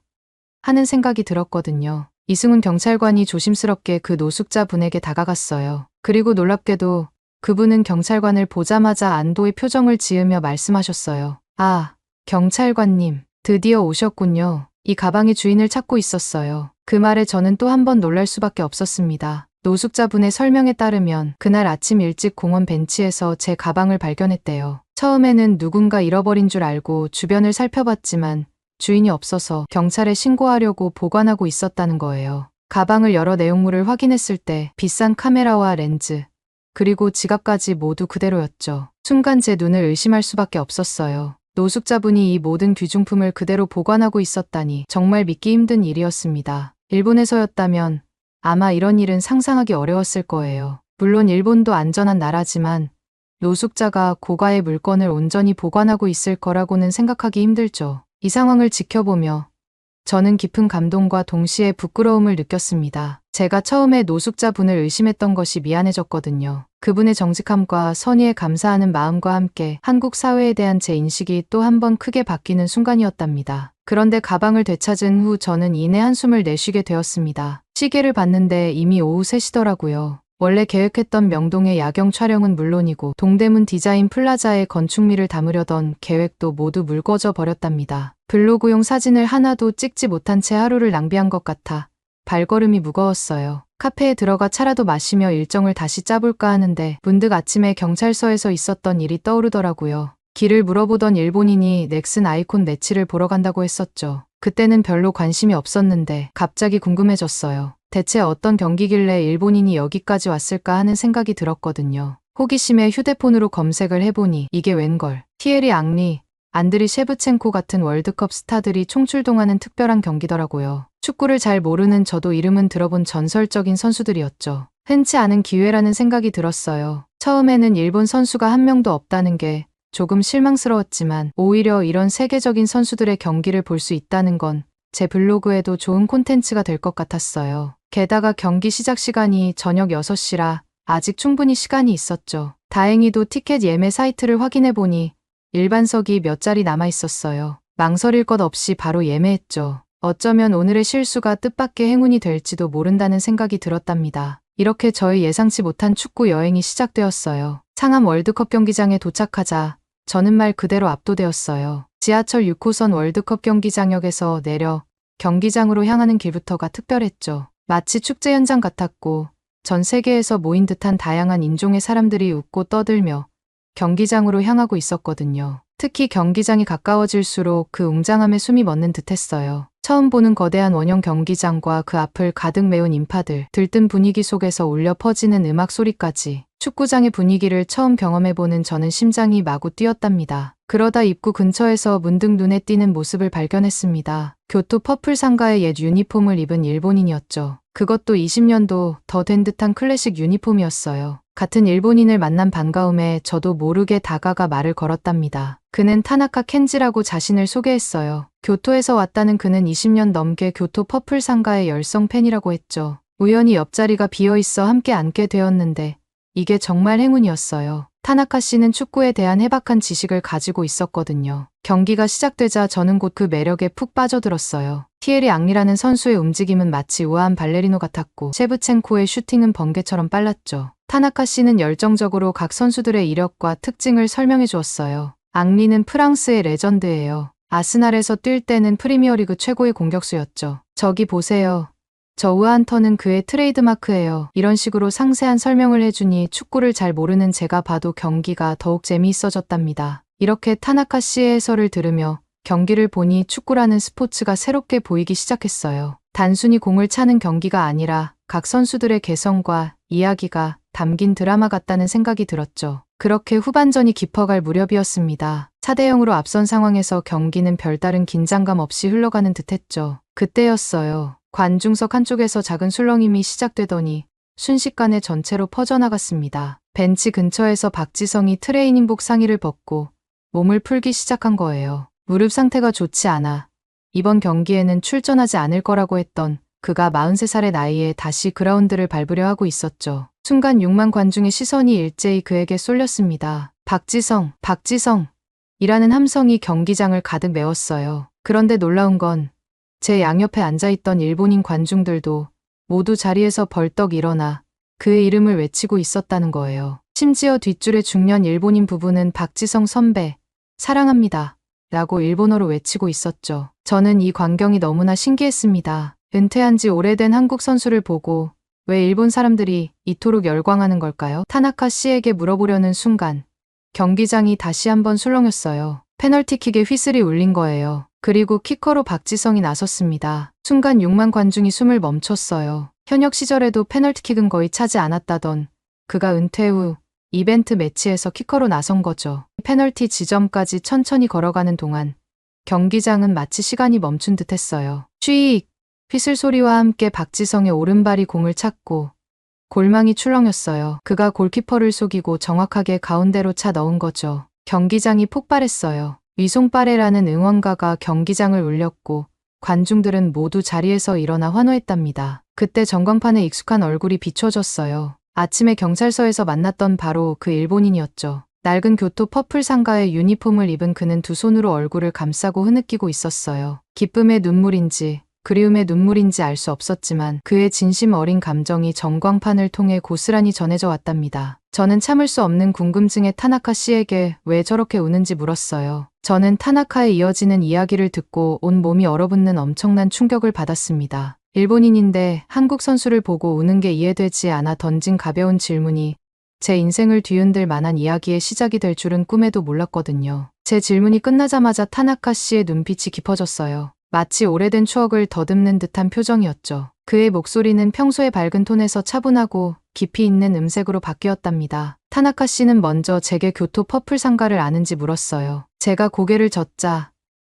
하는 생각이 들었거든요. 이승훈 경찰관이 조심스럽게 그 노숙자분에게 다가갔어요. 그리고 놀랍게도 그분은 경찰관을 보자마자 안도의 표정을 지으며 말씀하셨어요. 아, 경찰관님, 드디어 오셨군요. 이 가방의 주인을 찾고 있었어요. 그 말에 저는 또 한 번 놀랄 수밖에 없었습니다. 노숙자분의 설명에 따르면 그날 아침 일찍 공원 벤치에서 제 가방을 발견했대요. 처음에는 누군가 잃어버린 줄 알고 주변을 살펴봤지만 주인이 없어서 경찰에 신고하려고 보관하고 있었다는 거예요. 가방을 열어 내용물을 확인했을 때 비싼 카메라와 렌즈, 그리고 지갑까지 모두 그대로였죠. 순간 제 눈을 의심할 수밖에 없었어요. 노숙자분이 이 모든 귀중품을 그대로 보관하고 있었다니 정말 믿기 힘든 일이었습니다. 일본에서였다면 아마 이런 일은 상상하기 어려웠을 거예요. 물론 일본도 안전한 나라지만 노숙자가 고가의 물건을 온전히 보관하고 있을 거라고는 생각하기 힘들죠. 이 상황을 지켜보며 저는 깊은 감동과 동시에 부끄러움을 느꼈습니다. 제가 처음에 노숙자분을 의심했던 것이 미안해졌거든요. 그분의 정직함과 선의에 감사하는 마음과 함께 한국 사회에 대한 제 인식이 또 한 번 크게 바뀌는 순간이었답니다. 그런데 가방을 되찾은 후 저는 이내 한숨을 내쉬게 되었습니다. 시계를 봤는데 이미 오후 3시더라고요. 원래 계획했던 명동의 야경 촬영은 물론이고 동대문 디자인 플라자의 건축미를 담으려던 계획도 모두 묽어져 버렸답니다. 블로그용 사진을 하나도 찍지 못한 채 하루를 낭비한 것 같아 발걸음이 무거웠어요. 카페에 들어가 차라도 마시며 일정을 다시 짜볼까 하는데 문득 아침에 경찰서에서 있었던 일이 떠오르더라고요. 길을 물어보던 일본인이 넥슨 아이콘 네치를 보러 간다고 했었죠. 그때는 별로 관심이 없었는데 갑자기 궁금해졌어요. 대체 어떤 경기길래 일본인이 여기까지 왔을까 하는 생각이 들었거든요. 호기심에 휴대폰으로 검색을 해보니 이게 웬걸. 티에리 앙리, 안드리 셰브첸코 같은 월드컵 스타들이 총출동하는 특별한 경기더라고요. 축구를 잘 모르는 저도 이름은 들어본 전설적인 선수들이었죠. 흔치 않은 기회라는 생각이 들었어요. 처음에는 일본 선수가 한 명도 없다는 게 조금 실망스러웠지만 오히려 이런 세계적인 선수들의 경기를 볼 수 있다는 건 제 블로그에도 좋은 콘텐츠가 될 것 같았어요. 게다가 경기 시작 시간이 저녁 6시라 아직 충분히 시간이 있었죠. 다행히도 티켓 예매 사이트를 확인해보니 일반석이 몇 자리 남아 있었어요. 망설일 것 없이 바로 예매했죠. 어쩌면 오늘의 실수가 뜻밖의 행운이 될지도 모른다는 생각이 들었답니다. 이렇게 저의 예상치 못한 축구 여행이 시작되었어요. 상암 월드컵 경기장에 도착하자 저는 말 그대로 압도되었어요. 지하철 6호선 월드컵 경기장역에서 내려 경기장으로 향하는 길부터가 특별했죠. 마치 축제 현장 같았고 전 세계에서 모인 듯한 다양한 인종의 사람들이 웃고 떠들며 경기장으로 향하고 있었거든요. 특히 경기장이 가까워질수록 그 웅장함에 숨이 멎는 듯했어요. 처음 보는 거대한 원형 경기장과 그 앞을 가득 메운 인파들, 들뜬 분위기 속에서 울려 퍼지는 음악 소리까지 축구장의 분위기를 처음 경험해보는 저는 심장이 마구 뛰었답니다. 그러다 입구 근처에서 문득 눈에 띄는 모습을 발견했습니다. 교토 퍼플 상가의 옛 유니폼을 입은 일본인이었죠. 그것도 20년도 더 된 듯한 클래식 유니폼이었어요. 같은 일본인을 만난 반가움에 저도 모르게 다가가 말을 걸었답니다. 그는 타나카 켄지라고 자신을 소개했어요. 교토에서 왔다는 그는 20년 넘게 교토 퍼플 상가의 열성 팬이라고 했죠. 우연히 옆자리가 비어있어 함께 앉게 되었는데 이게 정말 행운이었어요. 타나카 씨는 축구에 대한 해박한 지식을 가지고 있었거든요. 경기가 시작되자 저는 곧 그 매력에 푹 빠져들었어요. 티에리 앙리라는 선수의 움직임은 마치 우아한 발레리노 같았고 셰브첸코의 슈팅은 번개처럼 빨랐죠. 타나카 씨는 열정적으로 각 선수들의 이력과 특징을 설명해 주었어요. 앙리는 프랑스의 레전드예요. 아스날에서 뛸 때는 프리미어리그 최고의 공격수였죠. 저기 보세요. 저 우아한 턴은 그의 트레이드마크예요. 이런 식으로 상세한 설명을 해주니 축구를 잘 모르는 제가 봐도 경기가 더욱 재미있어졌답니다. 이렇게 타나카 씨의 해설을 들으며 경기를 보니 축구라는 스포츠가 새롭게 보이기 시작했어요. 단순히 공을 차는 경기가 아니라 각 선수들의 개성과 이야기가 담긴 드라마 같다는 생각이 들었죠. 그렇게 후반전이 깊어갈 무렵이었습니다. 4대0으로 앞선 상황에서 경기는 별다른 긴장감 없이 흘러가는 듯했죠. 그때였어요. 관중석 한쪽에서 작은 술렁임이 시작되더니 순식간에 전체로 퍼져나갔습니다. 벤치 근처에서 박지성이 트레이닝복 상의를 벗고 몸을 풀기 시작한 거예요. 무릎 상태가 좋지 않아 이번 경기에는 출전하지 않을 거라고 했던 그가 43살의 나이에 다시 그라운드를 밟으려 하고 있었죠. 순간 6만 관중의 시선이 일제히 그에게 쏠렸습니다. 박지성, 박지성! 이라는 함성이 경기장을 가득 메웠어요. 그런데 놀라운 건 제 양옆에 앉아있던 일본인 관중들도 모두 자리에서 벌떡 일어나 그의 이름을 외치고 있었다는 거예요. 심지어 뒷줄의 중년 일본인 부부는 박지성 선배, 사랑합니다. 라고 일본어로 외치고 있었죠. 저는 이 광경이 너무나 신기했습니다. 은퇴한 지 오래된 한국 선수를 보고 왜 일본 사람들이 이토록 열광하는 걸까요? 타나카 씨에게 물어보려는 순간 경기장이 다시 한번 술렁였어요. 페널티킥의 휘슬이 울린 거예요. 그리고 키커로 박지성이 나섰습니다. 순간 6만 관중이 숨을 멈췄어요. 현역 시절에도 페널티킥은 거의 차지 않았다던 그가 은퇴 후 이벤트 매치에서 키커로 나선 거죠. 페널티 지점까지 천천히 걸어가는 동안 경기장은 마치 시간이 멈춘 듯 했어요. 쉬익! 휘슬 소리와 함께 박지성의 오른발이 공을 찼고 골망이 출렁였어요. 그가 골키퍼를 속이고 정확하게 가운데로 차 넣은 거죠. 경기장이 폭발했어요. 위송빠레라는 응원가가 경기장을 울렸고 관중들은 모두 자리에서 일어나 환호했답니다. 그때 전광판에 익숙한 얼굴이 비춰졌어요. 아침에 경찰서에서 만났던 바로 그 일본인이었죠. 낡은 교토 퍼플 상가의 유니폼을 입은 그는 두 손으로 얼굴을 감싸고 흐느끼고 있었어요. 기쁨의 눈물인지 그리움의 눈물인지 알 수 없었지만 그의 진심 어린 감정이 전광판을 통해 고스란히 전해져 왔답니다. 저는 참을 수 없는 궁금증에 타나카 씨에게 왜 저렇게 우는지 물었어요. 저는 타나카에 이어지는 이야기를 듣고 온 몸이 얼어붙는 엄청난 충격을 받았습니다. 일본인인데 한국 선수를 보고 우는 게 이해되지 않아 던진 가벼운 질문이 제 인생을 뒤흔들 만한 이야기의 시작이 될 줄은 꿈에도 몰랐거든요. 제 질문이 끝나자마자 타나카 씨의 눈빛이 깊어졌어요. 마치 오래된 추억을 더듬는 듯한 표정이었죠. 그의 목소리는 평소의 밝은 톤에서 차분하고 깊이 있는 음색으로 바뀌었답니다. 타나카 씨는 먼저 제게 교토 퍼플 상가를 아는지 물었어요. 제가 고개를 젓자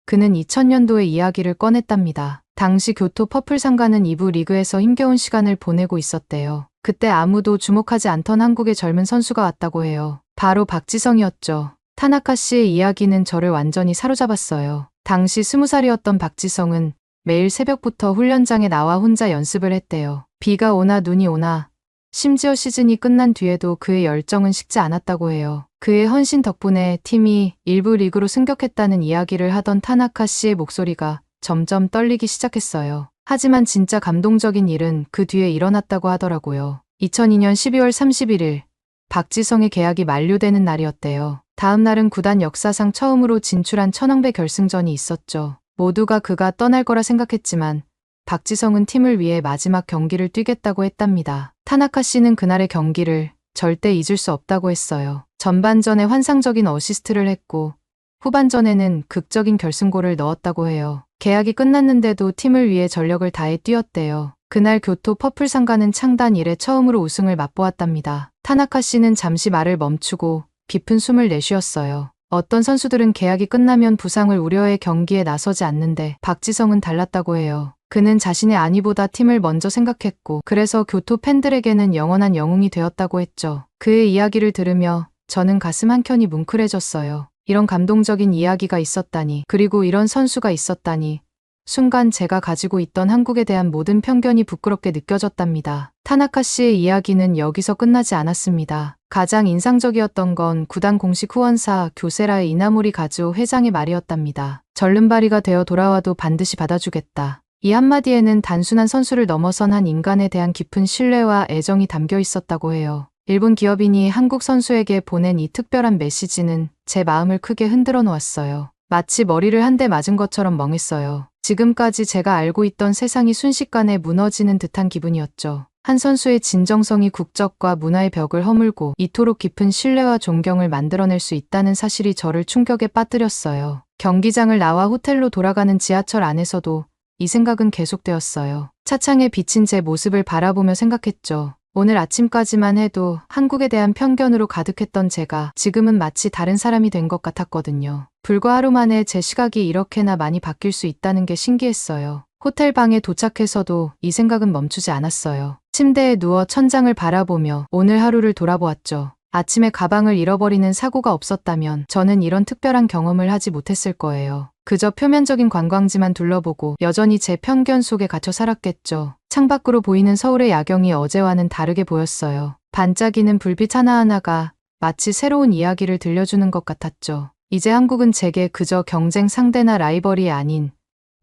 그는 2000년도의 이야기를 꺼냈답니다. 당시 교토 퍼플 상가는 2부 리그에서 힘겨운 시간을 보내고 있었대요. 그때 아무도 주목하지 않던 한국의 젊은 선수가 왔다고 해요. 바로 박지성이었죠. 타나카 씨의 이야기는 저를 완전히 사로잡았어요. 당시 20살이었던 박지성은 매일 새벽부터 훈련장에 나와 혼자 연습을 했대요. 비가 오나 눈이 오나 심지어 시즌이 끝난 뒤에도 그의 열정은 식지 않았다고 해요. 그의 헌신 덕분에 팀이 1부 리그로 승격했다는 이야기를 하던 타나카 씨의 목소리가 점점 떨리기 시작했어요. 하지만 진짜 감동적인 일은 그 뒤에 일어났다고 하더라고요. 2002년 12월 31일 박지성의 계약이 만료되는 날이었대요. 다음 날은 구단 역사상 처음으로 진출한 천왕배 결승전이 있었죠. 모두가 그가 떠날 거라 생각했지만 박지성은 팀을 위해 마지막 경기를 뛰겠다고 했답니다. 타나카 씨는 그날의 경기를 절대 잊을 수 없다고 했어요. 전반전에 환상적인 어시스트를 했고 후반전에는 극적인 결승골을 넣었다고 해요. 계약이 끝났는데도 팀을 위해 전력을 다해 뛰었대요. 그날 교토 퍼플 상가는 창단 이래 처음으로 우승을 맛보았답니다. 타나카 씨는 잠시 말을 멈추고 깊은 숨을 내쉬었어요. 어떤 선수들은 계약이 끝나면 부상을 우려해 경기에 나서지 않는데 박지성은 달랐다고 해요. 그는 자신의 안위보다 팀을 먼저 생각했고 그래서 교토 팬들에게는 영원한 영웅이 되었다고 했죠. 그의 이야기를 들으며 저는 가슴 한켠이 뭉클해졌어요. 이런 감동적인 이야기가 있었다니, 그리고 이런 선수가 있었다니. 순간 제가 가지고 있던 한국에 대한 모든 편견이 부끄럽게 느껴졌답니다. 타나카 씨의 이야기는 여기서 끝나지 않았습니다. 가장 인상적이었던 건 구단 공식 후원사 교세라의 이나모리 가즈오 회장의 말이었답니다. 절름발이가 되어 돌아와도 반드시 받아주겠다. 이 한마디에는 단순한 선수를 넘어선 한 인간에 대한 깊은 신뢰와 애정이 담겨 있었다고 해요. 일본 기업인이 한국 선수에게 보낸 이 특별한 메시지는 제 마음을 크게 흔들어 놓았어요. 마치 머리를 한 대 맞은 것처럼 멍했어요. 지금까지 제가 알고 있던 세상이 순식간에 무너지는 듯한 기분이었죠. 한 선수의 진정성이 국적과 문화의 벽을 허물고 이토록 깊은 신뢰와 존경을 만들어낼 수 있다는 사실이 저를 충격에 빠뜨렸어요. 경기장을 나와 호텔로 돌아가는 지하철 안에서도 이 생각은 계속되었어요. 차창에 비친 제 모습을 바라보며 생각했죠. 오늘 아침까지만 해도 한국에 대한 편견으로 가득했던 제가 지금은 마치 다른 사람이 된 것 같았거든요. 불과 하루 만에 제 시각이 이렇게나 많이 바뀔 수 있다는 게 신기했어요. 호텔 방에 도착해서도 이 생각은 멈추지 않았어요. 침대에 누워 천장을 바라보며 오늘 하루를 돌아보았죠. 아침에 가방을 잃어버리는 사고가 없었다면 저는 이런 특별한 경험을 하지 못했을 거예요. 그저 표면적인 관광지만 둘러보고 여전히 제 편견 속에 갇혀 살았겠죠. 창밖으로 보이는 서울의 야경이 어제와는 다르게 보였어요. 반짝이는 불빛 하나하나가 마치 새로운 이야기를 들려주는 것 같았죠. 이제 한국은 제게 그저 경쟁 상대나 라이벌이 아닌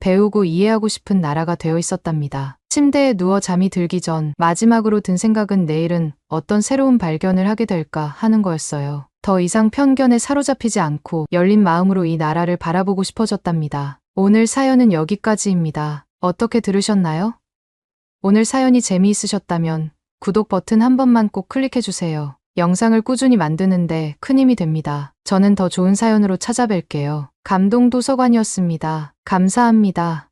배우고 이해하고 싶은 나라가 되어 있었답니다. 침대에 누워 잠이 들기 전 마지막으로 든 생각은 내일은 어떤 새로운 발견을 하게 될까 하는 거였어요. 더 이상 편견에 사로잡히지 않고 열린 마음으로 이 나라를 바라보고 싶어졌답니다. 오늘 사연은 여기까지입니다. 어떻게 들으셨나요? 오늘 사연이 재미있으셨다면 구독 버튼 한 번만 꼭 클릭해주세요. 영상을 꾸준히 만드는데 큰 힘이 됩니다. 저는 더 좋은 사연으로 찾아뵐게요. 감동도서관이었습니다. 감사합니다.